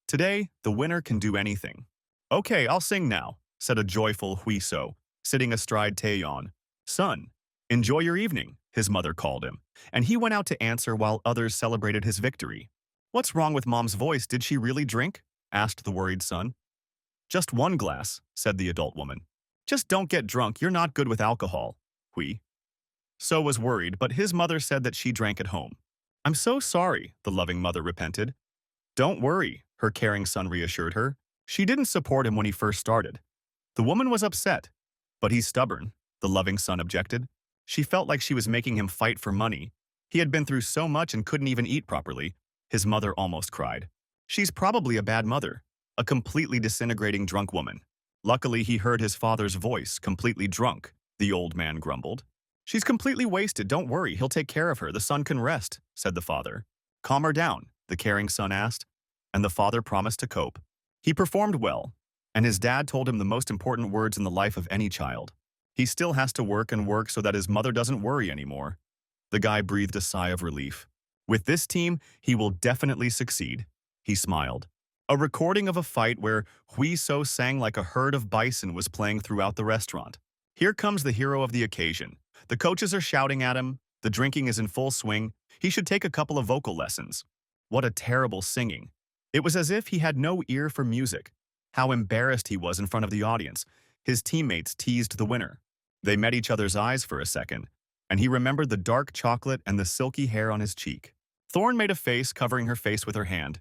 Today, the winner can do anything. Okay, I'll sing now, said a joyful Hui So, sitting astride Taeyeon. Son, enjoy your evening, his mother called him, and he went out to answer while others celebrated his victory. What's wrong with Mom's voice? Did she really drink? Asked the worried son. Just one glass, said the adult woman. Just don't get drunk, you're not good with alcohol, Hui. So was worried, but his mother said that she drank at home. I'm so sorry, the loving mother repented. Don't worry, her caring son reassured her. She didn't support him when he first started. The woman was upset, but he's stubborn, the loving son objected. She felt like she was making him fight for money. He had been through so much and couldn't even eat properly. His mother almost cried. She's probably a bad mother, a completely disintegrating drunk woman. Luckily, he heard his father's voice, completely drunk, the old man grumbled. She's completely wasted, don't worry, he'll take care of her, the son can rest, said the father. Calm her down, the caring son asked, and the father promised to cope. He performed well, and his dad told him the most important words in the life of any child. He still has to work and work so that his mother doesn't worry anymore. The guy breathed a sigh of relief. With this team, he will definitely succeed. He smiled. A recording of a fight where Hui So sang like a herd of bison was playing throughout the restaurant. Here comes the hero of the occasion. The coaches are shouting at him. The drinking is in full swing. He should take a couple of vocal lessons. What a terrible singing. It was as if he had no ear for music. How embarrassed he was in front of the audience. His teammates teased the winner. They met each other's eyes for a second, and he remembered the dark chocolate and the silky hair on his cheek. Thorn made a face, covering her face with her hand.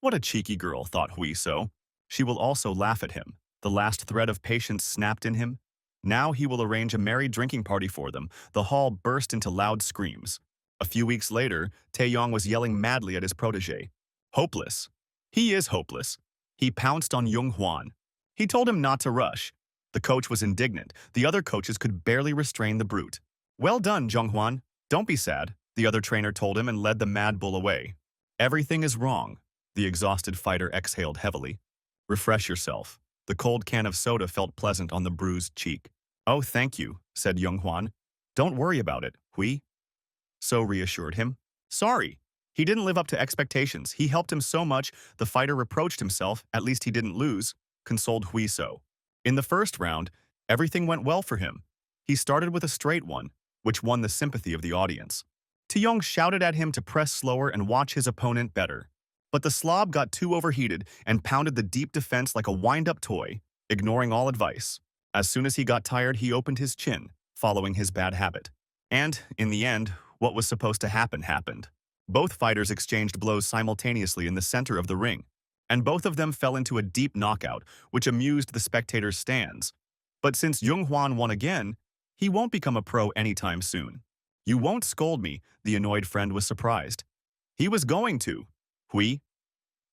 What a cheeky girl, thought Hui So. She will also laugh at him. The last thread of patience snapped in him. Now he will arrange a merry drinking party for them. The hall burst into loud screams. A few weeks later, Taeyong was yelling madly at his protege. Hopeless. He is hopeless. He pounced on Jung Hwan. He told him not to rush. The coach was indignant. The other coaches could barely restrain the brute. Well done, Jung Hwan. Don't be sad, the other trainer told him and led the mad bull away. Everything is wrong. The exhausted fighter exhaled heavily. Refresh yourself. The cold can of soda felt pleasant on the bruised cheek. Oh, thank you, said Jung Hwan. Don't worry about it, Hui. So reassured him. Sorry. He didn't live up to expectations. He helped him so much, the fighter reproached himself, at least he didn't lose, consoled Hui So. In the first round, everything went well for him. He started with a straight one, which won the sympathy of the audience. Taeyong shouted at him to press slower and watch his opponent better. But the slob got too overheated and pounded the deep defense like a wind-up toy, ignoring all advice. As soon as he got tired, he opened his chin, following his bad habit. And, in the end, what was supposed to happen happened. Both fighters exchanged blows simultaneously in the center of the ring, and both of them fell into a deep knockout, which amused the spectators' stands. But since Jung Hwan won again, he won't become a pro anytime soon. You won't scold me, the annoyed friend was surprised. He was going to. Hui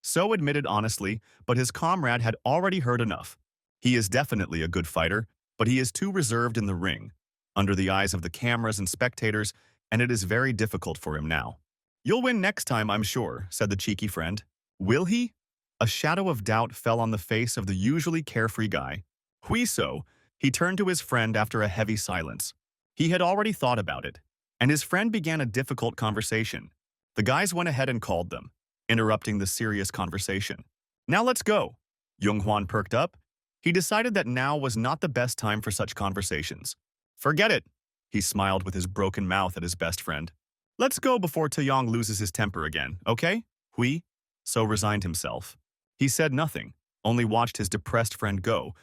So admitted honestly, but his comrade had already heard enough. He is definitely a good fighter, but he is too reserved in the ring, under the eyes of the cameras and spectators, and it is very difficult for him now. You'll win next time, I'm sure, said the cheeky friend. Will he? A shadow of doubt fell on the face of the usually carefree guy. Hui So, he turned to his friend after a heavy silence. He had already thought about it. and his friend began a difficult conversation. The guys went ahead and called them, interrupting the serious conversation. Now let's go. Jung-hwan perked up. He decided that now was not the best time for such conversations. Forget it. He smiled with his broken mouth at his best friend. Let's go before Taeyong loses his temper again, okay? Hui? So resigned himself. He said nothing, only watched his depressed friend go,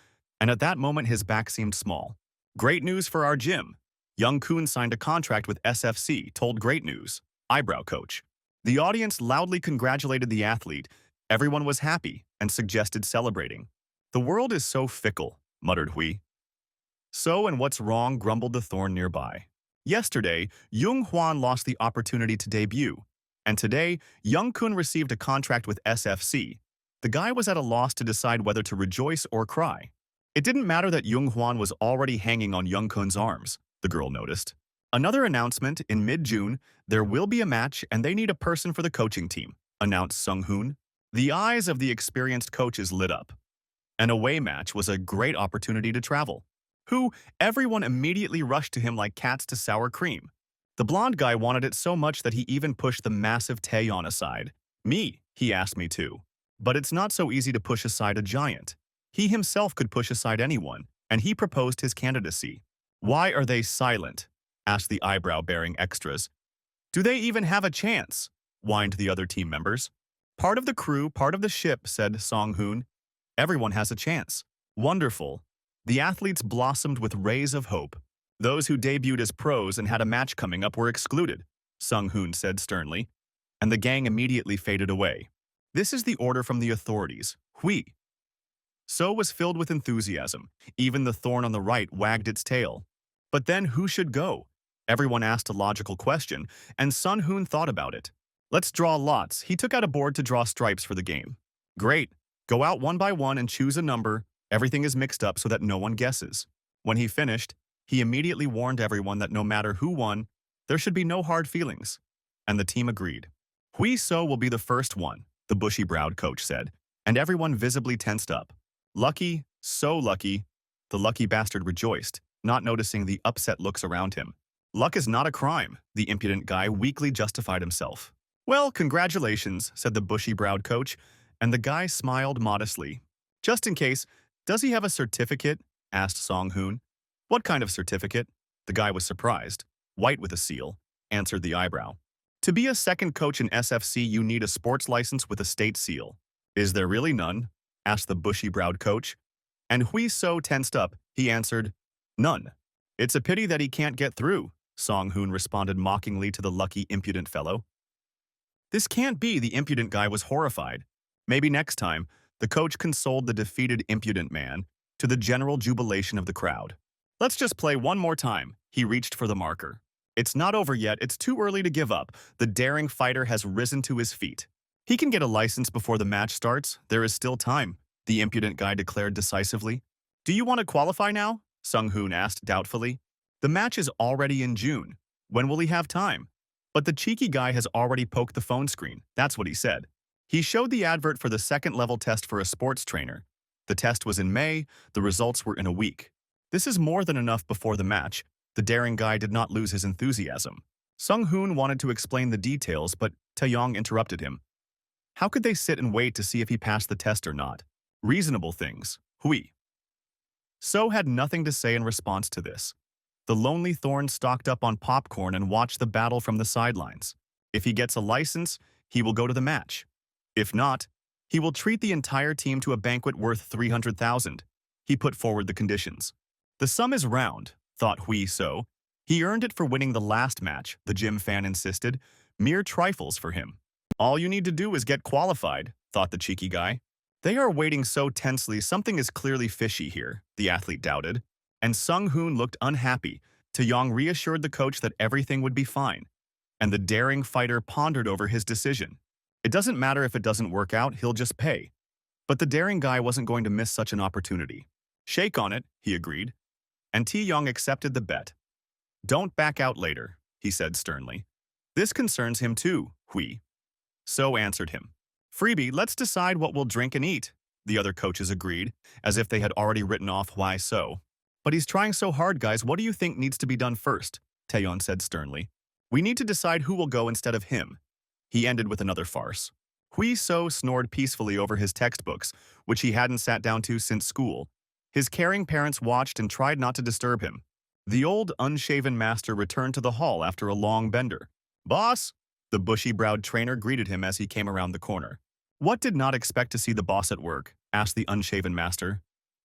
and at that moment his back seemed small. Great news for our gym. Young Kun signed a contract with SFC, told great news. Eyebrow coach. The audience loudly congratulated the athlete. Everyone was happy and suggested celebrating. The world is so fickle, muttered Hui. So and what's wrong, grumbled the thorn nearby. Yesterday, Jung Hwan lost the opportunity to debut, and today, Young Kun received a contract with SFC. The guy was at a loss to decide whether to rejoice or cry. It didn't matter that Jung Hwan was already hanging on Young Kun's arms, the girl noticed. Another announcement, in mid-June, there will be a match and they need a person for the coaching team, announced Sung Hoon. The eyes of the experienced coaches lit up. An away match was a great opportunity to travel. Everyone immediately rushed to him like cats to sour cream. The blonde guy wanted it so much that he even pushed the massive Taeyeon aside. Me, he asked me too. But it's not so easy to push aside a giant. He himself could push aside anyone, and he proposed his candidacy. Why are they silent? Asked the eyebrow-bearing extras. Do they even have a chance? Whined the other team members. Part of the crew, part of the ship, said Song Hoon. Everyone has a chance. Wonderful. The athletes blossomed with rays of hope. Those who debuted as pros and had a match coming up were excluded, Sung Hoon said sternly, and the gang immediately faded away. This is the order from the authorities. Hui. So was filled with enthusiasm. Even the thorn on the right wagged its tail. But then who should go? Everyone asked a logical question, and Sun Hoon thought about it. Let's draw lots. He took out a board to draw stripes for the game. Great. Go out one by one and choose a number. Everything is mixed up so that no one guesses. When he finished, he immediately warned everyone that no matter who won, there should be no hard feelings. And the team agreed. Hui So will be the first one, the bushy-browed coach said, and everyone visibly tensed up. Lucky, so lucky. The lucky bastard rejoiced, not noticing the upset looks around him. Luck is not a crime, the impudent guy weakly justified himself. Well, congratulations, said the bushy-browed coach, and the guy smiled modestly. Just in case, does he have a certificate? Asked Song Hoon. What kind of certificate? The guy was surprised. White with a seal, answered the eyebrow. To be a second coach in SFC, you need a sports license with a state seal. Is there really none? Asked the bushy-browed coach. And Hui So tensed up. He answered, none. It's a pity that he can't get through, Song Hoon responded mockingly to the lucky impudent fellow. This can't be, the impudent guy was horrified. Maybe next time, the coach consoled the defeated impudent man, to the general jubilation of the crowd. Let's just play one more time. He reached for the marker. It's not over yet. It's too early to give up. The daring fighter has risen to his feet. He can get a license before the match starts. There is still time, the impudent guy declared decisively. Do you want to qualify now? Sung Hoon asked doubtfully. The match is already in June. When will he have time? But the cheeky guy has already poked the phone screen. That's what he said. He showed the advert for the second-level test for a sports trainer. The test was in May. The results were in a week. This is more than enough before the match. The daring guy did not lose his enthusiasm. Sung Hoon wanted to explain the details, but Taeyong interrupted him. How could they sit and wait to see if he passed the test or not? Reasonable things. Hui. So had nothing to say in response to this. The lonely thorn stocked up on popcorn and watched the battle from the sidelines. If he gets a license, he will go to the match. If not, he will treat the entire team to a banquet worth 300,000. He put forward the conditions. The sum is round, thought Hui So. He earned it for winning the last match, the gym fan insisted. Mere trifles for him. All you need to do is get qualified, thought the cheeky guy. They are waiting so tensely, something is clearly fishy here, the athlete doubted. And Sung Hoon looked unhappy. Taeyong reassured the coach that everything would be fine. And the daring fighter pondered over his decision. It doesn't matter if it doesn't work out, he'll just pay. But the daring guy wasn't going to miss such an opportunity. Shake on it, he agreed. And Taeyong accepted the bet. Don't back out later, he said sternly. This concerns him too, Hui. So answered him. Freebie, let's decide what we'll drink and eat. The other coaches agreed, as if they had already written off Why So. But he's trying so hard, guys. What do you think needs to be done first? Taeyeon said sternly. We need to decide who will go instead of him. He ended with another farce. Hui So snored peacefully over his textbooks, which he hadn't sat down to since school. His caring parents watched and tried not to disturb him. The old, unshaven master returned to the hall after a long bender. "Boss!" The bushy-browed trainer greeted him as he came around the corner. "What did not expect to see the boss at work?" asked the unshaven master.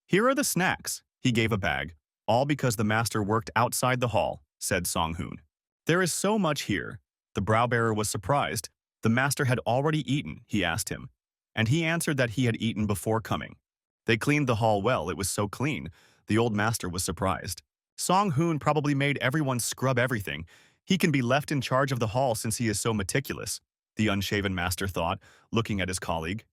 "Here are the snacks." He gave a bag. "All because the master worked outside the hall," said Song-hoon. "There is so much here." The brow-bearer was surprised. The master had already eaten, he asked him, and he answered that he had eaten before coming. They cleaned the hall well, it was so clean. The old master was surprised. Song-hoon probably made everyone scrub everything. He can be left in charge of the hall since he is so meticulous, the unshaven master thought, looking at his colleague.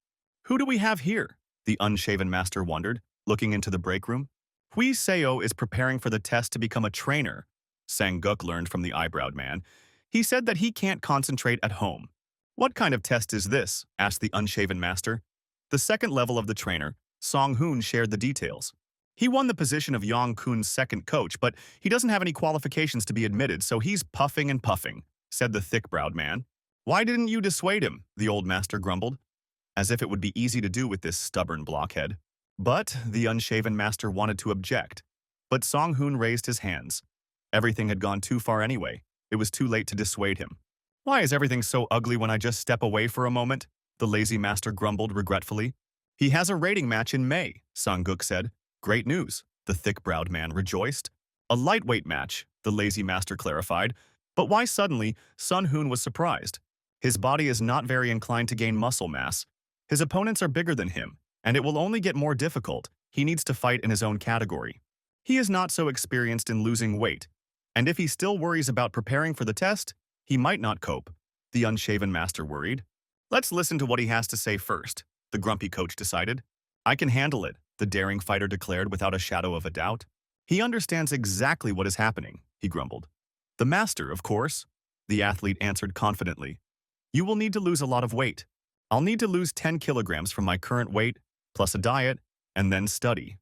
"Who do we have here?" the unshaven master wondered, looking into the break room. "Hui Seo is preparing for the test to become a trainer," Sang-guk learned from the eyebrowed man. "He said that he can't concentrate at home." "What kind of test is this?" asked the unshaven master. The second level of the trainer, Song-hoon shared the details. "He won the position of Yong-kun's second coach, but he doesn't have any qualifications to be admitted, so he's puffing and puffing," said the thick-browed man. "Why didn't you dissuade him?" the old master grumbled, as if it would be easy to do with this stubborn blockhead. But the unshaven master wanted to object. But Song-hoon raised his hands. Everything had gone too far anyway. It was too late to dissuade him. "Why is everything so ugly when I just step away for a moment?" the lazy master grumbled regretfully. "He has a rating match in May," Sang-guk said. "Great news," the thick-browed man rejoiced. "A lightweight match," the lazy master clarified. But why suddenly, Sun-hoon was surprised. His body is not very inclined to gain muscle mass. His opponents are bigger than him, and it will only get more difficult. He needs to fight in his own category. He is not so experienced in losing weight, and if he still worries about preparing for the test, he might not cope, the unshaven master worried. "Let's listen to what he has to say first," the grumpy coach decided. "I can handle it," the daring fighter declared without a shadow of a doubt. "He understands exactly what is happening," he grumbled. "The master, of course," the athlete answered confidently. "You will need to lose a lot of weight. I'll need to lose 10 kilograms from my current weight, plus a diet, and then study."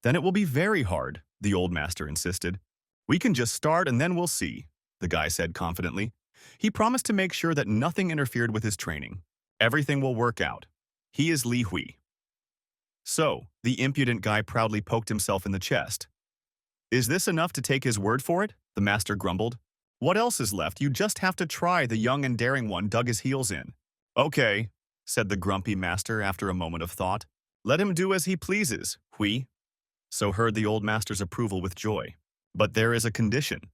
"Then it will be very hard," the old master insisted. "We can just start and then we'll see," the guy said confidently. He promised to make sure that nothing interfered with his training. Everything will work out. He is Li Hui. So, the impudent guy proudly poked himself in the chest. "Is this enough to take his word for it?" the master grumbled. "What else is left? You just have to try," the young and daring one dug his heels in. "Okay," said the grumpy master after a moment of thought. "Let him do as he pleases, Hui." So heard the old master's approval with joy. "But there is a condition."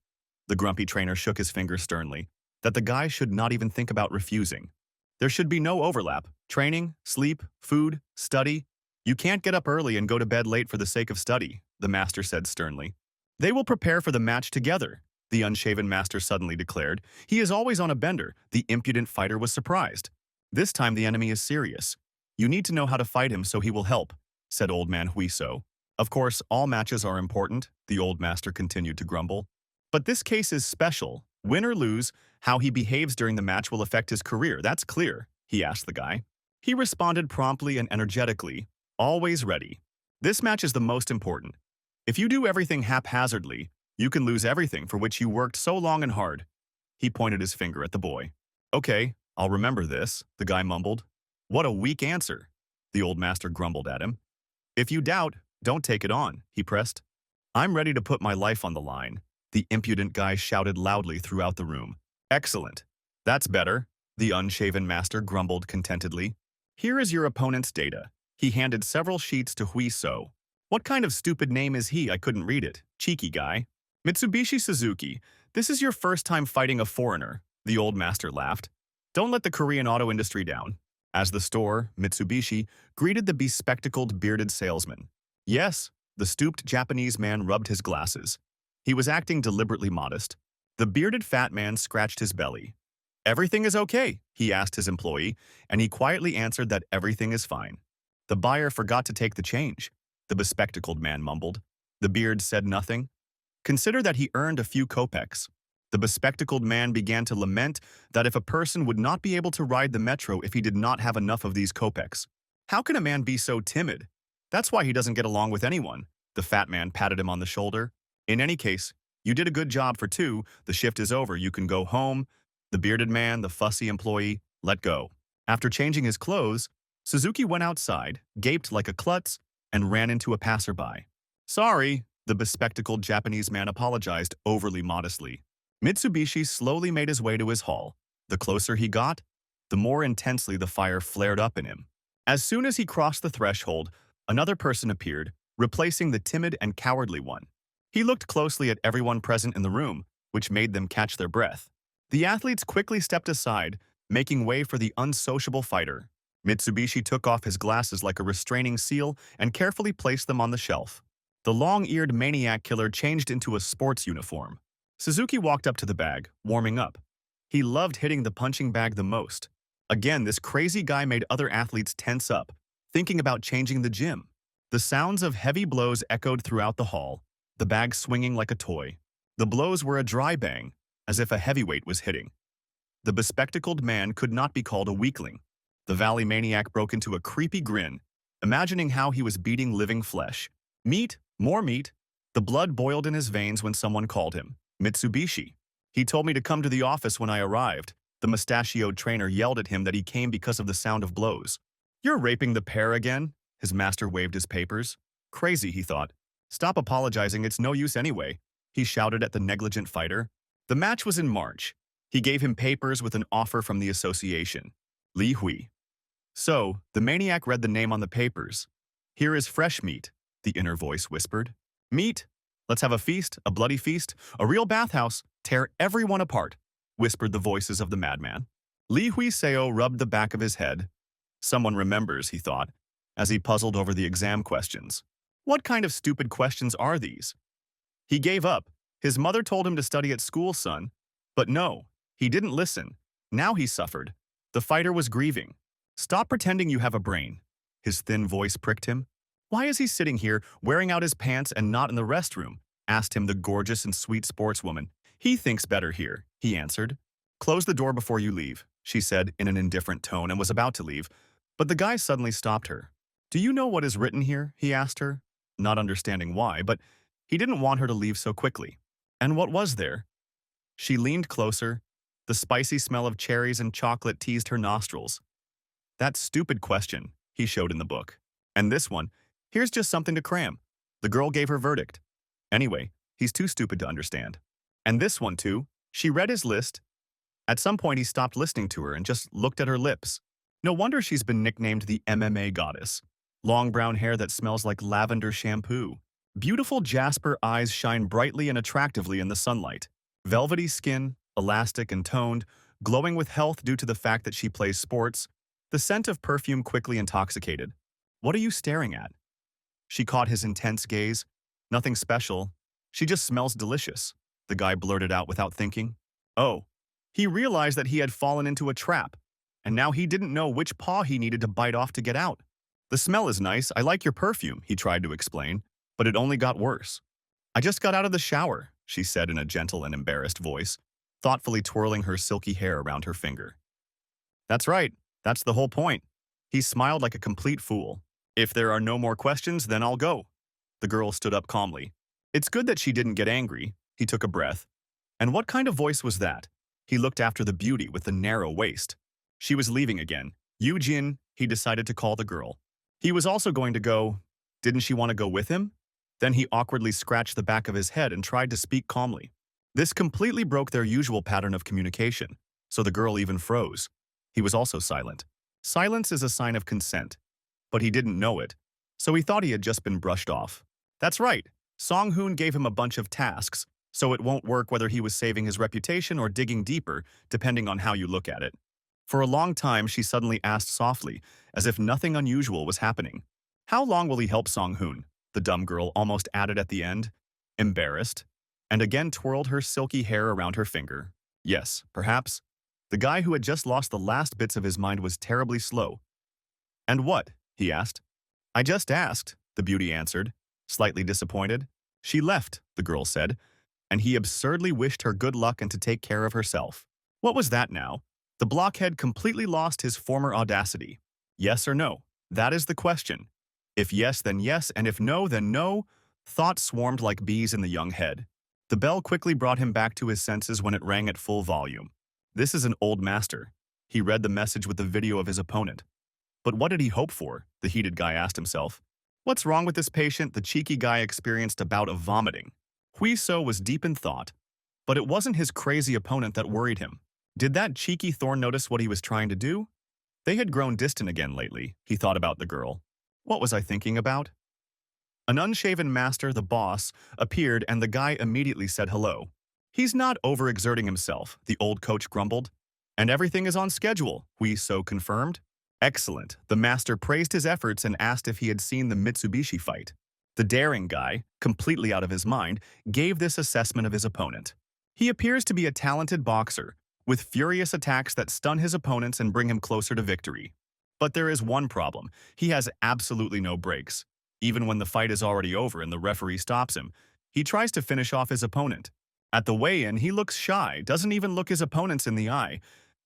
The grumpy trainer shook his finger sternly, that the guy should not even think about refusing. "There should be no overlap. Training, sleep, food, study. You can't get up early and go to bed late for the sake of study," the master said sternly. "They will prepare for the match together," the unshaven master suddenly declared. "He is always on a bender." The impudent fighter was surprised. "This time the enemy is serious. You need to know how to fight him so he will help," said old man Huiso. "Of course, all matches are important," the old master continued to grumble. "But this case is special. Win or lose, how he behaves during the match will affect his career, that's clear," he asked the guy. He responded promptly and energetically, always ready. "This match is the most important. If you do everything haphazardly, you can lose everything for which you worked so long and hard." He pointed his finger at the boy. "Okay, I'll remember this," the guy mumbled. "What a weak answer," the old master grumbled at him. "If you doubt, don't take it on," he pressed. "I'm ready to put my life on the line," the impudent guy shouted loudly throughout the room. "Excellent. That's better," the unshaven master grumbled contentedly. "Here is your opponent's data." He handed several sheets to Hui So. "What kind of stupid name is he? I couldn't read it. Cheeky guy." "Mitsubishi Suzuki. This is your first time fighting a foreigner," the old master laughed. "Don't let the Korean auto industry down." As the store, Mitsubishi, greeted the bespectacled, bearded salesman. "Yes," the stooped Japanese man rubbed his glasses. He was acting deliberately modest. The bearded fat man scratched his belly. "Everything is okay?" he asked his employee, and he quietly answered that everything is fine. "The buyer forgot to take the change," the bespectacled man mumbled. The beard said nothing. "Consider that he earned a few kopecks." The bespectacled man began to lament that if a person would not be able to ride the metro if he did not have enough of these kopecks. "How can a man be so timid? That's why he doesn't get along with anyone." The fat man patted him on the shoulder. "In any case, You did a good job for two. The shift is over. You can go home. The bearded man, the fussy employee, let go. After changing his clothes, Suzuki went outside, gaped like a klutz, and ran into a passerby. Sorry, the bespectacled Japanese man apologized overly modestly. Mitsubishi slowly made his way to his hall. The closer he got, the more intensely the fire flared up in him. As soon as he crossed the threshold, another person appeared, replacing the timid and cowardly one. He looked closely at everyone present in the room, which made them catch their breath. The athletes quickly stepped aside, making way for the unsociable fighter. Mitsubishi took off his glasses like a restraining seal and carefully placed them on the shelf. The long-eared maniac killer changed into a sports uniform. Suzuki walked up to the bag, warming up. He loved hitting the punching bag the most. Again, this crazy guy made other athletes tense up, thinking about changing the gym. The sounds of heavy blows echoed throughout the hall, the bag swinging like a toy. The blows were a dry bang, as if a heavyweight was hitting. The bespectacled man could not be called a weakling. The valley maniac broke into a creepy grin, imagining how he was beating living flesh. Meat, more meat. The blood boiled in his veins when someone called him Mitsubishi. He told me to come to the office when I arrived. The mustachioed trainer yelled at him that he came because of the sound of blows. You're raping the pair again? His master waved his papers. Crazy, he thought. Stop apologizing, it's no use anyway, he shouted at the negligent fighter. The match was in March. He gave him papers with an offer from the association. Li Hui. So, the maniac read the name on the papers. Here is fresh meat, the inner voice whispered. Meat? Let's have a feast, a bloody feast, a real bathhouse, tear everyone apart, whispered the voices of the madman. Li Hui Seo rubbed the back of his head. Someone remembers, he thought, as he puzzled over the exam questions. What kind of stupid questions are these? He gave up. His mother told him to study at school, son. But no, he didn't listen. Now he suffered. The fighter was grieving. Stop pretending you have a brain. His thin voice pricked him. Why is he sitting here, wearing out his pants and not in the restroom? Asked him the gorgeous and sweet sportswoman. He thinks better here, he answered. Close the door before you leave, she said in an indifferent tone and was about to leave. But the guy suddenly stopped her. Do you know what is written here? He asked her, not understanding why, but he didn't want her to leave so quickly. And what was there? She leaned closer. The spicy smell of cherries and chocolate teased her nostrils. That stupid question, he showed in the book. And this one, here's just something to cram. The girl gave her verdict. Anyway, he's too stupid to understand. And this one too, she read his list. At some point he stopped listening to her and just looked at her lips. No wonder she's been nicknamed the MMA goddess. Long brown hair that smells like lavender shampoo. Beautiful jasper eyes shine brightly and attractively in the sunlight. Velvety skin, elastic and toned, glowing with health due to the fact that she plays sports. The scent of perfume quickly intoxicated. What are you staring at? She caught his intense gaze. Nothing special. She just smells delicious, the guy blurted out without thinking. Oh. He realized that he had fallen into a trap, and now he didn't know which paw he needed to bite off to get out. The smell is nice, I like your perfume, he tried to explain, but it only got worse. I just got out of the shower, she said in a gentle and embarrassed voice, thoughtfully twirling her silky hair around her finger. That's right, that's the whole point. He smiled like a complete fool. If there are no more questions, then I'll go. The girl stood up calmly. It's good that she didn't get angry, he took a breath. And what kind of voice was that? He looked after the beauty with the narrow waist. She was leaving again. Eugene, he decided to call the girl. He was also going to go. Didn't she want to go with him? Then he awkwardly scratched the back of his head and tried to speak calmly. This completely broke their usual pattern of communication, so the girl even froze. He was also silent. Silence is a sign of consent, but he didn't know it, so he thought he had just been brushed off. That's right, Song-hoon gave him a bunch of tasks, so it won't work whether he was saving his reputation or digging deeper, depending on how you look at it. For a long time, she suddenly asked softly, as if nothing unusual was happening. How long will he help Song-hoon? The dumb girl almost added at the end, embarrassed, and again twirled her silky hair around her finger. Yes, perhaps. The guy who had just lost the last bits of his mind was terribly slow. And what? He asked. I just asked, the beauty answered, slightly disappointed. She left, the girl said, and he absurdly wished her good luck and to take care of herself. What was that now? The blockhead completely lost his former audacity. Yes or no? That is the question. If yes, then yes, and if no, then no. Thoughts swarmed like bees in the young head. The bell quickly brought him back to his senses when it rang at full volume. This is an old master. He read the message with the video of his opponent. But what did he hope for? The heated guy asked himself. What's wrong with this patient? The cheeky guy experienced a bout of vomiting. Huiso was deep in thought, but it wasn't his crazy opponent that worried him. Did that cheeky thorn notice what he was trying to do? They had grown distant again lately, he thought about the girl. What was I thinking about? An unshaven master, the boss, appeared and the guy immediately said hello. He's not overexerting himself, the old coach grumbled. And everything is on schedule, Huiso confirmed. Excellent. The master praised his efforts and asked if he had seen the Mitsubishi fight. The daring guy, completely out of his mind, gave this assessment of his opponent. He appears to be a talented boxer, with furious attacks that stun his opponents and bring him closer to victory. But there is one problem. He has absolutely no breaks. Even when the fight is already over and the referee stops him, he tries to finish off his opponent. At the weigh-in, he looks shy, doesn't even look his opponents in the eye,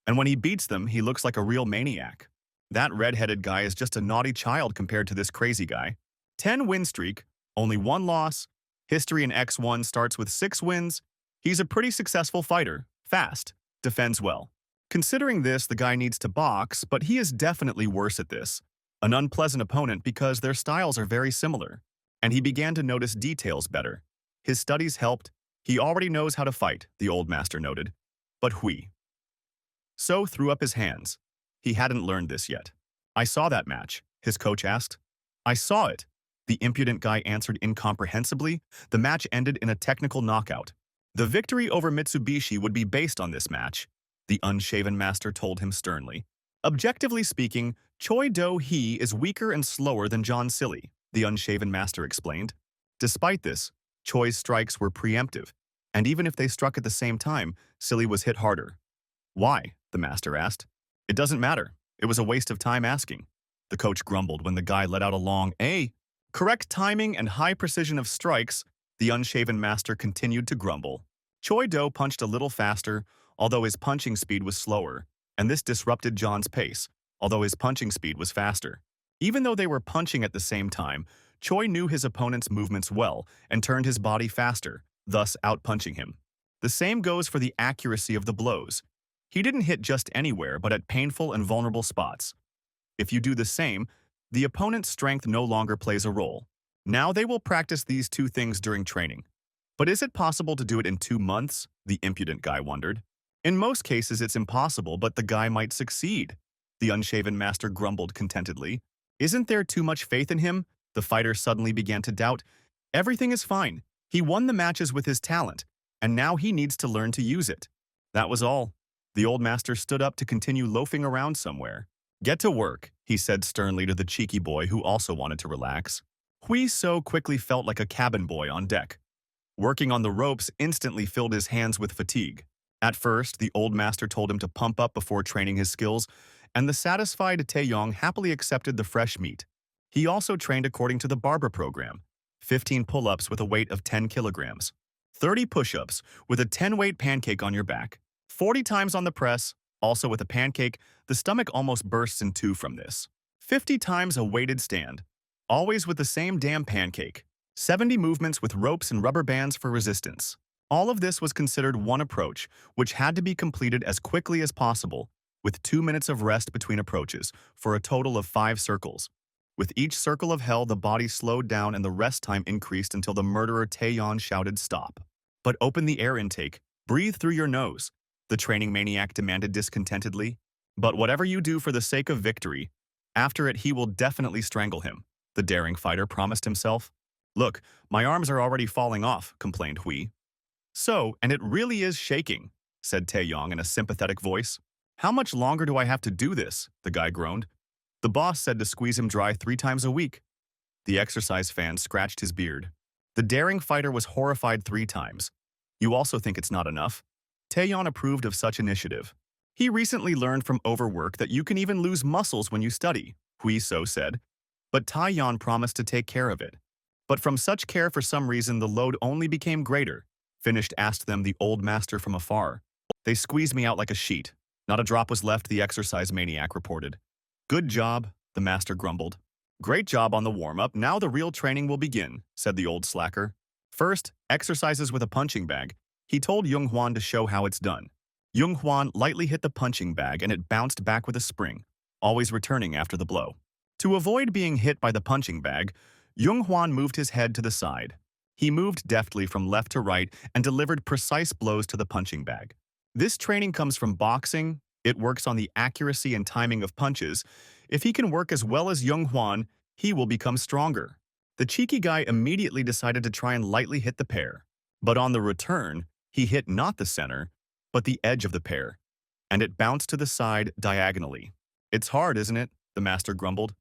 and when he beats them, he looks like a real maniac. That red-headed guy is just a naughty child compared to this crazy guy. 10-win streak, only 1 loss. History in X1 starts with 6 wins. He's a pretty successful fighter, fast, defends well. Considering this, the guy needs to box, but he is definitely worse at this. An unpleasant opponent because their styles are very similar. And he began to notice details better. His studies helped. He already knows how to fight, the old master noted. But So threw up his hands. He hadn't learned this yet. I saw that match, his coach asked. I saw it. The impudent guy answered incomprehensibly. The match ended in a technical knockout. The victory over Mitsubishi would be based on this match, the unshaven master told him sternly. Objectively speaking, Choi Do-hee is weaker and slower than John Silly, the unshaven master explained. Despite this, Choi's strikes were preemptive, and even if they struck at the same time, Silly was hit harder. Why? The master asked. It doesn't matter. It was a waste of time asking. The coach grumbled when the guy let out a long "A." Correct timing and high precision of strikes, the unshaven master continued to grumble. Choi Do punched a little faster, although his punching speed was slower, and this disrupted John's pace, although his punching speed was faster. Even though they were punching at the same time, Choi knew his opponent's movements well and turned his body faster, thus outpunching him. The same goes for the accuracy of the blows. He didn't hit just anywhere but at painful and vulnerable spots. If you do the same, the opponent's strength no longer plays a role. Now they will practice these two things during training. But is it possible to do it in 2 months? The impudent guy wondered. In most cases it's impossible, but the guy might succeed. The unshaven master grumbled contentedly. Isn't there too much faith in him? The fighter suddenly began to doubt. Everything is fine. He won the matches with his talent, and now he needs to learn to use it. That was all. The old master stood up to continue loafing around somewhere. Get to work, he said sternly to the cheeky boy who also wanted to relax. Huiso quickly felt like a cabin boy on deck. Working on the ropes instantly filled his hands with fatigue. At first, the old master told him to pump up before training his skills, and the satisfied Taeyong happily accepted the fresh meat. He also trained according to the barber program. 15 pull-ups with a weight of 10 kilograms. 30 push-ups with a 10-weight pancake on your back. 40 times on the press, also with a pancake, the stomach almost bursts in 2 from this. 50 times a weighted stand, always with the same damn pancake. 70 movements with ropes and rubber bands for resistance. All of this was considered one approach, which had to be completed as quickly as possible, with 2 minutes of rest between approaches, for a total of 5 circles. With each circle of hell, the body slowed down and the rest time increased until the murderer Taeyeon shouted, "Stop. But open the air intake. Breathe through your nose," the training maniac demanded discontentedly. But whatever you do for the sake of victory, after it he will definitely strangle him, the daring fighter promised himself. Look, my arms are already falling off, complained Hui. So, and it really is shaking, said Taeyong in a sympathetic voice. How much longer do I have to do this? The guy groaned. The boss said to squeeze him dry 3 times a week. The exercise fan scratched his beard. The daring fighter was horrified 3 times. You also think it's not enough? Taeyeon approved of such initiative. He recently learned from overwork that you can even lose muscles when you study, Hui So said. But Taeyeon promised to take care of it. But from such care for some reason the load only became greater, finished asked them the old master from afar. They squeezed me out like a sheet. Not a drop was left, the exercise maniac reported. Good job, the master grumbled. Great job on the warm-up, now the real training will begin, said the old slacker. First, exercises with a punching bag. He told Jung Hwan to show how it's done. Jung Hwan lightly hit the punching bag and it bounced back with a spring, always returning after the blow. To avoid being hit by the punching bag, Jung Hwan moved his head to the side. He moved deftly from left to right and delivered precise blows to the punching bag. This training comes from boxing. It works on the accuracy and timing of punches. If he can work as well as Jung Hwan, he will become stronger. The cheeky guy immediately decided to try and lightly hit the pair. But on the return, he hit not the center, but the edge of the pair, and it bounced to the side diagonally. "It's hard, isn't it?" the master grumbled.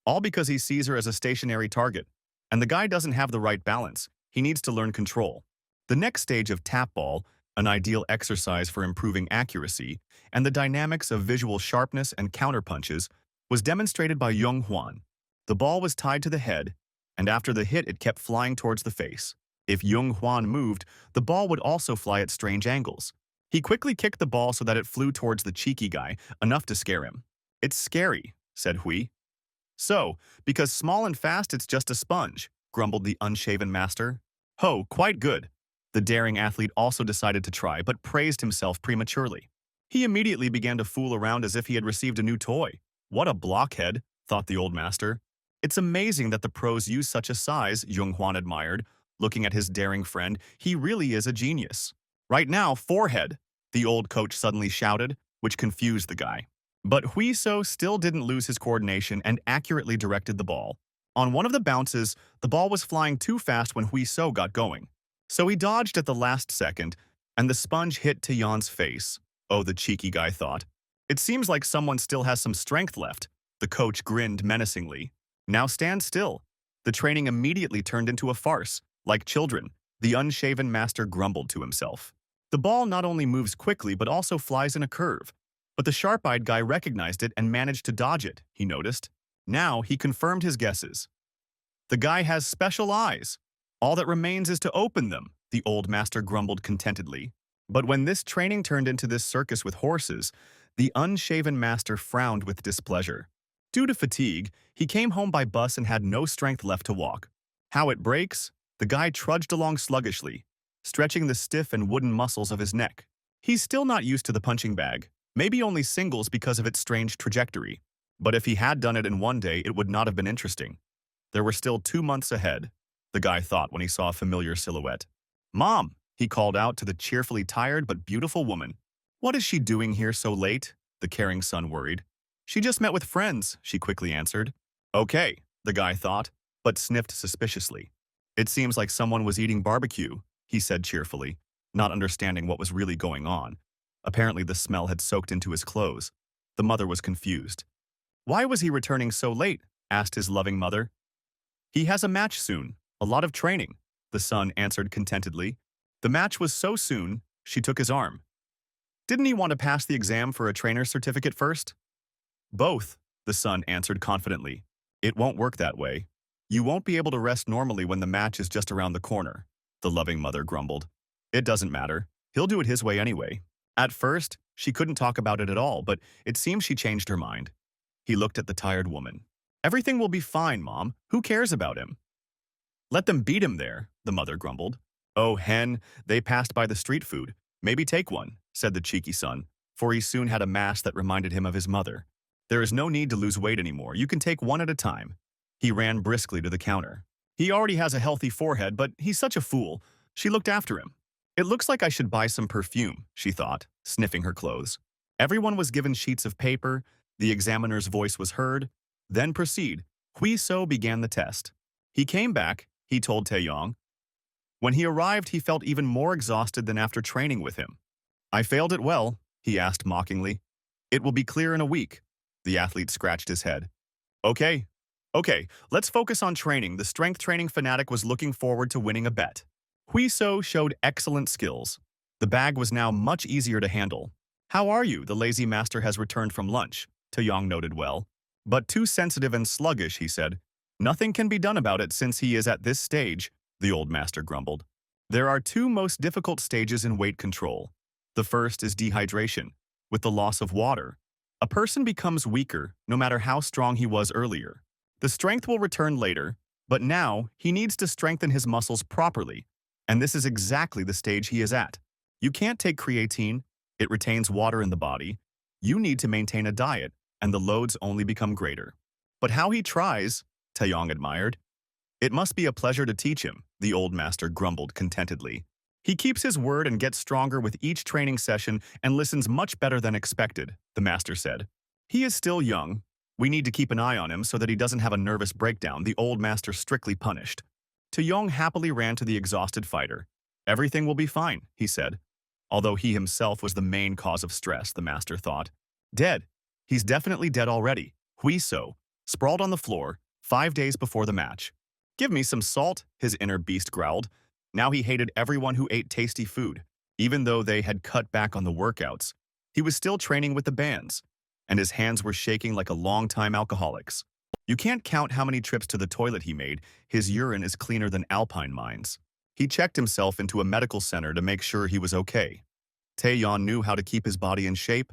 All because he sees her as a stationary target. And the guy doesn't have the right balance. He needs to learn control. The next stage of tap ball, an ideal exercise for improving accuracy, and the dynamics of visual sharpness and counterpunches, was demonstrated by Jung Hwan. The ball was tied to the head, and after the hit it kept flying towards the face. If Jung Hwan moved, the ball would also fly at strange angles. He quickly kicked the ball so that it flew towards the cheeky guy, enough to scare him. "It's scary," said Hui. "So, because small and fast it's just a sponge," grumbled the unshaven master. "Ho, quite good." The daring athlete also decided to try, but praised himself prematurely. He immediately began to fool around as if he had received a new toy. "What a blockhead," thought the old master. "It's amazing that the pros use such a size," Jung Hwan admired. Looking at his daring friend, he really is a genius. "Right now, forehead," the old coach suddenly shouted, which confused the guy. But Hui So still didn't lose his coordination and accurately directed the ball. On one of the bounces, the ball was flying too fast when Hui So got going. So he dodged at the last second, and the sponge hit Taeyeon's face. Oh, the cheeky guy thought. "It seems like someone still has some strength left." The coach grinned menacingly. "Now stand still." The training immediately turned into a farce. Like children, the unshaven master grumbled to himself. The ball not only moves quickly but also flies in a curve. But the sharp-eyed guy recognized it and managed to dodge it, he noticed. Now he confirmed his guesses. "The guy has special eyes. All that remains is to open them," the old master grumbled contentedly. But when this training turned into this circus with horses, the unshaven master frowned with displeasure. Due to fatigue, he came home by bus and had no strength left to walk. How it breaks? The guy trudged along sluggishly, stretching the stiff and wooden muscles of his neck. He's still not used to the punching bag, maybe only singles because of its strange trajectory. But if he had done it in one day, it would not have been interesting. There were still 2 months ahead, the guy thought when he saw a familiar silhouette. "Mom," he called out to the cheerfully tired but beautiful woman. "What is she doing here so late?" the caring son worried. "She just met with friends," she quickly answered. "Okay," the guy thought, but sniffed suspiciously. "It seems like someone was eating barbecue," he said cheerfully, not understanding what was really going on. Apparently the smell had soaked into his clothes. The mother was confused. "Why was he returning so late?" asked his loving mother. "He has a match soon, a lot of training," the son answered contentedly. The match was so soon, she took his arm. "Didn't he want to pass the exam for a trainer's certificate first?" "Both," the son answered confidently. "It won't work that way. You won't be able to rest normally when the match is just around the corner," the loving mother grumbled. "It doesn't matter. He'll do it his way anyway." At first, she couldn't talk about it at all, but it seems she changed her mind. He looked at the tired woman. "Everything will be fine, Mom. Who cares about him?" "Let them beat him there," the mother grumbled. "Oh, hen, they passed by the street food. Maybe take one," said the cheeky son, for he soon had a mass that reminded him of his mother. "There is no need to lose weight anymore. You can take one at a time." He ran briskly to the counter. "He already has a healthy forehead, but he's such a fool." She looked after him. "It looks like I should buy some perfume," she thought, sniffing her clothes. Everyone was given sheets of paper. The examiner's voice was heard. "Then proceed." Hui So began the test. He came back, he told Taeyong. When he arrived, he felt even more exhausted than after training with him. "I failed it well," he asked mockingly. "It will be clear in a week." The athlete scratched his head. Okay, let's focus on training." The strength training fanatic was looking forward to winning a bet. Hui So showed excellent skills. The bag was now much easier to handle. "How are you?" The lazy master has returned from lunch, Taeyong noted well. "But too sensitive and sluggish," he said. "Nothing can be done about it since he is at this stage," the old master grumbled. "There are 2 most difficult stages in weight control. The first is dehydration. With the loss of water, a person becomes weaker no matter how strong he was earlier. The strength will return later, but now he needs to strengthen his muscles properly And this is exactly the stage he is at. You can't take creatine, it retains water in the body. You need to maintain a diet, and the loads only become greater. But how he tries, Taeyong admired. It must be a pleasure to teach him, the old master grumbled contentedly. He keeps his word and gets stronger with each training session and listens much better than expected, the master said. He is still young. We need to keep an eye on him so that he doesn't have a nervous breakdown, the old master strictly punished. Taeyong happily ran to the exhausted fighter. Everything will be fine, he said. Although he himself was the main cause of stress, the master thought. Dead. He's definitely dead already. Huiso, sprawled on the floor, 5 days before the match. Give me some salt, his inner beast growled. Now he hated everyone who ate tasty food. Even though they had cut back on the workouts, he was still training with the bands, and his hands were shaking like a long-time alcoholic's. You can't count how many trips to the toilet he made. His urine is cleaner than alpine mines. He checked himself into a medical center to make sure he was okay. Taeyeon knew how to keep his body in shape,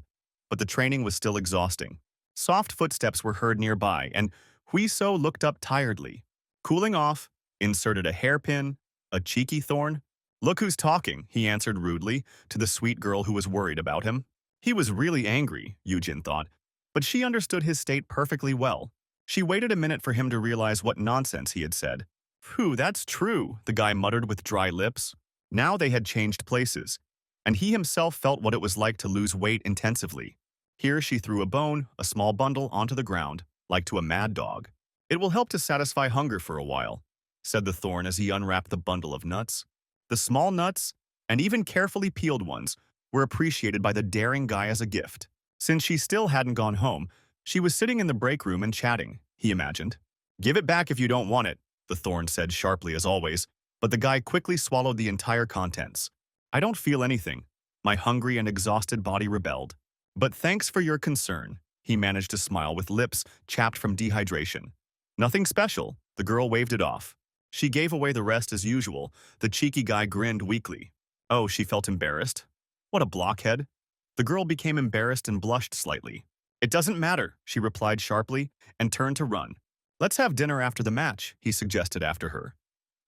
but the training was still exhausting. Soft footsteps were heard nearby, and Huiso looked up tiredly. Cooling off, inserted a hairpin, a cheeky thorn. Look who's talking, he answered rudely to the sweet girl who was worried about him. He was really angry, Yujin thought, but she understood his state perfectly well. She waited a minute for him to realize what nonsense he had said. Phew, that's true, the guy muttered with dry lips. Now they had changed places, and he himself felt what it was like to lose weight intensively. Here she threw a bone, a small bundle, onto the ground, like to a mad dog. It will help to satisfy hunger for a while, said the thorn as he unwrapped the bundle of nuts. The small nuts, and even carefully peeled ones, were appreciated by the daring guy as a gift. Since she still hadn't gone home, she was sitting in the break room and chatting, he imagined. Give it back if you don't want it, the thorn said sharply as always, but the guy quickly swallowed the entire contents. I don't feel anything. My hungry and exhausted body rebelled. But thanks for your concern, he managed to smile with lips chapped from dehydration. Nothing special, the girl waved it off. She gave away the rest as usual. The cheeky guy grinned weakly. Oh, she felt embarrassed. What a blockhead. The girl became embarrassed and blushed slightly. It doesn't matter, she replied sharply, and turned to run. Let's have dinner after the match, he suggested after her.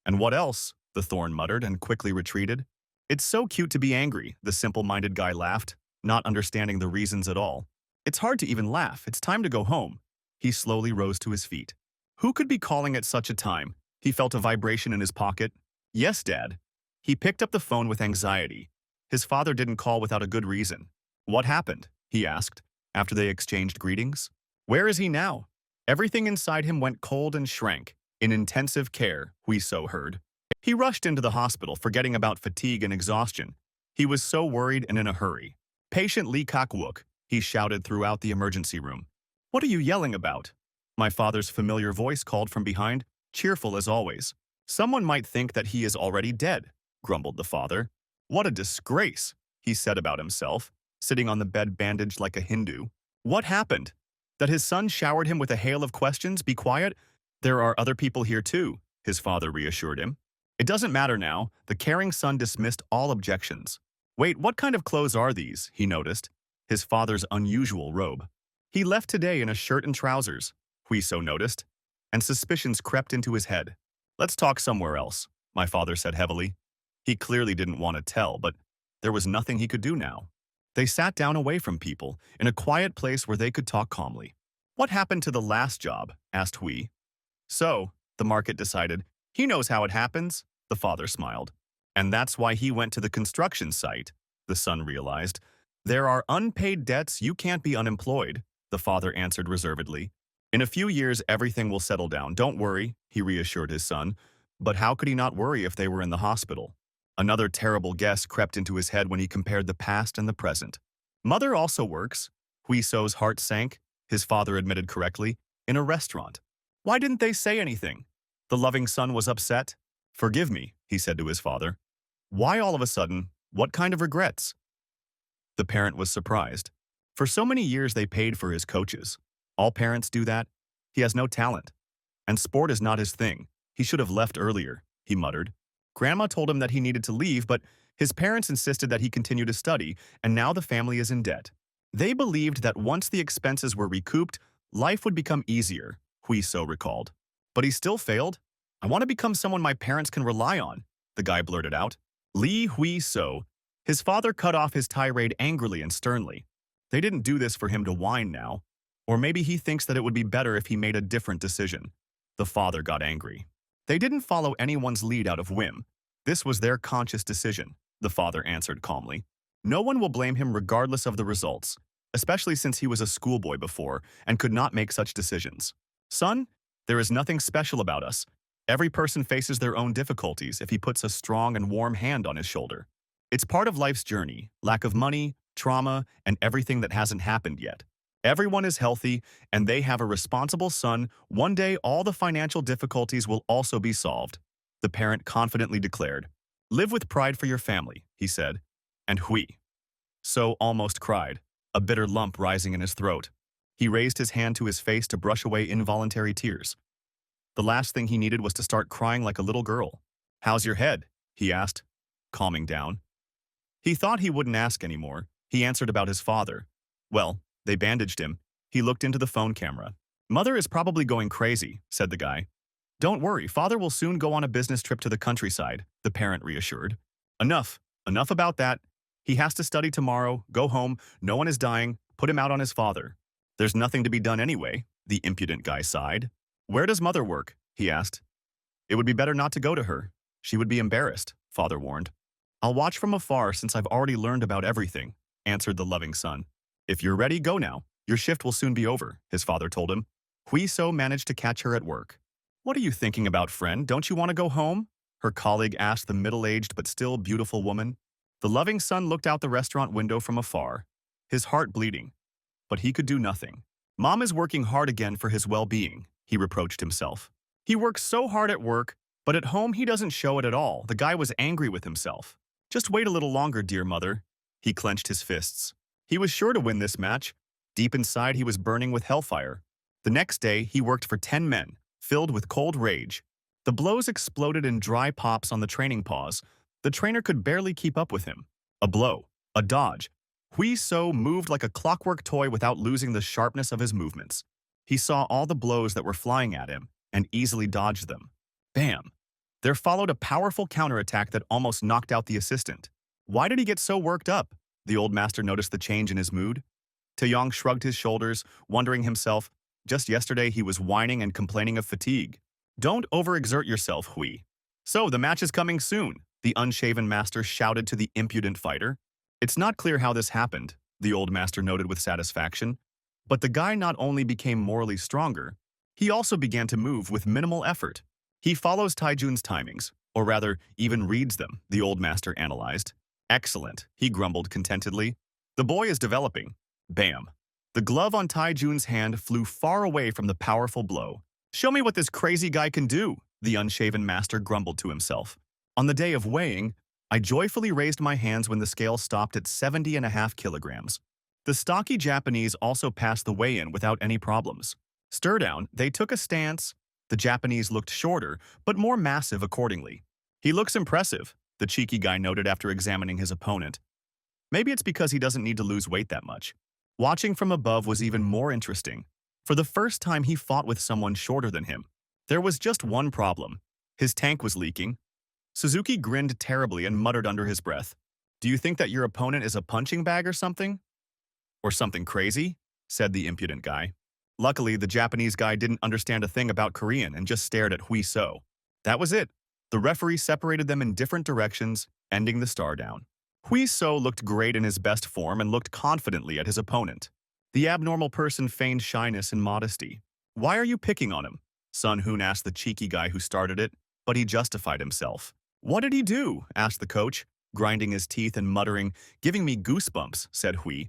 And what else? The thorn muttered and quickly retreated. It's so cute to be angry, the simple-minded guy laughed, not understanding the reasons at all. It's hard to even laugh. It's time to go home. He slowly rose to his feet. Who could be calling at such a time? He felt a vibration in his pocket. Yes, Dad. He picked up the phone with anxiety. His father didn't call without a good reason. What happened? He asked, after they exchanged greetings. Where is he now? Everything inside him went cold and shrank. In intensive care, Huiso heard. He rushed into the hospital, forgetting about fatigue and exhaustion. He was so worried and in a hurry. Patient Lee Kak-wook, he shouted throughout the emergency room. What are you yelling about? My father's familiar voice called from behind, cheerful as always. Someone might think that he is already dead, grumbled the father. What a disgrace, he said about himself, sitting on the bed bandaged like a Hindu. What happened? That his son showered him with a hail of questions? Be quiet. There are other people here too, his father reassured him. It doesn't matter now. The caring son dismissed all objections. Wait, what kind of clothes are these? He noticed. His father's unusual robe. He left today in a shirt and trousers, Huiso noticed, and suspicions crept into his head. Let's talk somewhere else, my father said heavily. He clearly didn't want to tell, but there was nothing he could do now. They sat down away from people, in a quiet place where they could talk calmly. What happened to the last job? Asked Hui. So, the market decided, he knows how it happens, the father smiled. And that's why he went to the construction site, the son realized. There are unpaid debts, you can't be unemployed, the father answered reservedly. In a few years, everything will settle down. Don't worry, he reassured his son. But how could he not worry if they were in the hospital? Another terrible guess crept into his head when he compared the past and the present. Mother also works, Huiso's heart sank, his father admitted correctly, in a restaurant. Why didn't they say anything? The loving son was upset. Forgive me, he said to his father. Why all of a sudden? What kind of regrets? The parent was surprised. For so many years they paid for his coaches. All parents do that. He has no talent. And sport is not his thing. He should have left earlier, he muttered. Grandma told him that he needed to leave, but his parents insisted that he continue to study, and now the family is in debt. They believed that once the expenses were recouped, life would become easier, Huiso recalled. But he still failed. I want to become someone my parents can rely on. the guy blurted out. Li Hui So. His father cut off his tirade angrily and sternly. They didn't do this for him to whine now. Or maybe he thinks that it would be better if he made a different decision. The father got angry. They didn't follow anyone's lead out of whim. This was their conscious decision, the father answered calmly. No one will blame him regardless of the results, especially since he was a schoolboy before and could not make such decisions. Son, there is nothing special about us. Every person faces their own difficulties if he puts a strong and warm hand on his shoulder. It's part of life's journey, lack of money, trauma, and everything that hasn't happened yet. Everyone is healthy, and they have a responsible son. One day, all the financial difficulties will also be solved, the parent confidently declared. Live with pride for your family, he said. And Hui So almost cried, a bitter lump rising in his throat. He raised his hand to his face to brush away involuntary tears. The last thing he needed was to start crying like a little girl. How's your head? He asked, calming down. He thought he wouldn't ask anymore. He answered about his father. Well, they bandaged him. He looked into the phone camera. Mother is probably going crazy, said the guy. Don't worry, father will soon go on a business trip to the countryside, the parent reassured. Enough about that. He has to study tomorrow, go home, no one is dying, put him out on his father. There's nothing to be done anyway, the impudent guy sighed. Where does mother work? He asked. It would be better not to go to her. She would be embarrassed, father warned. I'll watch from afar since I've already learned about everything, answered the loving son. If you're ready, go now. Your shift will soon be over, his father told him. Hui So managed to catch her at work. What are you thinking about, friend? Don't you want to go home? Her colleague asked the middle-aged but still beautiful woman. The loving son looked out the restaurant window from afar, his heart bleeding. But he could do nothing. Mom is working hard again for his well-being, he reproached himself. He works so hard at work, but at home he doesn't show it at all. The guy was angry with himself. Just wait a little longer, dear mother. He clenched his fists. He was sure to win this match. Deep inside, he was burning with hellfire. The next day, he worked for 10 men, filled with cold rage. The blows exploded in dry pops on the training pause. The trainer could barely keep up with him. A blow, a dodge. Hui So moved like a clockwork toy without losing the sharpness of his movements. He saw all the blows that were flying at him and easily dodged them. Bam! There followed a powerful counterattack that almost knocked out the assistant. Why did he get so worked up? The old master noticed the change in his mood. Taeyong shrugged his shoulders, wondering himself, just yesterday he was whining and complaining of fatigue. Don't overexert yourself, Hui. So the match is coming soon, the unshaven master shouted to the impudent fighter. It's not clear how this happened, the old master noted with satisfaction. But the guy not only became morally stronger, he also began to move with minimal effort. He follows Taijun's timings, or rather, even reads them, the old master analyzed. Excellent, he grumbled contentedly. The boy is developing. Bam. The glove on Taijun's hand flew far away from the powerful blow. Show me what this crazy guy can do, the unshaven master grumbled to himself. On the day of weighing, I joyfully raised my hands when the scale stopped at 70.5 kilograms. The stocky Japanese also passed the weigh-in without any problems. Stir down, they took a stance. The Japanese looked shorter, but more massive accordingly. He looks impressive, the cheeky guy noted after examining his opponent. Maybe it's because he doesn't need to lose weight that much. Watching from above was even more interesting. For the first time, he fought with someone shorter than him. There was just one problem. His tank was leaking. Suzuki grinned terribly and muttered under his breath. Do you think that your opponent is a punching bag or something? Or something crazy? Said the impudent guy. Luckily, the Japanese guy didn't understand a thing about Korean and just stared at Hui So. That was it. The referee separated them in different directions, ending the star down. Hui So looked great in his best form and looked confidently at his opponent. The abnormal person feigned shyness and modesty. Why are you picking on him? Sun Hoon asked the cheeky guy who started it, but he justified himself. What did he do? Asked the coach, grinding his teeth and muttering, giving me goosebumps, said Hui.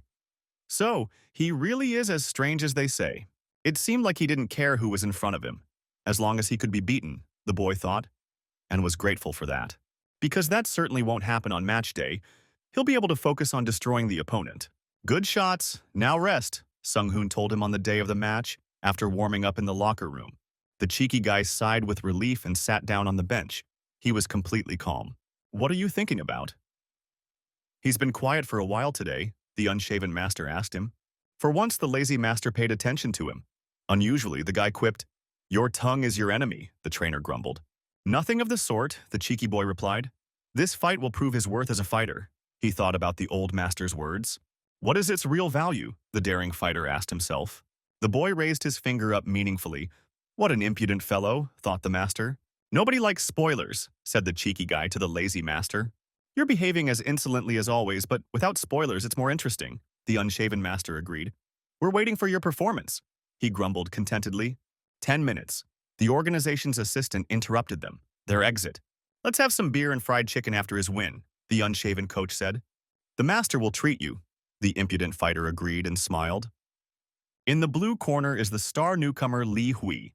So, he really is as strange as they say. It seemed like he didn't care who was in front of him, as long as he could be beaten, the boy thought, and was grateful for that. Because that certainly won't happen on match day, he'll be able to focus on destroying the opponent. Good shots, now rest, Sung Hoon told him on the day of the match, after warming up in the locker room. The cheeky guy sighed with relief and sat down on the bench. He was completely calm. What are you thinking about? He's been quiet for a while today, the unshaven master asked him. For once, the lazy master paid attention to him. Unusually, the guy quipped, Your tongue is your enemy, the trainer grumbled. Nothing of the sort, the cheeky boy replied. This fight will prove his worth as a fighter. He thought about the old master's words. What is its real value? The daring fighter asked himself. The boy raised his finger up meaningfully. What an impudent fellow, thought the master. Nobody likes spoilers, said the cheeky guy to the lazy master. You're behaving as insolently as always, but without spoilers it's more interesting, the unshaven master agreed. We're waiting for your performance, he grumbled contentedly. 10 minutes. The organization's assistant interrupted them. Their exit. Let's have some beer and fried chicken after his win, the unshaven coach said. The master will treat you, the impudent fighter agreed and smiled. In the blue corner is the star newcomer Li Hui.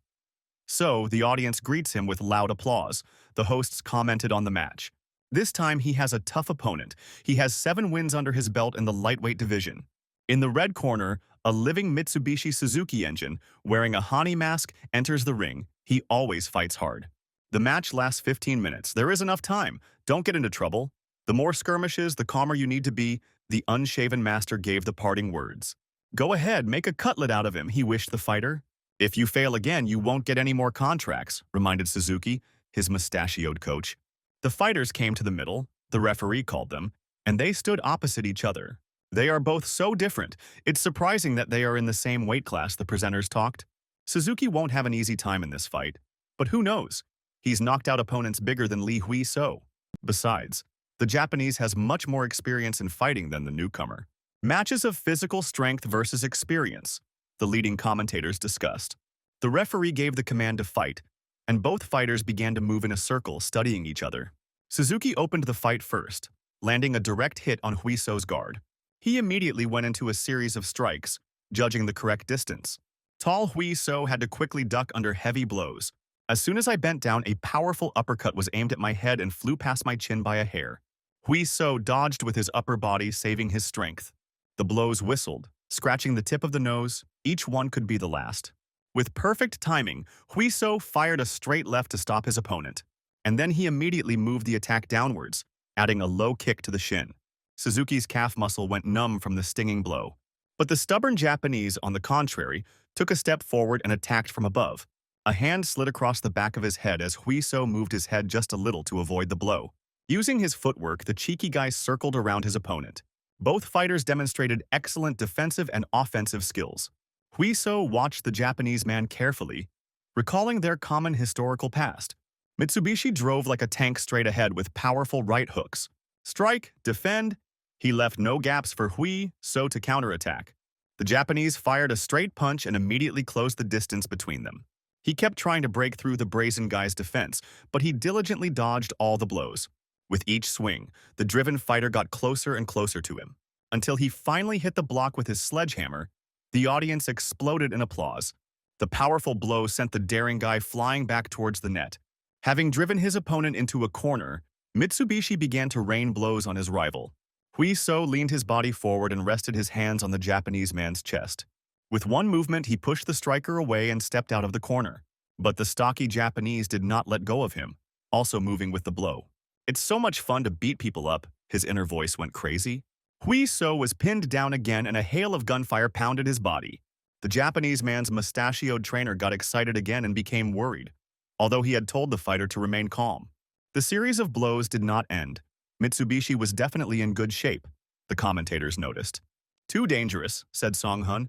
So, the audience greets him with loud applause. The hosts commented on the match. This time he has a tough opponent. He has 7 wins under his belt in the lightweight division. In the red corner, a living Mitsubishi Suzuki engine, wearing a Hani mask, enters the ring. He always fights hard. The match lasts 15 minutes. There is enough time. Don't get into trouble. The more skirmishes, the calmer you need to be, the unshaven master gave the parting words. Go ahead, make a cutlet out of him, he wished the fighter. If you fail again, you won't get any more contracts, reminded Suzuki, his mustachioed coach. The fighters came to the middle, the referee called them, and they stood opposite each other. They are both so different, it's surprising that they are in the same weight class, the presenters talked. Suzuki won't have an easy time in this fight, but who knows? He's knocked out opponents bigger than Li Hui So. Besides, the Japanese has much more experience in fighting than the newcomer. Matches of physical strength versus experience, the leading commentators discussed. The referee gave the command to fight, and both fighters began to move in a circle, studying each other. Suzuki opened the fight first, landing a direct hit on Hui So's guard. He immediately went into a series of strikes, judging the correct distance. Tall Hui So had to quickly duck under heavy blows. As soon as I bent down, a powerful uppercut was aimed at my head and flew past my chin by a hair. Hui So dodged with his upper body, saving his strength. The blows whistled, scratching the tip of the nose. Each one could be the last. With perfect timing, Hui So fired a straight left to stop his opponent, and then he immediately moved the attack downwards, adding a low kick to the shin. Suzuki's calf muscle went numb from the stinging blow. But the stubborn Japanese, on the contrary, took a step forward and attacked from above. A hand slid across the back of his head as Hui So moved his head just a little to avoid the blow. Using his footwork, the cheeky guy circled around his opponent. Both fighters demonstrated excellent defensive and offensive skills. Hui So watched the Japanese man carefully, recalling their common historical past. Mitsubishi drove like a tank straight ahead with powerful right hooks. Strike, defend. He left no gaps for Hui So to counterattack. The Japanese fired a straight punch and immediately closed the distance between them. He kept trying to break through the brazen guy's defense, but he diligently dodged all the blows. With each swing, the driven fighter got closer and closer to him, until he finally hit the block with his sledgehammer. The audience exploded in applause. The powerful blow sent the daring guy flying back towards the net. Having driven his opponent into a corner, Mitsubishi began to rain blows on his rival. Hui So leaned his body forward and rested his hands on the Japanese man's chest. With one movement, he pushed the striker away and stepped out of the corner. But the stocky Japanese did not let go of him, also moving with the blow. It's so much fun to beat people up, his inner voice went crazy. Hui So was pinned down again and a hail of gunfire pounded his body. The Japanese man's mustachioed trainer got excited again and became worried, although he had told the fighter to remain calm. The series of blows did not end. Mitsubishi was definitely in good shape, the commentators noticed. Too dangerous, said Song Hun.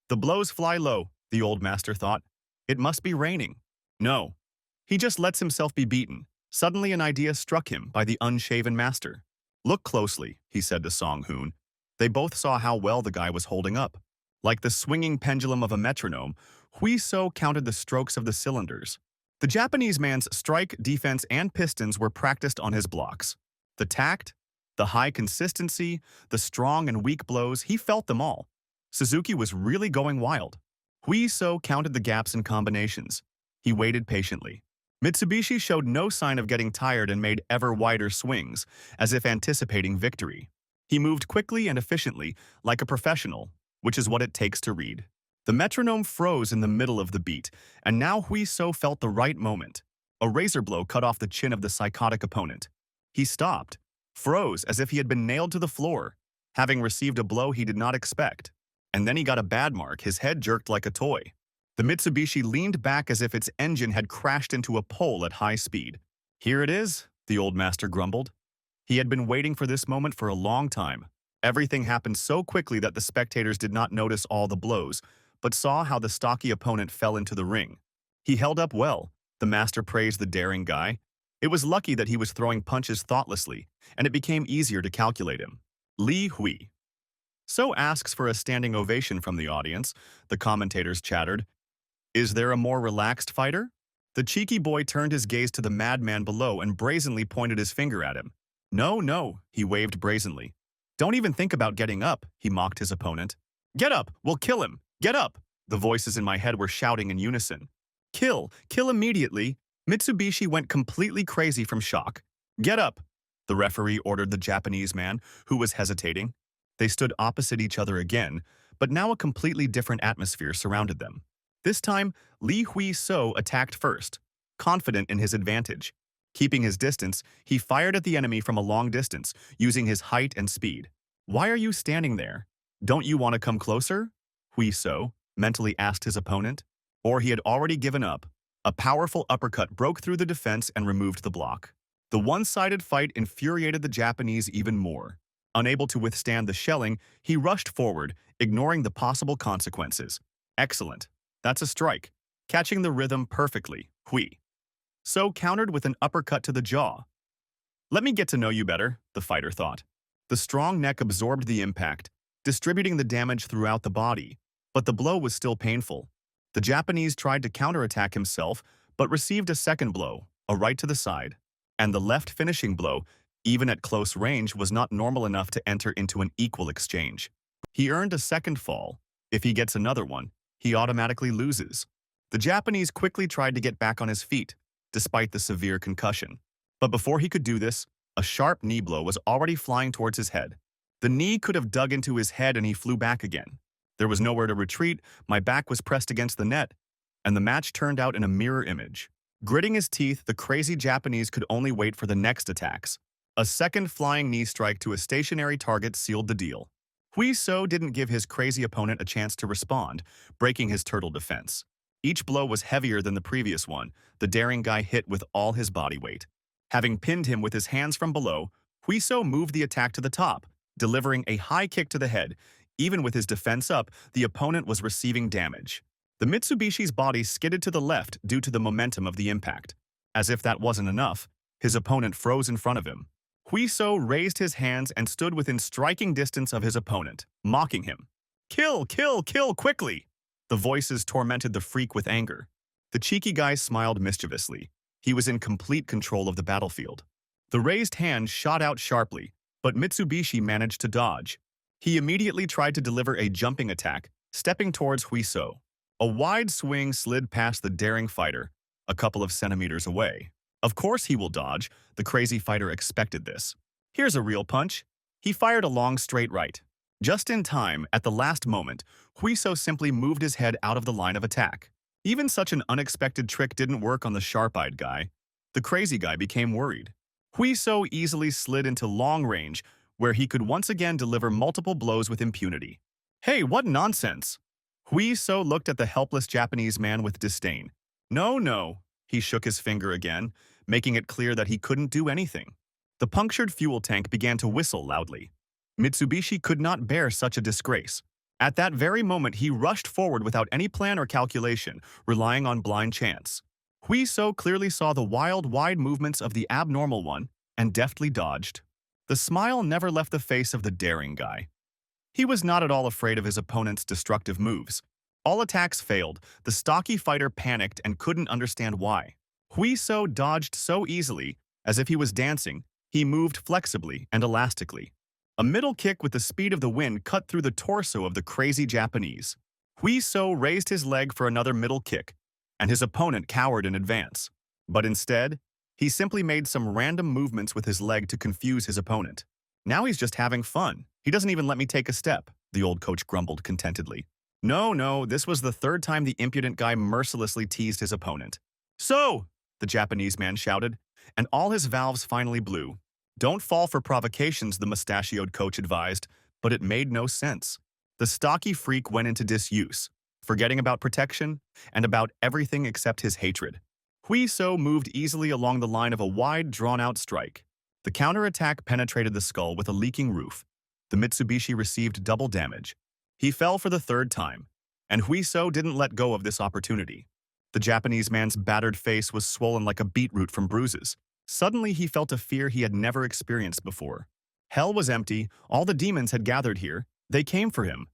The blows fly low, the old master thought. It must be raining. No. He just lets himself be beaten. Suddenly an idea struck him by the unshaven master. Look closely, he said to Song Hun. They both saw how well the guy was holding up. Like the swinging pendulum of a metronome, Hui So counted the strokes of the cylinders. The Japanese man's strike, defense, and pistons were practiced on his blocks. The tact, the high consistency, the strong and weak blows, he felt them all. Suzuki was really going wild. Hui So counted the gaps and combinations. He waited patiently. Mitsubishi showed no sign of getting tired and made ever wider swings, as if anticipating victory. He moved quickly and efficiently, like a professional, which is what it takes to read. The metronome froze in the middle of the beat, and now Hui So felt the right moment. A razor blow cut off the chin of the psychotic opponent. He stopped, froze as if he had been nailed to the floor, having received a blow he did not expect. And then he got a bad mark, his head jerked like a toy. The Mitsubishi leaned back as if its engine had crashed into a pole at high speed. Here it is, the old master grumbled. He had been waiting for this moment for a long time. Everything happened so quickly that the spectators did not notice all the blows, but saw how the stocky opponent fell into the ring. He held up well. The master praised the daring guy. It was lucky that he was throwing punches thoughtlessly, and it became easier to calculate him. Li Hui. So asks for a standing ovation from the audience. The commentators chattered. Is there a more relaxed fighter? The cheeky boy turned his gaze to the madman below and brazenly pointed his finger at him. No, no, he waved brazenly. Don't even think about getting up, he mocked his opponent. Get up, we'll kill him, get up! The voices in my head were shouting in unison. Kill immediately! Mitsubishi went completely crazy from shock. Get up! The referee ordered the Japanese man, who was hesitating. They stood opposite each other again, but now a completely different atmosphere surrounded them. This time, Li Hui So attacked first, confident in his advantage. Keeping his distance, he fired at the enemy from a long distance, using his height and speed. Why are you standing there? Don't you want to come closer? Hui So mentally asked his opponent. Or he had already given up. A powerful uppercut broke through the defense and removed the block. The one-sided fight infuriated the Japanese even more. Unable to withstand the shelling, he rushed forward, ignoring the possible consequences. Excellent. That's a strike. Catching the rhythm perfectly, Hui So countered with an uppercut to the jaw. Let me get to know you better, the fighter thought. The strong neck absorbed the impact, distributing the damage throughout the body, but the blow was still painful. The Japanese tried to counterattack himself, but received a second blow, a right to the side. And the left finishing blow, even at close range, was not normal enough to enter into an equal exchange. He earned a second fall. If he gets another one, he automatically loses. The Japanese quickly tried to get back on his feet, despite the severe concussion. But before he could do this, a sharp knee blow was already flying towards his head. The knee could have dug into his head and he flew back again. There was nowhere to retreat, my back was pressed against the net, and the match turned out in a mirror image. Gritting his teeth, the crazy Japanese could only wait for the next attacks. A second flying knee strike to a stationary target sealed the deal. Hui So didn't give his crazy opponent a chance to respond, breaking his turtle defense. Each blow was heavier than the previous one. The daring guy hit with all his body weight. Having pinned him with his hands from below, Hui So moved the attack to the top, delivering a high kick to the head. Even with his defense up, the opponent was receiving damage. The Mitsubishi's body skidded to the left due to the momentum of the impact. As if that wasn't enough, his opponent froze in front of him. Hui So raised his hands and stood within striking distance of his opponent, mocking him. Kill, quickly! The voices tormented the freak with anger. The cheeky guy smiled mischievously. He was in complete control of the battlefield. The raised hand shot out sharply, but Mitsubishi managed to dodge. He immediately tried to deliver a jumping attack, stepping towards Hui So. A wide swing slid past the daring fighter, a couple of centimeters away. Of course he will dodge, the crazy fighter expected this. Here's a real punch. He fired a long straight right. Just in time, at the last moment, Hui So simply moved his head out of the line of attack. Even such an unexpected trick didn't work on the sharp-eyed guy. The crazy guy became worried. Hui So easily slid into long range, where he could once again deliver multiple blows with impunity. Hey, what nonsense! Hui So looked at the helpless Japanese man with disdain. No, he shook his finger again, making it clear that he couldn't do anything. The punctured fuel tank began to whistle loudly. Mitsubishi could not bear such a disgrace. At that very moment, he rushed forward without any plan or calculation, relying on blind chance. Hui So clearly saw the wild, wide movements of the abnormal one and deftly dodged. The smile never left the face of the daring guy. He was not at all afraid of his opponent's destructive moves. All attacks failed, the stocky fighter panicked and couldn't understand why. Hui So dodged so easily, as if he was dancing. He moved flexibly and elastically. A middle kick with the speed of the wind cut through the torso of the crazy Japanese. Hui So raised his leg for another middle kick, and his opponent cowered in advance. But instead, he simply made some random movements with his leg to confuse his opponent. Now he's just having fun. He doesn't even let me take a step, the old coach grumbled contentedly. No, this was the third time the impudent guy mercilessly teased his opponent. So, the Japanese man shouted, and all his valves finally blew. Don't fall for provocations, the mustachioed coach advised, but it made no sense. The stocky freak went into disuse, forgetting about protection and about everything except his hatred. Hui So moved easily along the line of a wide, drawn-out strike. The counterattack penetrated the skull with a leaking roof. The Mitsubishi received double damage. He fell for the third time, and Huiso didn't let go of this opportunity. The Japanese man's battered face was swollen like a beetroot from bruises. Suddenly, he felt a fear he had never experienced before. Hell was empty, all the demons had gathered here. They came for him.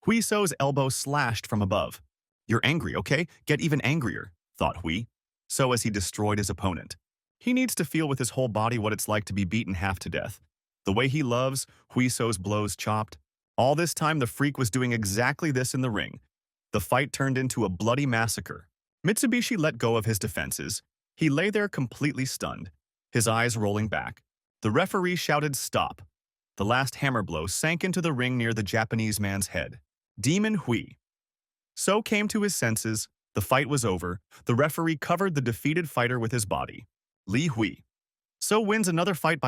Huiso's elbow slashed from above. "You're angry, okay? Get even angrier," thought Hui. So as he destroyed his opponent. He needs to feel with his whole body what it's like to be beaten half to death. The way he loves, Huiso's blows chopped. All this time, the freak was doing exactly this in the ring. The fight turned into a bloody massacre. Mitsubishi let go of his defenses. He lay there completely stunned, his eyes rolling back. The referee shouted stop. The last hammer blow sank into the ring near the Japanese man's head. Demon Hui. So came to his senses. The fight was over. The referee covered the defeated fighter with his body. Li Hui. So wins another fight by